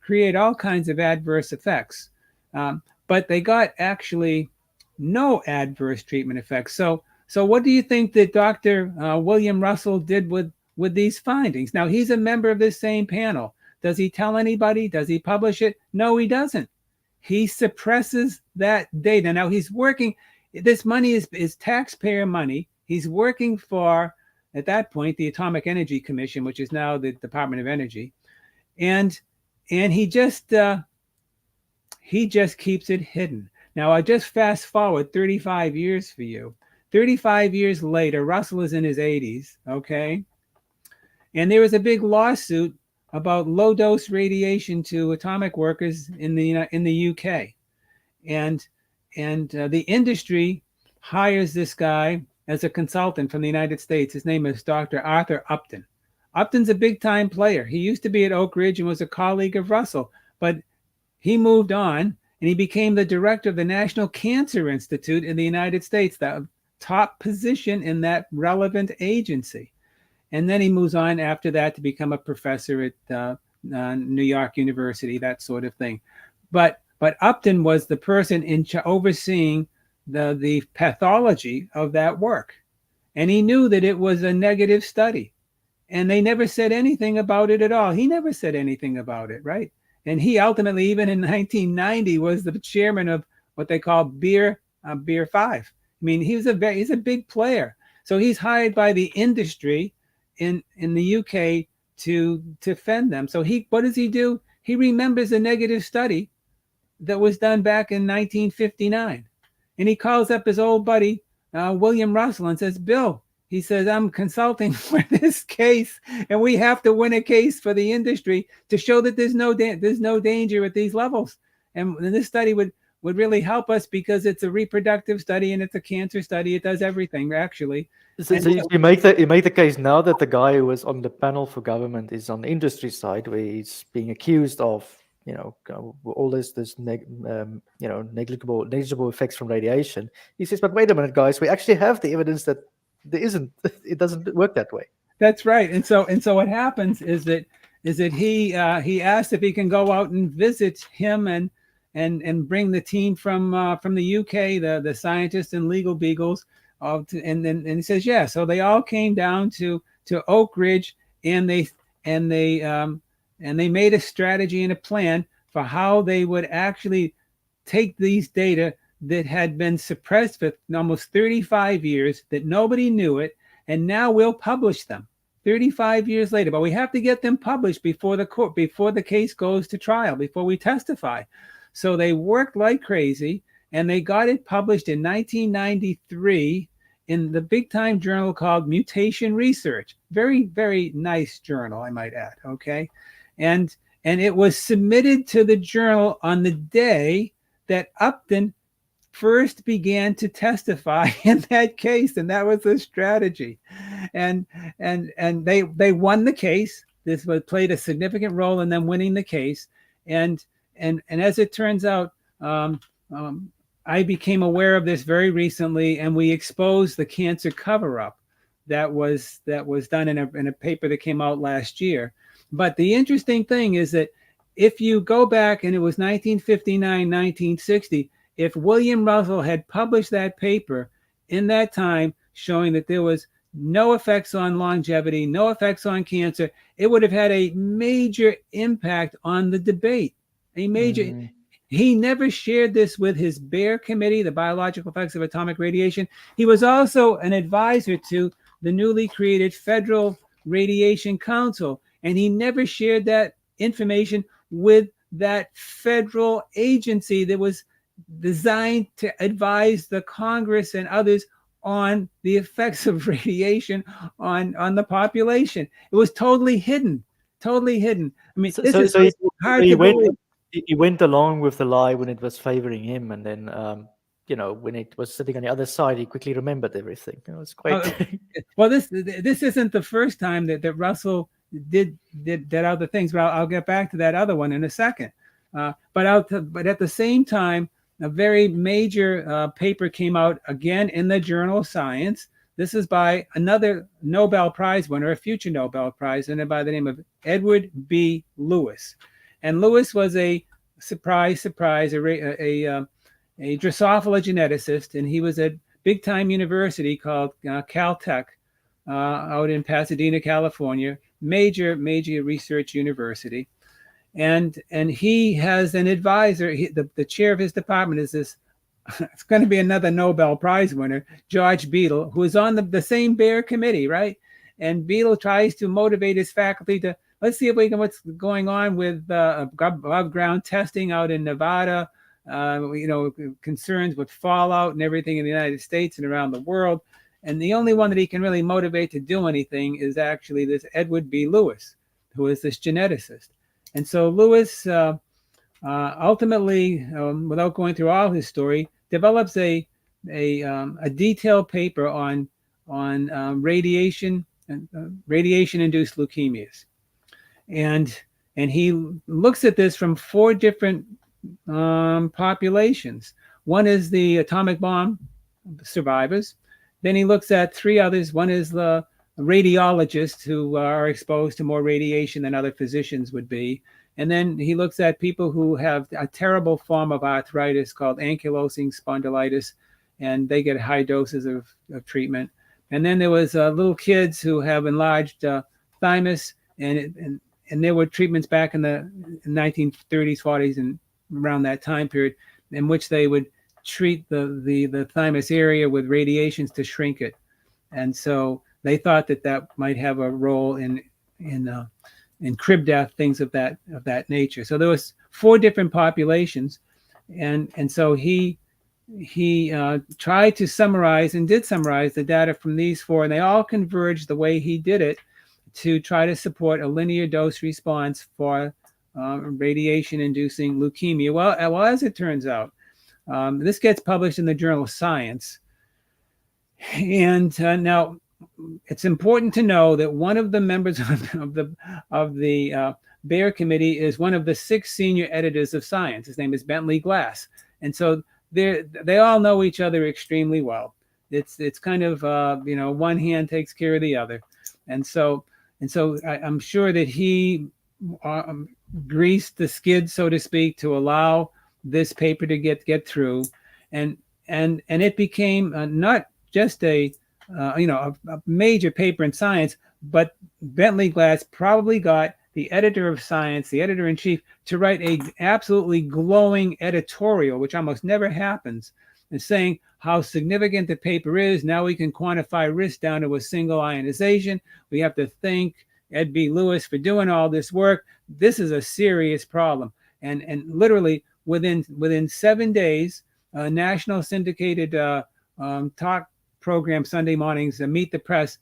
create all kinds of adverse effects, but they got actually no adverse treatment effects. So what do you think that Dr. William Russell did with these findings? Now, he's a member of this same panel. Does he tell anybody? Does he publish it? No, he doesn't. He suppresses that data. Now, he's working, this money is taxpayer money. He's working for, at that point, the Atomic Energy Commission, which is now the Department of Energy. And he just keeps it hidden. Now, I just fast forward 35 years for you. 35 years later, Russell is in his 80s, okay? And there was a big lawsuit about low-dose radiation to atomic workers in the UK. And the industry hires this guy as a consultant from the United States. His name is Dr. Arthur Upton. Upton's a big-time player. He used to be at Oak Ridge and was a colleague of Russell, but he moved on, and he became the director of the National Cancer Institute in the United States, the top position in that relevant agency. And then he moves on after that to become a professor at New York University, that sort of thing. But Upton was the person overseeing the pathology of that work. And he knew that it was a negative study. And they never said anything about it at all. He never said anything about it, right? And he ultimately, even in 1990, was the chairman of what they call Beer 5. I mean, he's a big player. So he's hired by the industry in the UK to defend them. So what does he do? He remembers a negative study that was done back in 1959. And he calls up his old buddy, William Russell, and says, Bill, he says, I'm consulting for this case, and we have to win a case for the industry to show that there's no danger at these levels. And this study would really help us because it's a reproductive study and it's a cancer study. It does everything, actually. So you make the case now that the guy who was on the panel for government is on the industry side, where he's being accused of, all this negligible effects from radiation. He says, but wait a minute, guys, we actually have the evidence that there isn't. It doesn't work that way. That's right. And so what happens is that he asked if he can go out and visit him and bring the team from the UK, the scientists and legal beagles, And he says, yeah. So they all came down to Oak Ridge, and they made a strategy and a plan for how they would actually take these data that had been suppressed for almost 35 years, that nobody knew it, and now we'll publish them 35 years later. But we have to get them published before the case goes to trial, before we testify. So they worked like crazy, and they got it published in 1993 in the big time journal called Mutation Research. Very, very nice journal, I might add. Okay. And it was submitted to the journal on the day that Upton first began to testify in that case, and that was the strategy. And they won the case. This played a significant role in them winning the case. And as it turns out, I became aware of this very recently, and we exposed the cancer cover-up that was done in a paper that came out last year. But the interesting thing is that if you go back, and it was 1959, 1960, if William Russell had published that paper in that time showing that there was no effects on longevity, no effects on cancer, it would have had a major impact on the debate. He never shared this with his Baer Committee, the Biological Effects of Atomic Radiation. He was also an advisor to the newly created Federal Radiation Council, and he never shared that information with that federal agency that was designed to advise the Congress and others on the effects of radiation on the population. It was totally hidden. I mean, this is hard to believe. He went along with the lie when it was favoring him, and then when it was sitting on the other side, he quickly remembered everything. It was quite. Well, this isn't the first time that Russell did other things. But I'll get back to that other one in a second. But at the same time, a very major paper came out again in the journal Science. This is by another Nobel Prize winner, a future Nobel Prize winner by the name of Edward B. Lewis. And Lewis was a surprise, a Drosophila geneticist, and he was at big time university called Caltech out in Pasadena, California, major research university. And he has an advisor. The chair of his department is this. It's going to be another Nobel Prize winner, George Beadle, who is on the same Baer committee, right? And Beadle tries to motivate his faculty to let's see if we can what's going on with above ground testing out in Nevada. Concerns with fallout and everything in the United States and around the world. And the only one that he can really motivate to do anything is actually this Edward B. Lewis, who is this geneticist. And so Lewis ultimately, without going through all his story, develops a detailed paper on radiation and radiation-induced leukemias, and he looks at this from 4 different populations. One is the atomic bomb survivors. Then he looks at 3 others. One is the radiologists who are exposed to more radiation than other physicians would be. And then he looks at people who have a terrible form of arthritis called ankylosing spondylitis, and they get high doses of treatment. And then there was little kids who have enlarged thymus, and there were treatments back in the 1930s, 40s, and around that time period, in which they would treat the thymus area with radiations to shrink it. And so they thought that might have a role in crib death, things of that nature. So there was 4 different populations, and so he tried to summarize and did summarize the data from these 4, and they all converged the way he did it to try to support a linear dose response for radiation-inducing leukemia. Well, as it turns out, this gets published in the journal Science, and now it's important to know that one of the members of the Baer Committee is one of the 6 senior editors of Science. His name is Bentley Glass, and so they all know each other extremely well. It's kind of one hand takes care of the other, and so I'm sure that he greased the skid, so to speak, to allow this paper to get through, and it became not just a major paper in Science, but Bentley Glass probably got the editor of Science, the editor-in-chief, to write a absolutely glowing editorial, which almost never happens, and saying how significant the paper is. Now we can quantify risk down to a single ionization. We have to thank Ed B. Lewis for doing all this work. This is a serious problem. And literally within 7 days, a national syndicated talk program Sunday mornings, Meet the Press,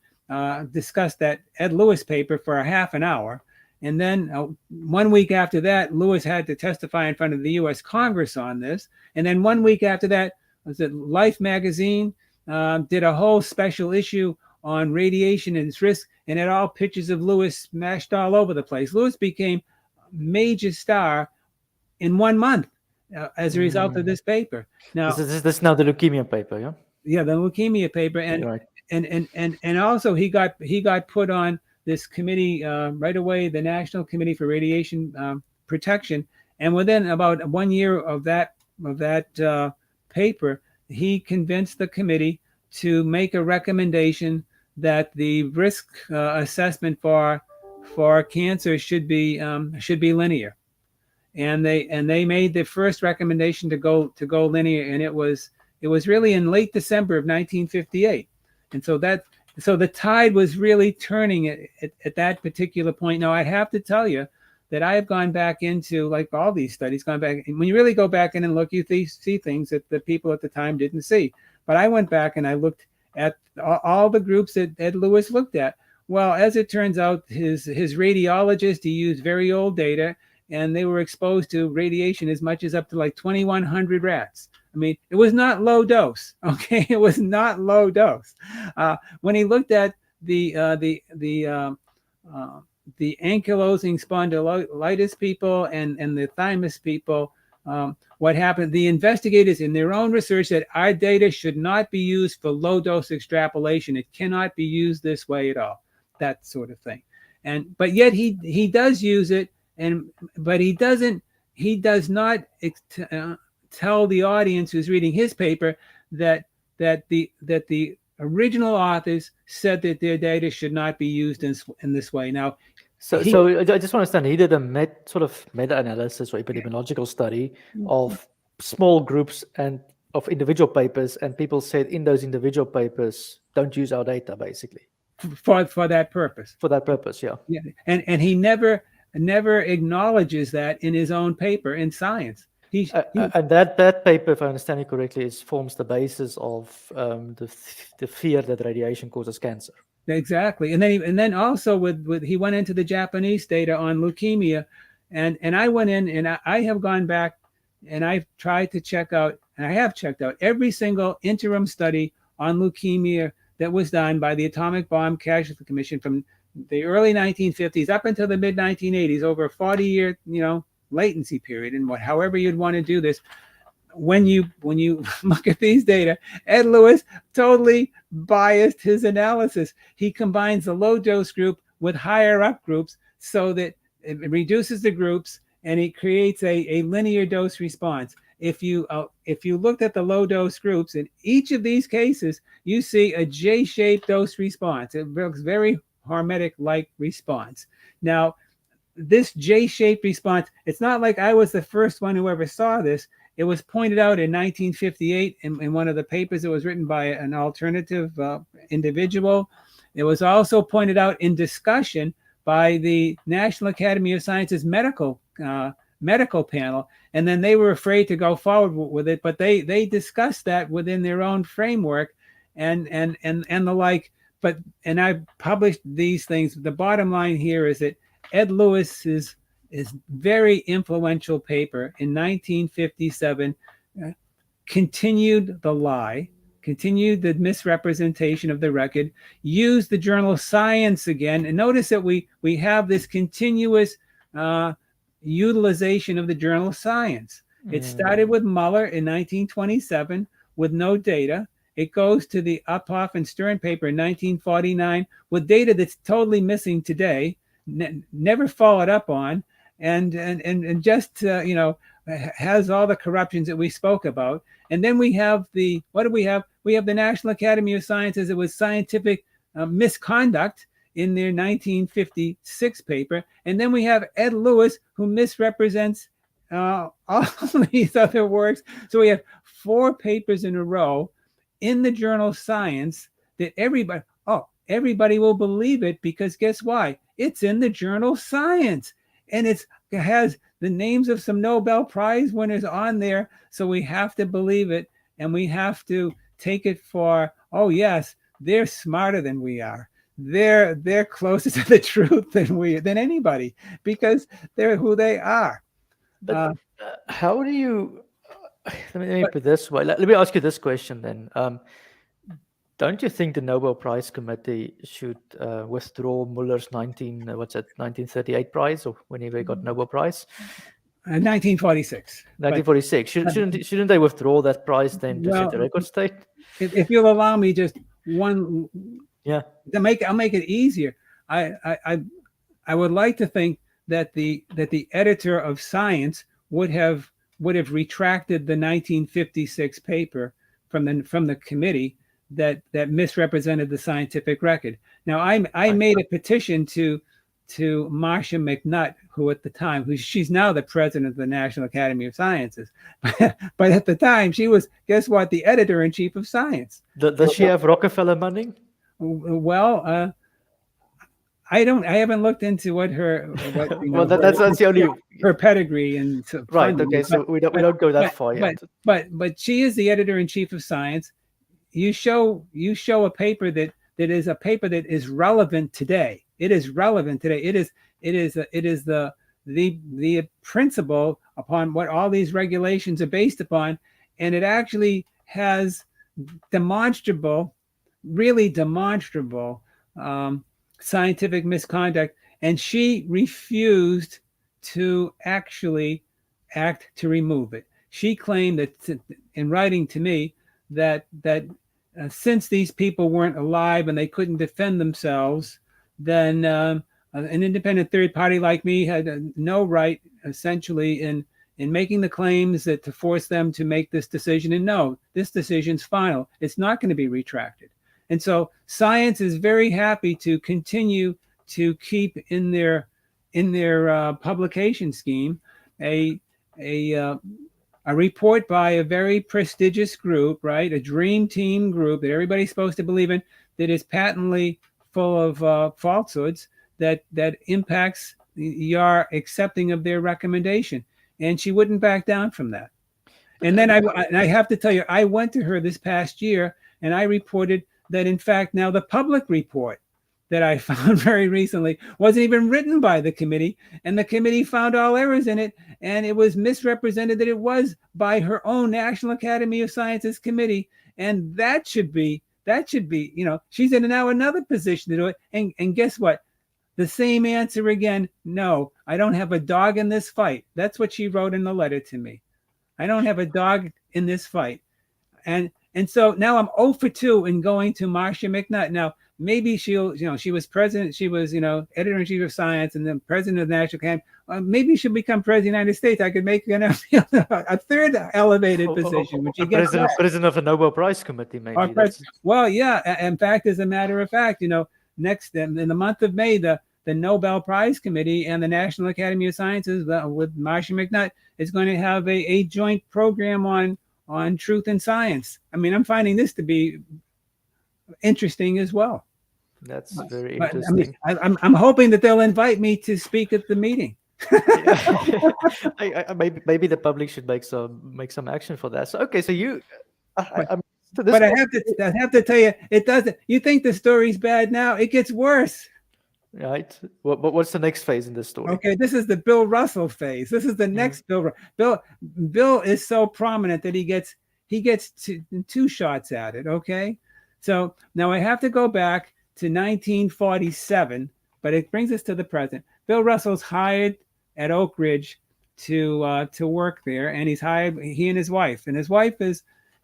discussed that Ed Lewis paper for a half an hour. And then 1 week after that, Lewis had to testify in front of the U.S. Congress on this. And then 1 week after that, was it Life magazine did a whole special issue on radiation and its risk, and it all pictures of Lewis smashed all over the place. Lewis became a major star in 1 month as a result of this paper. Now, this is now the leukemia paper, yeah? Yeah, the leukemia paper, and right. and also he got put on this committee right away, the National Committee for Radiation Protection, and within about 1 year of that paper, he convinced the committee to make a recommendation that the risk assessment for cancer should be linear, and they made the first recommendation to go linear, and it was really in late December of 1958, and so the tide was really turning at that particular point. Now I have to tell you that I have gone back into, like all these studies, when you really go back in and look, you see things that the people at the time didn't see. But I went back and I looked at all the groups that Ed Lewis looked at. Well, as it turns out, his radiologist, he used very old data, and they were exposed to radiation as much as up to like 2,100 rats. I mean, it was not low dose, okay? It was not low dose. When he looked at the ankylosing spondylitis people and the thymus people, what happened, the investigators in their own research said our data should not be used for low dose extrapolation. It cannot be used this way at all, that sort of thing. But yet he does use it, but he does not tell the audience who's reading his paper that the original authors said that their data should not be used in this way. Now, so I just want to understand, he did a sort of meta-analysis or epidemiological study of small groups and of individual papers, and people said in those individual papers, don't use our data, basically. For that purpose. For that purpose, yeah. Yeah, and he never acknowledges that in his own paper in Science. And that paper, if I understand it correctly, forms the basis of the fear that radiation causes cancer. Exactly, and then also with he went into the Japanese data on leukemia, and I went in and I have gone back and I've tried to check out, and I have checked out every single interim study on leukemia that was done by the Atomic Bomb Casualty Commission from the early 1950s up until the mid 1980s, over a 40-year latency period, and however you'd want to do this. When you look at these data, Ed Lewis totally biased his analysis. He combines the low dose group with higher up groups so that it reduces the groups and it creates a linear dose response. If you looked at the low dose groups, in each of these cases, you see a J-shaped dose response. It looks very hormetic-like response. Now, this J-shaped response, it's not like I was the first one who ever saw this. It was pointed out in 1958 in one of the papers that was written by an alternative individual. It was also pointed out in discussion by the National Academy of Sciences medical panel, and then they were afraid to go forward with it, but they discussed that within their own framework and the like. And I published these things. The bottom line here is that Ed Lewis's very influential paper in 1957 continued the lie, continued the misrepresentation of the record, used the journal Science again. And notice that we have this continuous utilization of the journal Science. It started with Muller in 1927 with no data. It goes to the Uphoff and Stern paper in 1949 with data that's totally missing today, never followed up on. And just has all the corruptions that we spoke about. And then we have what do we have? We have the National Academy of Sciences. It was scientific misconduct in their 1956 paper. And then we have Ed Lewis, who misrepresents all these other works. So we have 4 papers in a row in the journal Science that everybody will believe it, because guess why? It's in the journal Science, and it has the names of some Nobel Prize winners on there. So we have to believe it, and we have to take it for, oh yes, they're smarter than we are. They're closer to the truth than anybody, because they're who they are. But how do you? Let me put it this way. Let me ask you this question then. Don't you think the Nobel Prize Committee should withdraw Muller's 1938 prize, or whenever he got Nobel Prize? 1946. 1946. Shouldn't they withdraw that prize then to set the record straight? If you'll allow me just one, I'll make it easier. I would like to think that the editor of Science would have retracted the 1956 paper from the committee that misrepresented the scientific record. Now, I made a petition to Marcia McNutt, who at the time, she's now the president of the National Academy of Sciences, but at the time she was, guess what, the editor-in-chief of Science. Does she have Rockefeller money? Well, I haven't looked into what her. Well, that's the only her pedigree and right. Okay, so we don't go that far yet. But she is the editor-in-chief of Science. You show a paper that is a paper that is relevant today. It is relevant today. It is the principle upon what all these regulations are based upon, and it actually has really demonstrable scientific misconduct, and she refused to actually act to remove it. She claimed that, in writing to me, that since these people weren't alive and they couldn't defend themselves, then an independent third party like me had no right, essentially, in making the claims that to force them to make this decision. And no, this decision's final. It's not going to be retracted. And so Science is very happy to continue to keep in their publication scheme a report by a very prestigious group, right? A dream team group that everybody's supposed to believe in, that is patently full of falsehoods that impacts your accepting of their recommendation. And she wouldn't back down from that. And then I have to tell you, I went to her this past year and I reported that, in fact, now the public report that I found very recently wasn't even written by the committee, and the committee found all errors in it, and it was misrepresented that it was by her own National Academy of Sciences committee. And that should be, she's in now another position to do it. And guess what? The same answer again. No, I don't have a dog in this fight. That's what she wrote in the letter to me. I don't have a dog in this fight. And so now I'm 0 for 2 in going to Marcia McNutt. Now, maybe she'll, she was president, she was, editor-in-chief of Science and then president of the National Academy.Maybe she'll become president of the United States. I could make a third elevated position. When she gets president of a Nobel Prize Committee, maybe. Well, yeah. In fact, as a matter of fact, next in the month of May, the Nobel Prize Committee and the National Academy of Sciences with Marcia McNutt is going to have a joint program on truth and science. I mean, I'm finding this to be interesting as well. That's very interesting. I'm hoping that they'll invite me to speak at the meeting. Maybe the public should make some action for that. So okay, so you. But I have to tell you, it doesn't. You think the story's bad now? It gets worse. Right. What's the next phase in this story? Okay, this is the Bill Russell phase. This is the next Bill. Bill is so prominent that he gets two shots at it. Okay, so now I have to go back to 1947, but it brings us to the present. Bill Russell's hired at Oak Ridge to work there, and he's hired. He and his wife,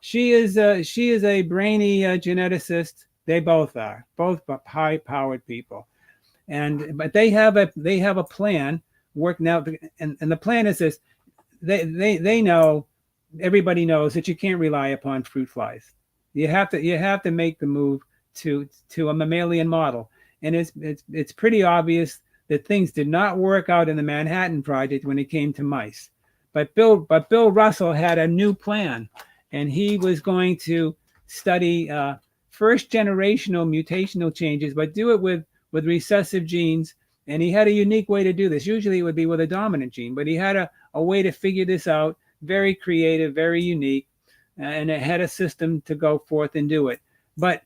she is a brainy geneticist. They both are high-powered people. But they have a plan working out, and the plan is this: they know, everybody knows that you can't rely upon fruit flies. You have to make the move to a mammalian model, and it's pretty obvious that things did not work out in the Manhattan Project when it came to mice. But Bill Russell had a new plan, and he was going to study first generational mutational changes, but do it with recessive genes. And he had a unique way to do this. Usually it would be with a dominant gene, but he had a way to figure this out. Very creative, very unique, and it had a system to go forth and do it. But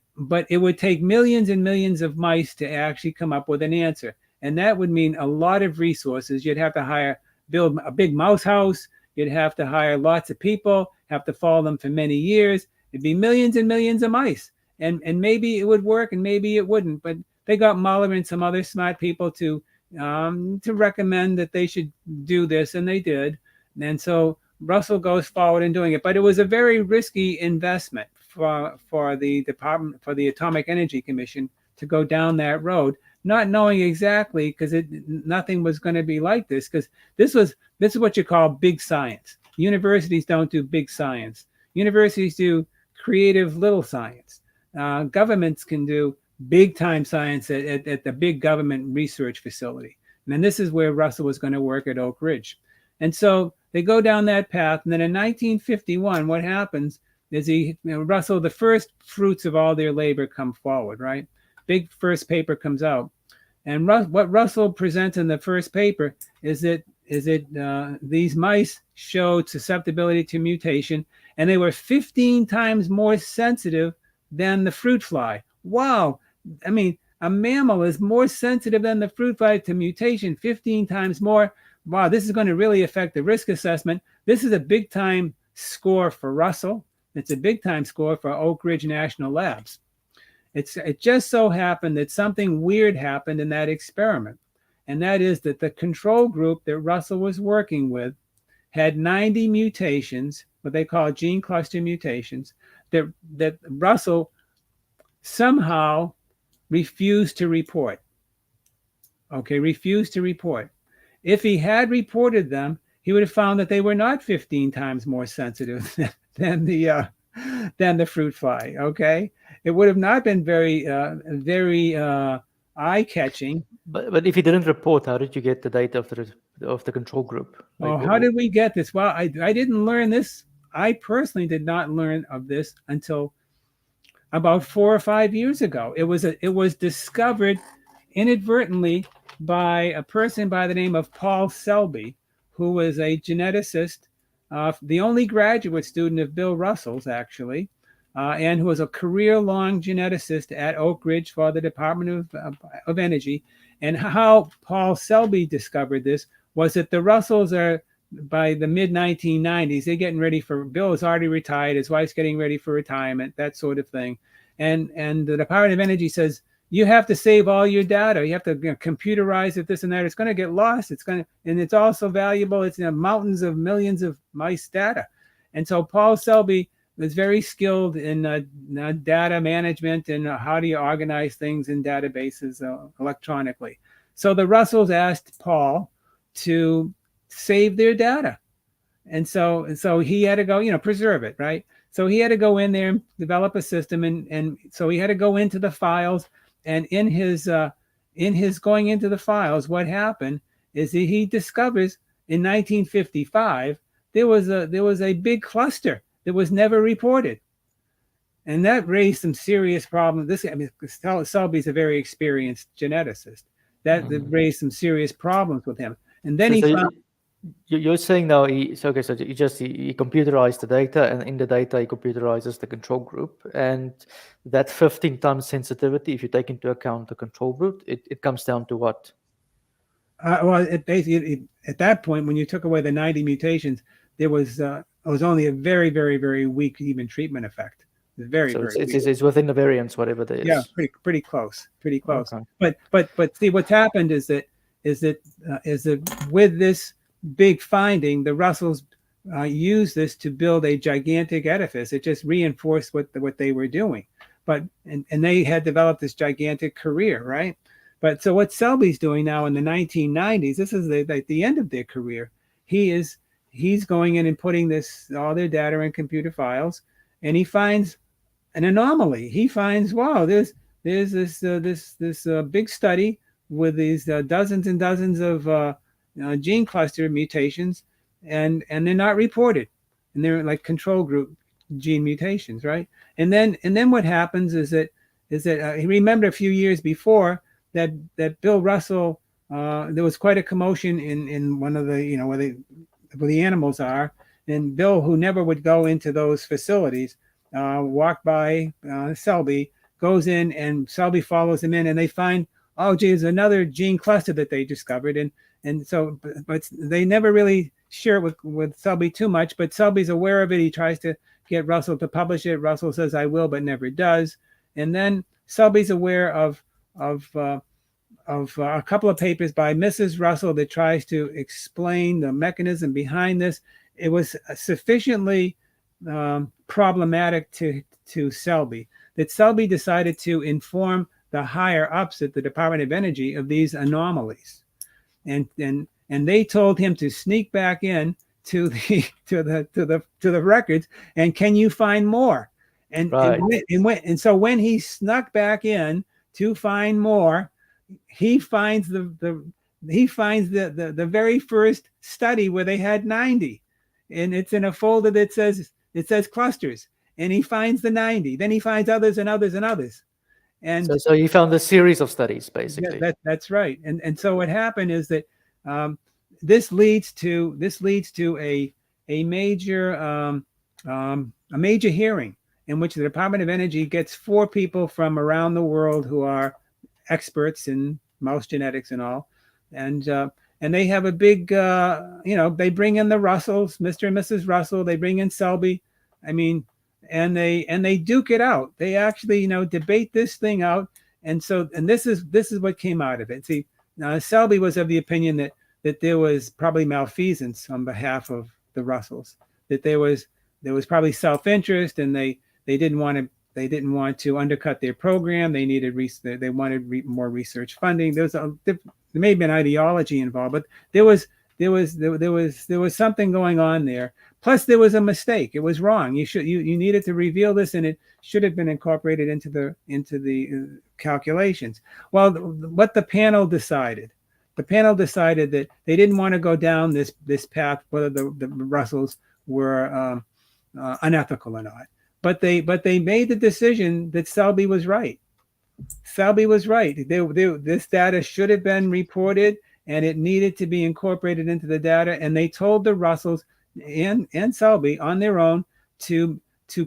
it would take millions and millions of mice to actually come up with an answer. And that would mean a lot of resources. You'd have to build a big mouse house. You'd have to hire lots of people, have to follow them for many years. It'd be millions and millions of mice. And maybe it would work and maybe it wouldn't. But they got Muller and some other smart people to recommend that they should do this, and they did. And so Russell goes forward in doing it. But it was a very risky investment for the Department, for the Atomic Energy Commission, to go down that road, not knowing exactly, because nothing was going to be like this, because this is what you call big science. Universities don't do big science. Universities do creative little science. Governments can do big time science at the big government research facility. And this is where Russell was going to work at Oak Ridge. And so they go down that path. And then in 1951, what happens is Russell, the first fruits of all their labor come forward, right? Big first paper comes out. And what Russell presents in the first paper is that these mice showed susceptibility to mutation, and they were 15 times more sensitive than the fruit fly. Wow. I mean, a mammal is more sensitive than the fruit fly to mutation, 15 times more. Wow, this is going to really affect the risk assessment. This is a big time score for Russell. It's a big time score for Oak Ridge National Labs. It just so happened that something weird happened in that experiment. And that is that the control group that Russell was working with had 90 mutations, what they call gene cluster mutations, that Russell somehow refused to report. Okay, refused to report. If he had reported them, he would have found that they were not 15 times more sensitive than the fruit fly. Okay, it would have not been very eye-catching. But if you didn't report, how did you get the data of the control group? Oh, how did we get this? Well, I didn't learn this. I personally did not learn of this until about 4 or 5 years ago. It was discovered inadvertently by a person by the name of Paul Selby, who was a geneticist, the only graduate student of Bill Russell's, actually, and who was a career-long geneticist at Oak Ridge for the Department of Energy. And how Paul Selby discovered this was that the Russells are, by the mid-1990s, they're getting ready for, Bill is already retired, his wife's getting ready for retirement, that sort of thing. And the Department of Energy says, you have to save all your data. You have to computerize it, this and that. It's going to get lost. And it's also valuable. It's mountains of millions of mice data. And so Paul Selby was very skilled in data management and how do you organize things in databases electronically. So the Russells asked Paul to save their data. And so he had to go, preserve it, right? So he had to go in there and develop a system. And so he had to go into the files. And in his going into the files, what happened is that he discovers in 1955 there was a big cluster that was never reported, and that raised some serious problems. Selby's a very experienced geneticist. That raised some serious problems with him. And then you're saying now he computerized the data, and in the data he computerizes the control group, and that 15 times sensitivity, if you take into account the control group, it comes down to what? It basically, at that point, when you took away the 90 mutations, there was only a very, very, very weak even treatment effect. It's within the variance, whatever that is. Yeah, pretty close. Okay. But see, what's happened is that with this big finding, the Russells used this to build a gigantic edifice. It just reinforced what they were doing. But and they had developed this gigantic career, right? But so what Selby's doing now in the 1990s, this is the end of their career. He he's going in and putting all their data in computer files, and he finds an anomaly. He finds, wow, there's this big study with these dozens and dozens of gene cluster mutations, and they're not reported, and they're like control group gene mutations, right? And then what happens is that he remembered a few years before that Bill Russell, there was quite a commotion in one of the, where the animals are, and Bill, who never would go into those facilities, walked by Selby, goes in, and Selby follows him in, and they find, oh geez, another gene cluster that they discovered, and so, but they never really share it with Selby too much, but Selby's aware of it. He tries to get Russell to publish it. Russell says, I will, but never does. And then Selby's aware of a couple of papers by Mrs. Russell that tries to explain the mechanism behind this. It was sufficiently problematic to Selby that Selby decided to inform the higher ups at the Department of Energy of these anomalies, and they told him to sneak back in to the records, and can you find more? And so when he snuck back in to find more, he finds the very first study where they had 90, and it's in a folder that says clusters, and he finds the 90. Then he finds others and others and others, and so he found a series of studies, basically. That's right. And so what happened is that this leads to a major hearing in which the Department of Energy gets 4 people from around the world who are experts in mouse genetics and all, and they have a big they bring in the Russells, Mr. and Mrs. Russell, they bring in Selby, and they duke it out. They actually debate this thing out, and this is what came out of it. See, Selby was of the opinion that there was probably malfeasance on behalf of the Russells, that there was probably self-interest, and they didn't want to undercut their program. They wanted more research funding. There may have been ideology involved, but there was something going on there. Plus, there was a mistake. It was wrong. You needed to reveal this, and it should have been incorporated into the calculations. Well, what the panel decided that they didn't want to go down this path, whether the Russells were unethical or not. But they made the decision that Selby was right. Selby was right. This data should have been reported, and it needed to be incorporated into the data. And they told the Russells and Selby on their own to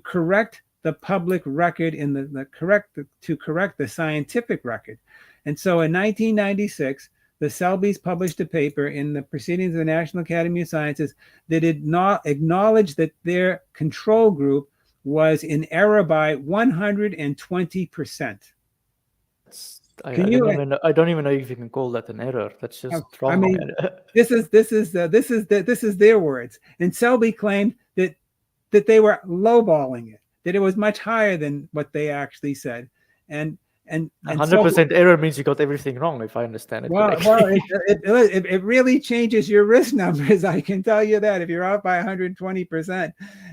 correct the public record to correct the scientific record. And so in 1996, the Selbys published a paper in the Proceedings of the National Academy of Sciences that did not acknowledge that their control group was in error by 120%. I don't even know if you can call that an error. That's just wrong. This is their words. And Selby claimed that they were lowballing it, that it was much higher than what they actually said. And 100% error means you got everything wrong, if I understand it correctly. Well, it really changes your risk numbers. I can tell you that, if you're out by 120%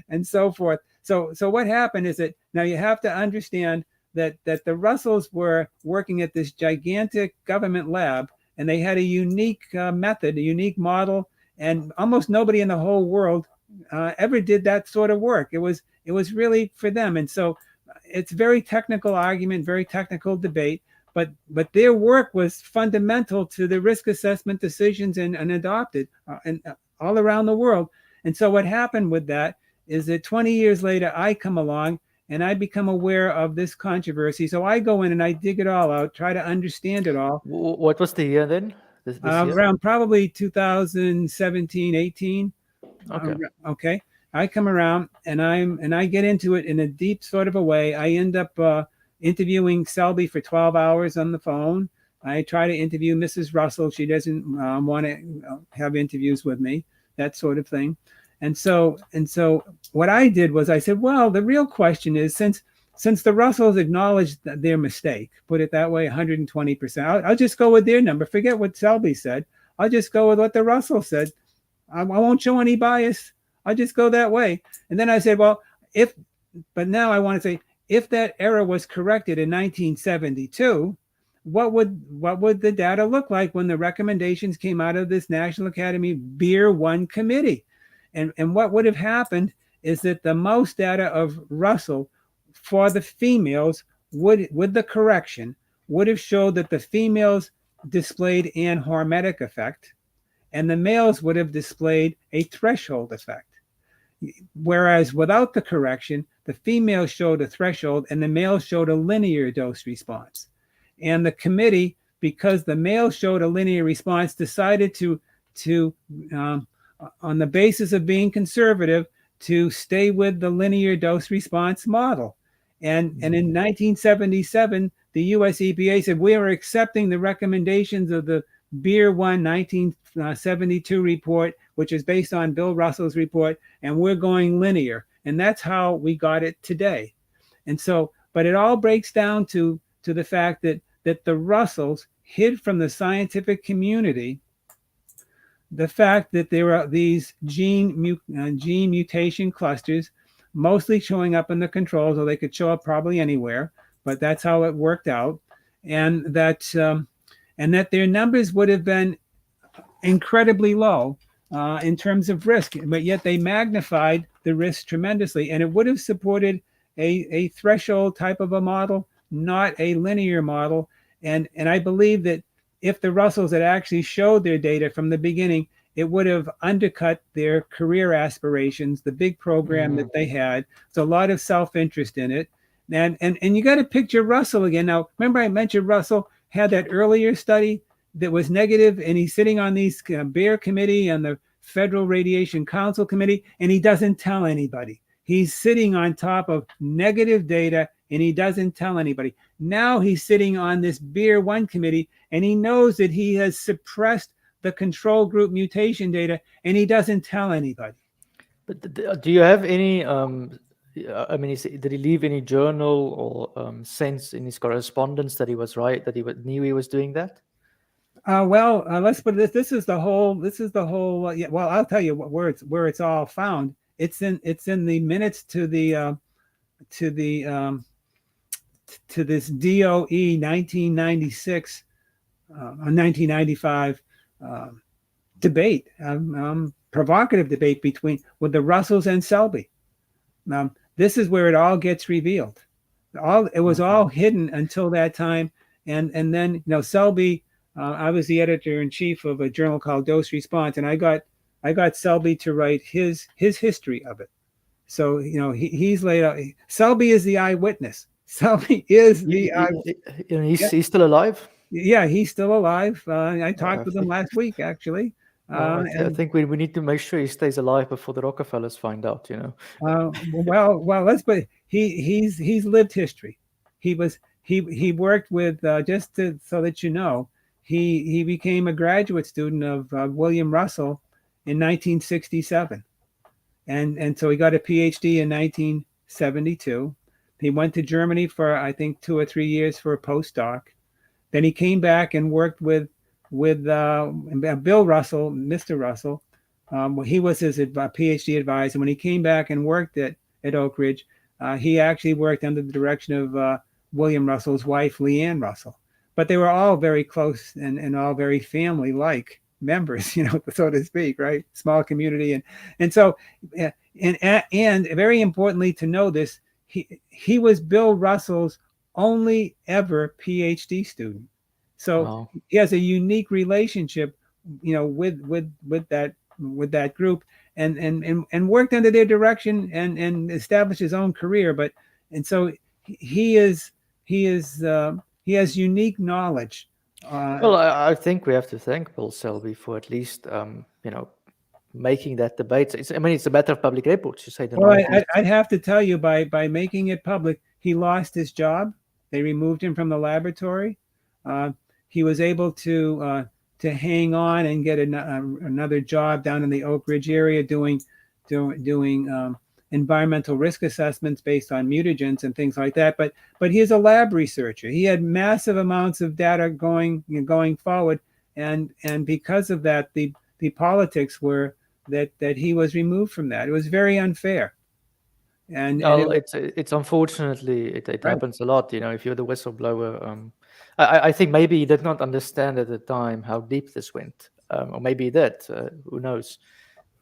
and so forth. So what happened is that now you have to understand that the Russells were working at this gigantic government lab, and they had a unique method, a unique model, and almost nobody in the whole world ever did that sort of work. It was really for them. And so it's very technical argument, very technical debate, but their work was fundamental to the risk assessment decisions and adopted all around the world. And so what happened with that is that 20 years later, I come along and I become aware of this controversy. So I go in and I dig it all out, try to understand it all. What was the year then? This year? Around probably 2017, 18. Okay. I come around and I get into it in a deep sort of a way. I end up interviewing Selby for 12 hours on the phone. I try to interview Mrs. Russell. She doesn't want to have interviews with me, that sort of thing. And so what I did was I said, well, the real question is, since the Russells acknowledged their mistake, put it that way, 120%, I'll just go with their number. Forget what Selby said. I'll just go with what the Russells said. I won't show any bias. I'll just go that way. And then I said, well, but now I want to say, if that error was corrected in 1972, what would the data look like when the recommendations came out of this National Academy Beer 1 committee? And what would have happened is that the mouse data of Russell for the females with the correction would have showed that the females displayed an hormetic effect and the males would have displayed a threshold effect. Whereas without the correction, the females showed a threshold and the males showed a linear dose response. And the committee, because the males showed a linear response, decided to on the basis of being conservative, to stay with the linear dose response model. And in 1977, the US EPA said, we are accepting the recommendations of the Beer 1 1972 report, which is based on Bill Russell's report, and we're going linear. And that's how we got it today. And so, but it all breaks down to the fact that the Russells hid from the scientific community the fact that there are these gene mutation clusters, mostly showing up in the controls, or they could show up probably anywhere, but that's how it worked out, and that their numbers would have been incredibly low in terms of risk, but yet they magnified the risk tremendously, and it would have supported a threshold type of a model, not a linear model. And I believe that if the Russells had actually showed their data from the beginning, it would have undercut their career aspirations, the big program that they had. So a lot of self-interest in it. And you got to picture Russell again. Now, remember I mentioned Russell had that earlier study that was negative, and he's sitting on these Bear committee and the Federal Radiation Council committee, and he doesn't tell anybody. He's sitting on top of negative data, and he doesn't tell anybody. Now he's sitting on this Beer 1 committee, and he knows that he has suppressed the control group mutation data, and he doesn't tell anybody. But do you have any, I mean, did he leave any journal or sense in his correspondence that he was right, that he knew he was doing that? Let's put this. This is the whole. Yeah, well, I'll tell you where it's all found. It's in the minutes to this DOE 1996 1995 debate, provocative debate with the Russells and Selby. This is where it all gets revealed. It was all hidden until that time, and then Selby. I was the editor-in-chief of a journal called Dose Response, and I got Selby to write his history of it. So he's laid out. Selby is the eyewitness. Selby is the eyewitness. He's still alive? Yeah, he's still alive. I talked with him last week, actually. I think we need to make sure he stays alive before the Rockefellers find out. Well, let's put he's lived history. He worked with so that you know. He became a graduate student of William Russell in 1967. And so he got a PhD in 1972. He went to Germany for, I think, 2 or 3 years for a postdoc. Then he came back and worked with Bill Russell, Mr. Russell. He was his PhD advisor. When he came back and worked at Oak Ridge, he actually worked under the direction of William Russell's wife, Leanne Russell. But they were all very close and all very family-like members, so to speak, right? Small community. And so, and very importantly to know this, he was Bill Russell's only ever PhD student. So He has a unique relationship, with that group and worked under their direction and established his own career. So he has unique knowledge. Well, I think we have to thank Bill Selby for at least, making that debate. It's a matter of public records. You say the. Well, I'd have to tell you, by making it public, he lost his job. They removed him from the laboratory. He was able to hang on and get another job down in the Oak Ridge area doing environmental risk assessments based on mutagens and things like that. But he's a lab researcher. He had massive amounts of data going forward, and because of that, the politics were that he was removed from that. It was very unfair. And Well, it, it's unfortunately it right. happens a lot. If you're the whistleblower, I think maybe he did not understand at the time how deep this went, or maybe he did. Who knows?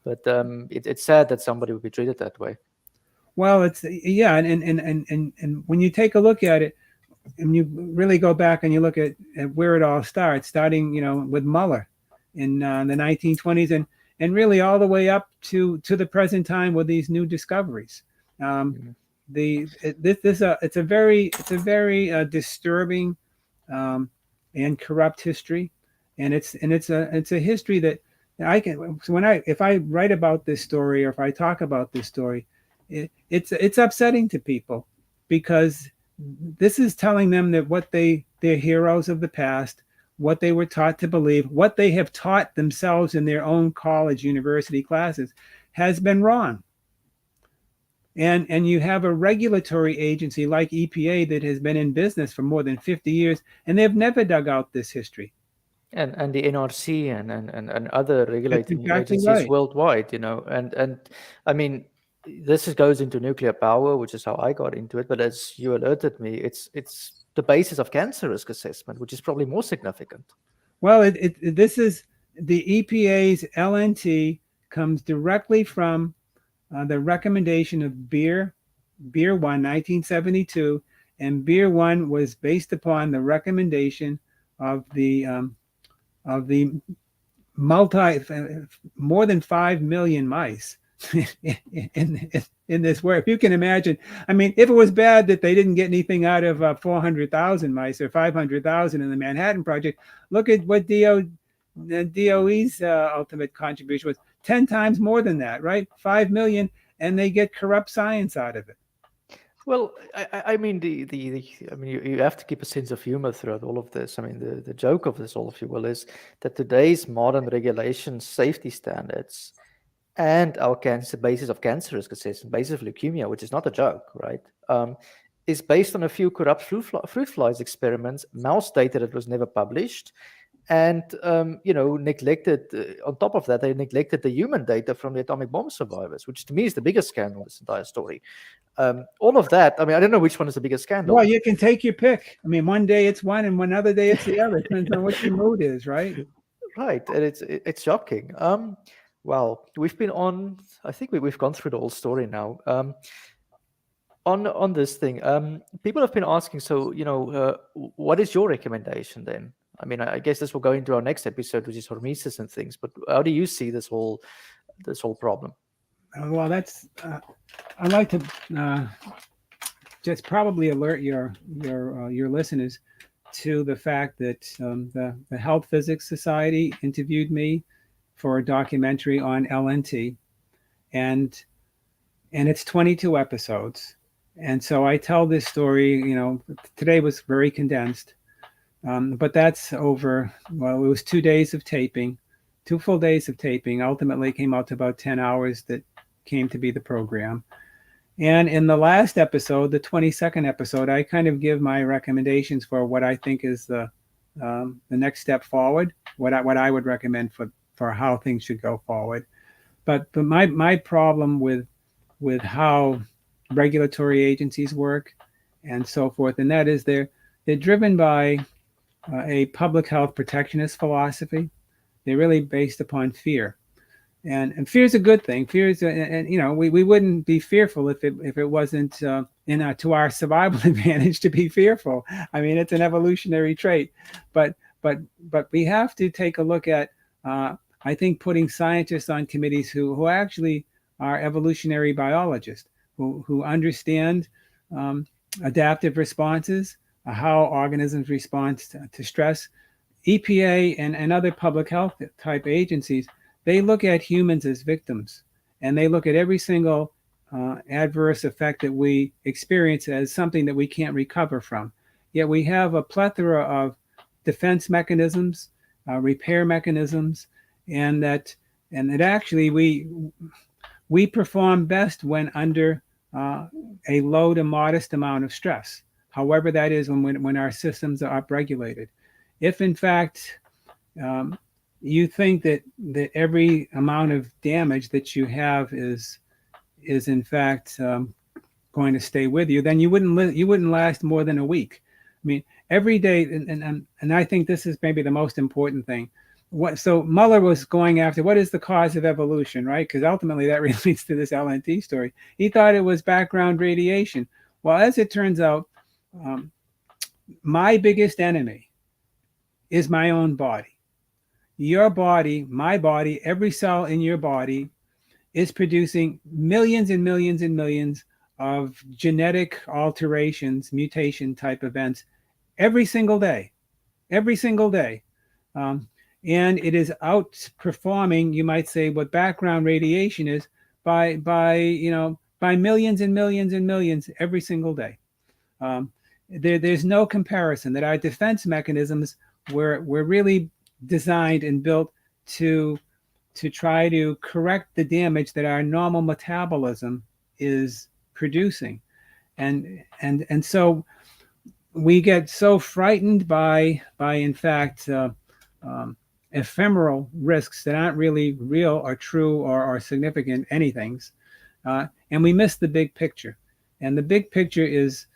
But it's sad that somebody would be treated that way. Well, it's yeah, and when you take a look at it, and you really go back and you look at where it all starts, starting with Muller in the 1920s, and really all the way up to the present time with these new discoveries. It's a very disturbing and corrupt history, and it's a history that I can if I write about this story or if I talk about this story, it's upsetting to people because this is telling them that they're heroes of the past, what they were taught to believe, what they have taught themselves in their own college, university classes has been wrong. And you have a regulatory agency like EPA that has been in business for more than 50 years, and they've never dug out this history. And the NRC and other regulating exactly agencies right. worldwide, and I mean, this goes into nuclear power, which is how I got into it. But as you alerted me, it's the basis of cancer risk assessment, which is probably more significant. Well, this is the EPA's LNT comes directly from the recommendation of Beer 1, 1972, and Beer 1 was based upon the recommendation of the more than 5 million mice in this work. If you can imagine, I mean, if it was bad that they didn't get anything out of 400,000 mice or 500,000 in the Manhattan Project, look at what DOE's ultimate contribution was 10 times more than that, right? 5 million, and they get corrupt science out of it. Well, I mean, you have to keep a sense of humor throughout all of this. I mean, the joke of this, all if you will, is that today's modern regulations, safety standards, and our basis of cancer risk assessment, basis of leukemia, which is not a joke, right? Is based on a few corrupt fruit flies experiments, mouse data that was never published, and neglected. On top of that, they neglected the human data from the atomic bomb survivors, which to me is the biggest scandal in this entire story. All of that, I mean, I don't know which one is the biggest scandal. Well, you can take your pick. I mean, one day it's one, and one other day it's the other. It depends on what your mood is, right? Right, and it's shocking. Well, we've been on. I think we've gone through the whole story now. On this thing, people have been asking. So, what is your recommendation then? I mean, I guess this will go into our next episode, which is hormesis and things. But how do you see this whole problem? Well, that's I'd like to just probably alert your listeners to the fact that the Health Physics Society interviewed me for a documentary on LNT, and it's 22 episodes. And so I tell this story, today was very condensed, but that's over, well, it was 2 days of taping, 2 full days of taping, ultimately came out to about 10 hours that came to be the program. And in the last episode, the 22nd episode, I kind of give my recommendations for what I think is the next step forward, what I would recommend for how things should go forward. But my problem with how regulatory agencies work and so forth, and that is they're driven by a public health protectionist philosophy. They're really based upon fear. And fear is a good thing. Fear is, and we wouldn't be fearful if it wasn't to our survival advantage to be fearful. I mean, it's an evolutionary trait, but we have to take a look at, I think, putting scientists on committees who actually are evolutionary biologists, who understand adaptive responses, how organisms respond to stress. EPA and other public health type agencies, they look at humans as victims, and they look at every single adverse effect that we experience as something that we can't recover from. Yet we have a plethora of defense mechanisms, repair mechanisms, and that actually we perform best when under a low to modest amount of stress, however that is when our systems are upregulated. If in fact you think that every amount of damage that you have is in fact going to stay with you, then you wouldn't last more than a week. I mean, every day, and I think this is maybe the most important thing. So Muller was going after what is the cause of evolution, right? Because ultimately that relates to this LNT story. He thought it was background radiation. Well, as it turns out, my biggest enemy is my own body. Your body, my body, every cell in your body is producing millions and millions and millions of genetic alterations, mutation type events every single day, every single day. And it is outperforming, you might say, what background radiation is by millions and millions and millions every single day. There's no comparison. That our defense mechanisms were really designed and built to try to correct the damage that our normal metabolism is producing, and so we get so frightened by in fact ephemeral risks that aren't really real or true or significant anythings, and we miss the big picture. And the big picture is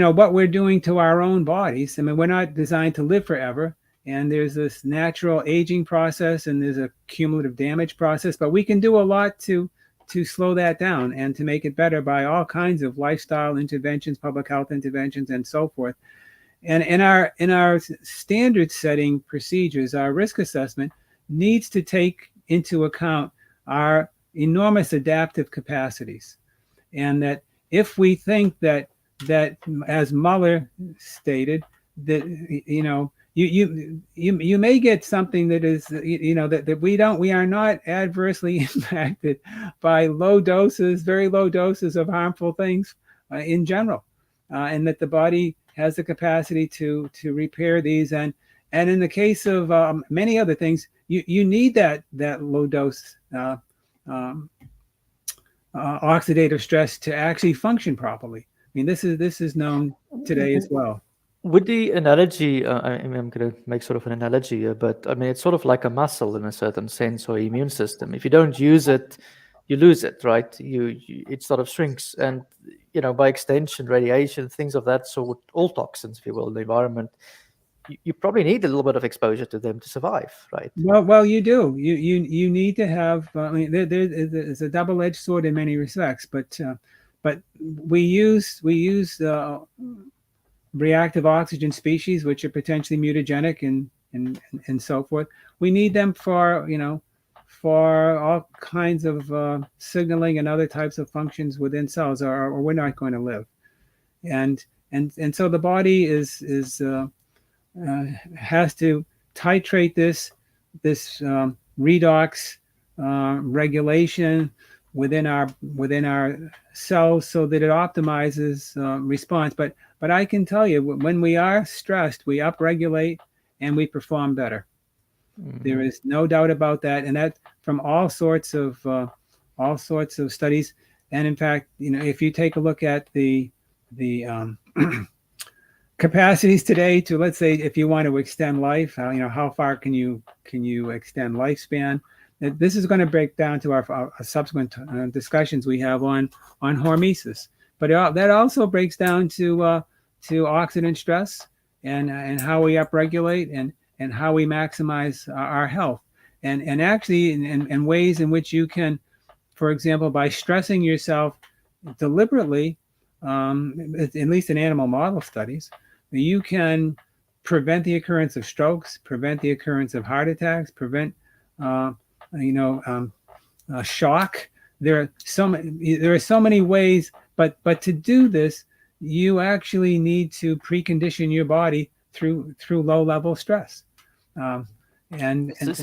what we're doing to our own bodies. I mean, we're not designed to live forever, and there's this natural aging process and there's a cumulative damage process, but we can do a lot to slow that down and to make it better by all kinds of lifestyle interventions, public health interventions, and so forth. And in our standard setting procedures, our risk assessment needs to take into account our enormous adaptive capacities. And that if we think that as Muller stated, that you may get something that is that we are not adversely impacted by very low doses of harmful things in general, and that the body has the capacity to repair these, and in the case of many other things, you need that low dose oxidative stress to actually function properly. I mean, this is known today as well. With the analogy, I mean, I'm going to make sort of an analogy here, but I mean, it's sort of like a muscle in a certain sense, or immune system. If you don't use it, you lose it, right? It sort of shrinks, and by extension, radiation, things of that sort, all toxins, if you will, in the environment, you probably need a little bit of exposure to them to survive, right? Well, you do. You need to have. I mean, there's a double-edged sword in many respects, but we use reactive oxygen species, which are potentially mutagenic and so forth. We need them for all kinds of signaling and other types of functions within cells, or we're not going to live. And so the body has to titrate this redox regulation within our cells so that it optimizes response. But I can tell you, when we are stressed, we upregulate and we perform better. Mm-hmm. There is no doubt about that, and that from all sorts of studies. And in fact, if you take a look at the capacities today to, let's say, if you want to extend life, how far can you extend lifespan? This is going to break down to our subsequent discussions we have on hormesis, but that also breaks down to oxidant stress and how we upregulate and how we maximize our health, and actually in ways in which you can, for example, by stressing yourself deliberately, at least in animal model studies, you can prevent the occurrence of strokes, prevent the occurrence of heart attacks, prevent shock. There are so many ways, but to do this, you actually need to precondition your body through low level stress. So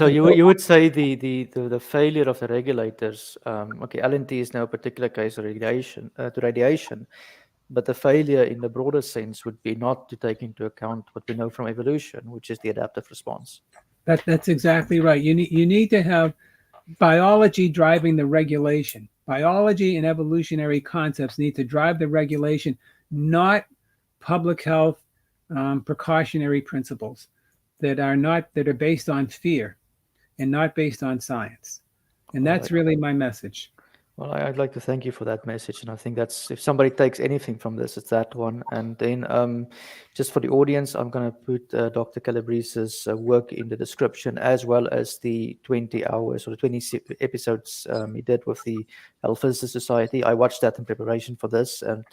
you would say the failure of the regulators. Okay, LNT is now a particular case of radiation, but the failure in the broader sense would be not to take into account what we know from evolution, which is the adaptive response. That's exactly right. You need to have biology driving the regulation. Biology and evolutionary concepts need to drive the regulation, not public health precautionary principles. that are based on fear and not based on science. And that's really my message. Well, I'd like to thank you for that message, and I think that's, if somebody takes anything from this, it's that one. And then, just for the audience, I'm going to put Dr. Calabrese's work in the description, as well as the 20 hours or the 20 episodes he did with the Health Physicists Society. I watched that in preparation for this, and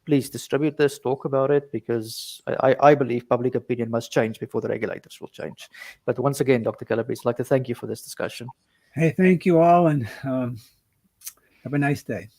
please distribute this, talk about it, because I believe public opinion must change before the regulators will change. But once again, Dr. Calabrese, I'd like to thank you for this discussion. Hey, thank you all, and have a nice day.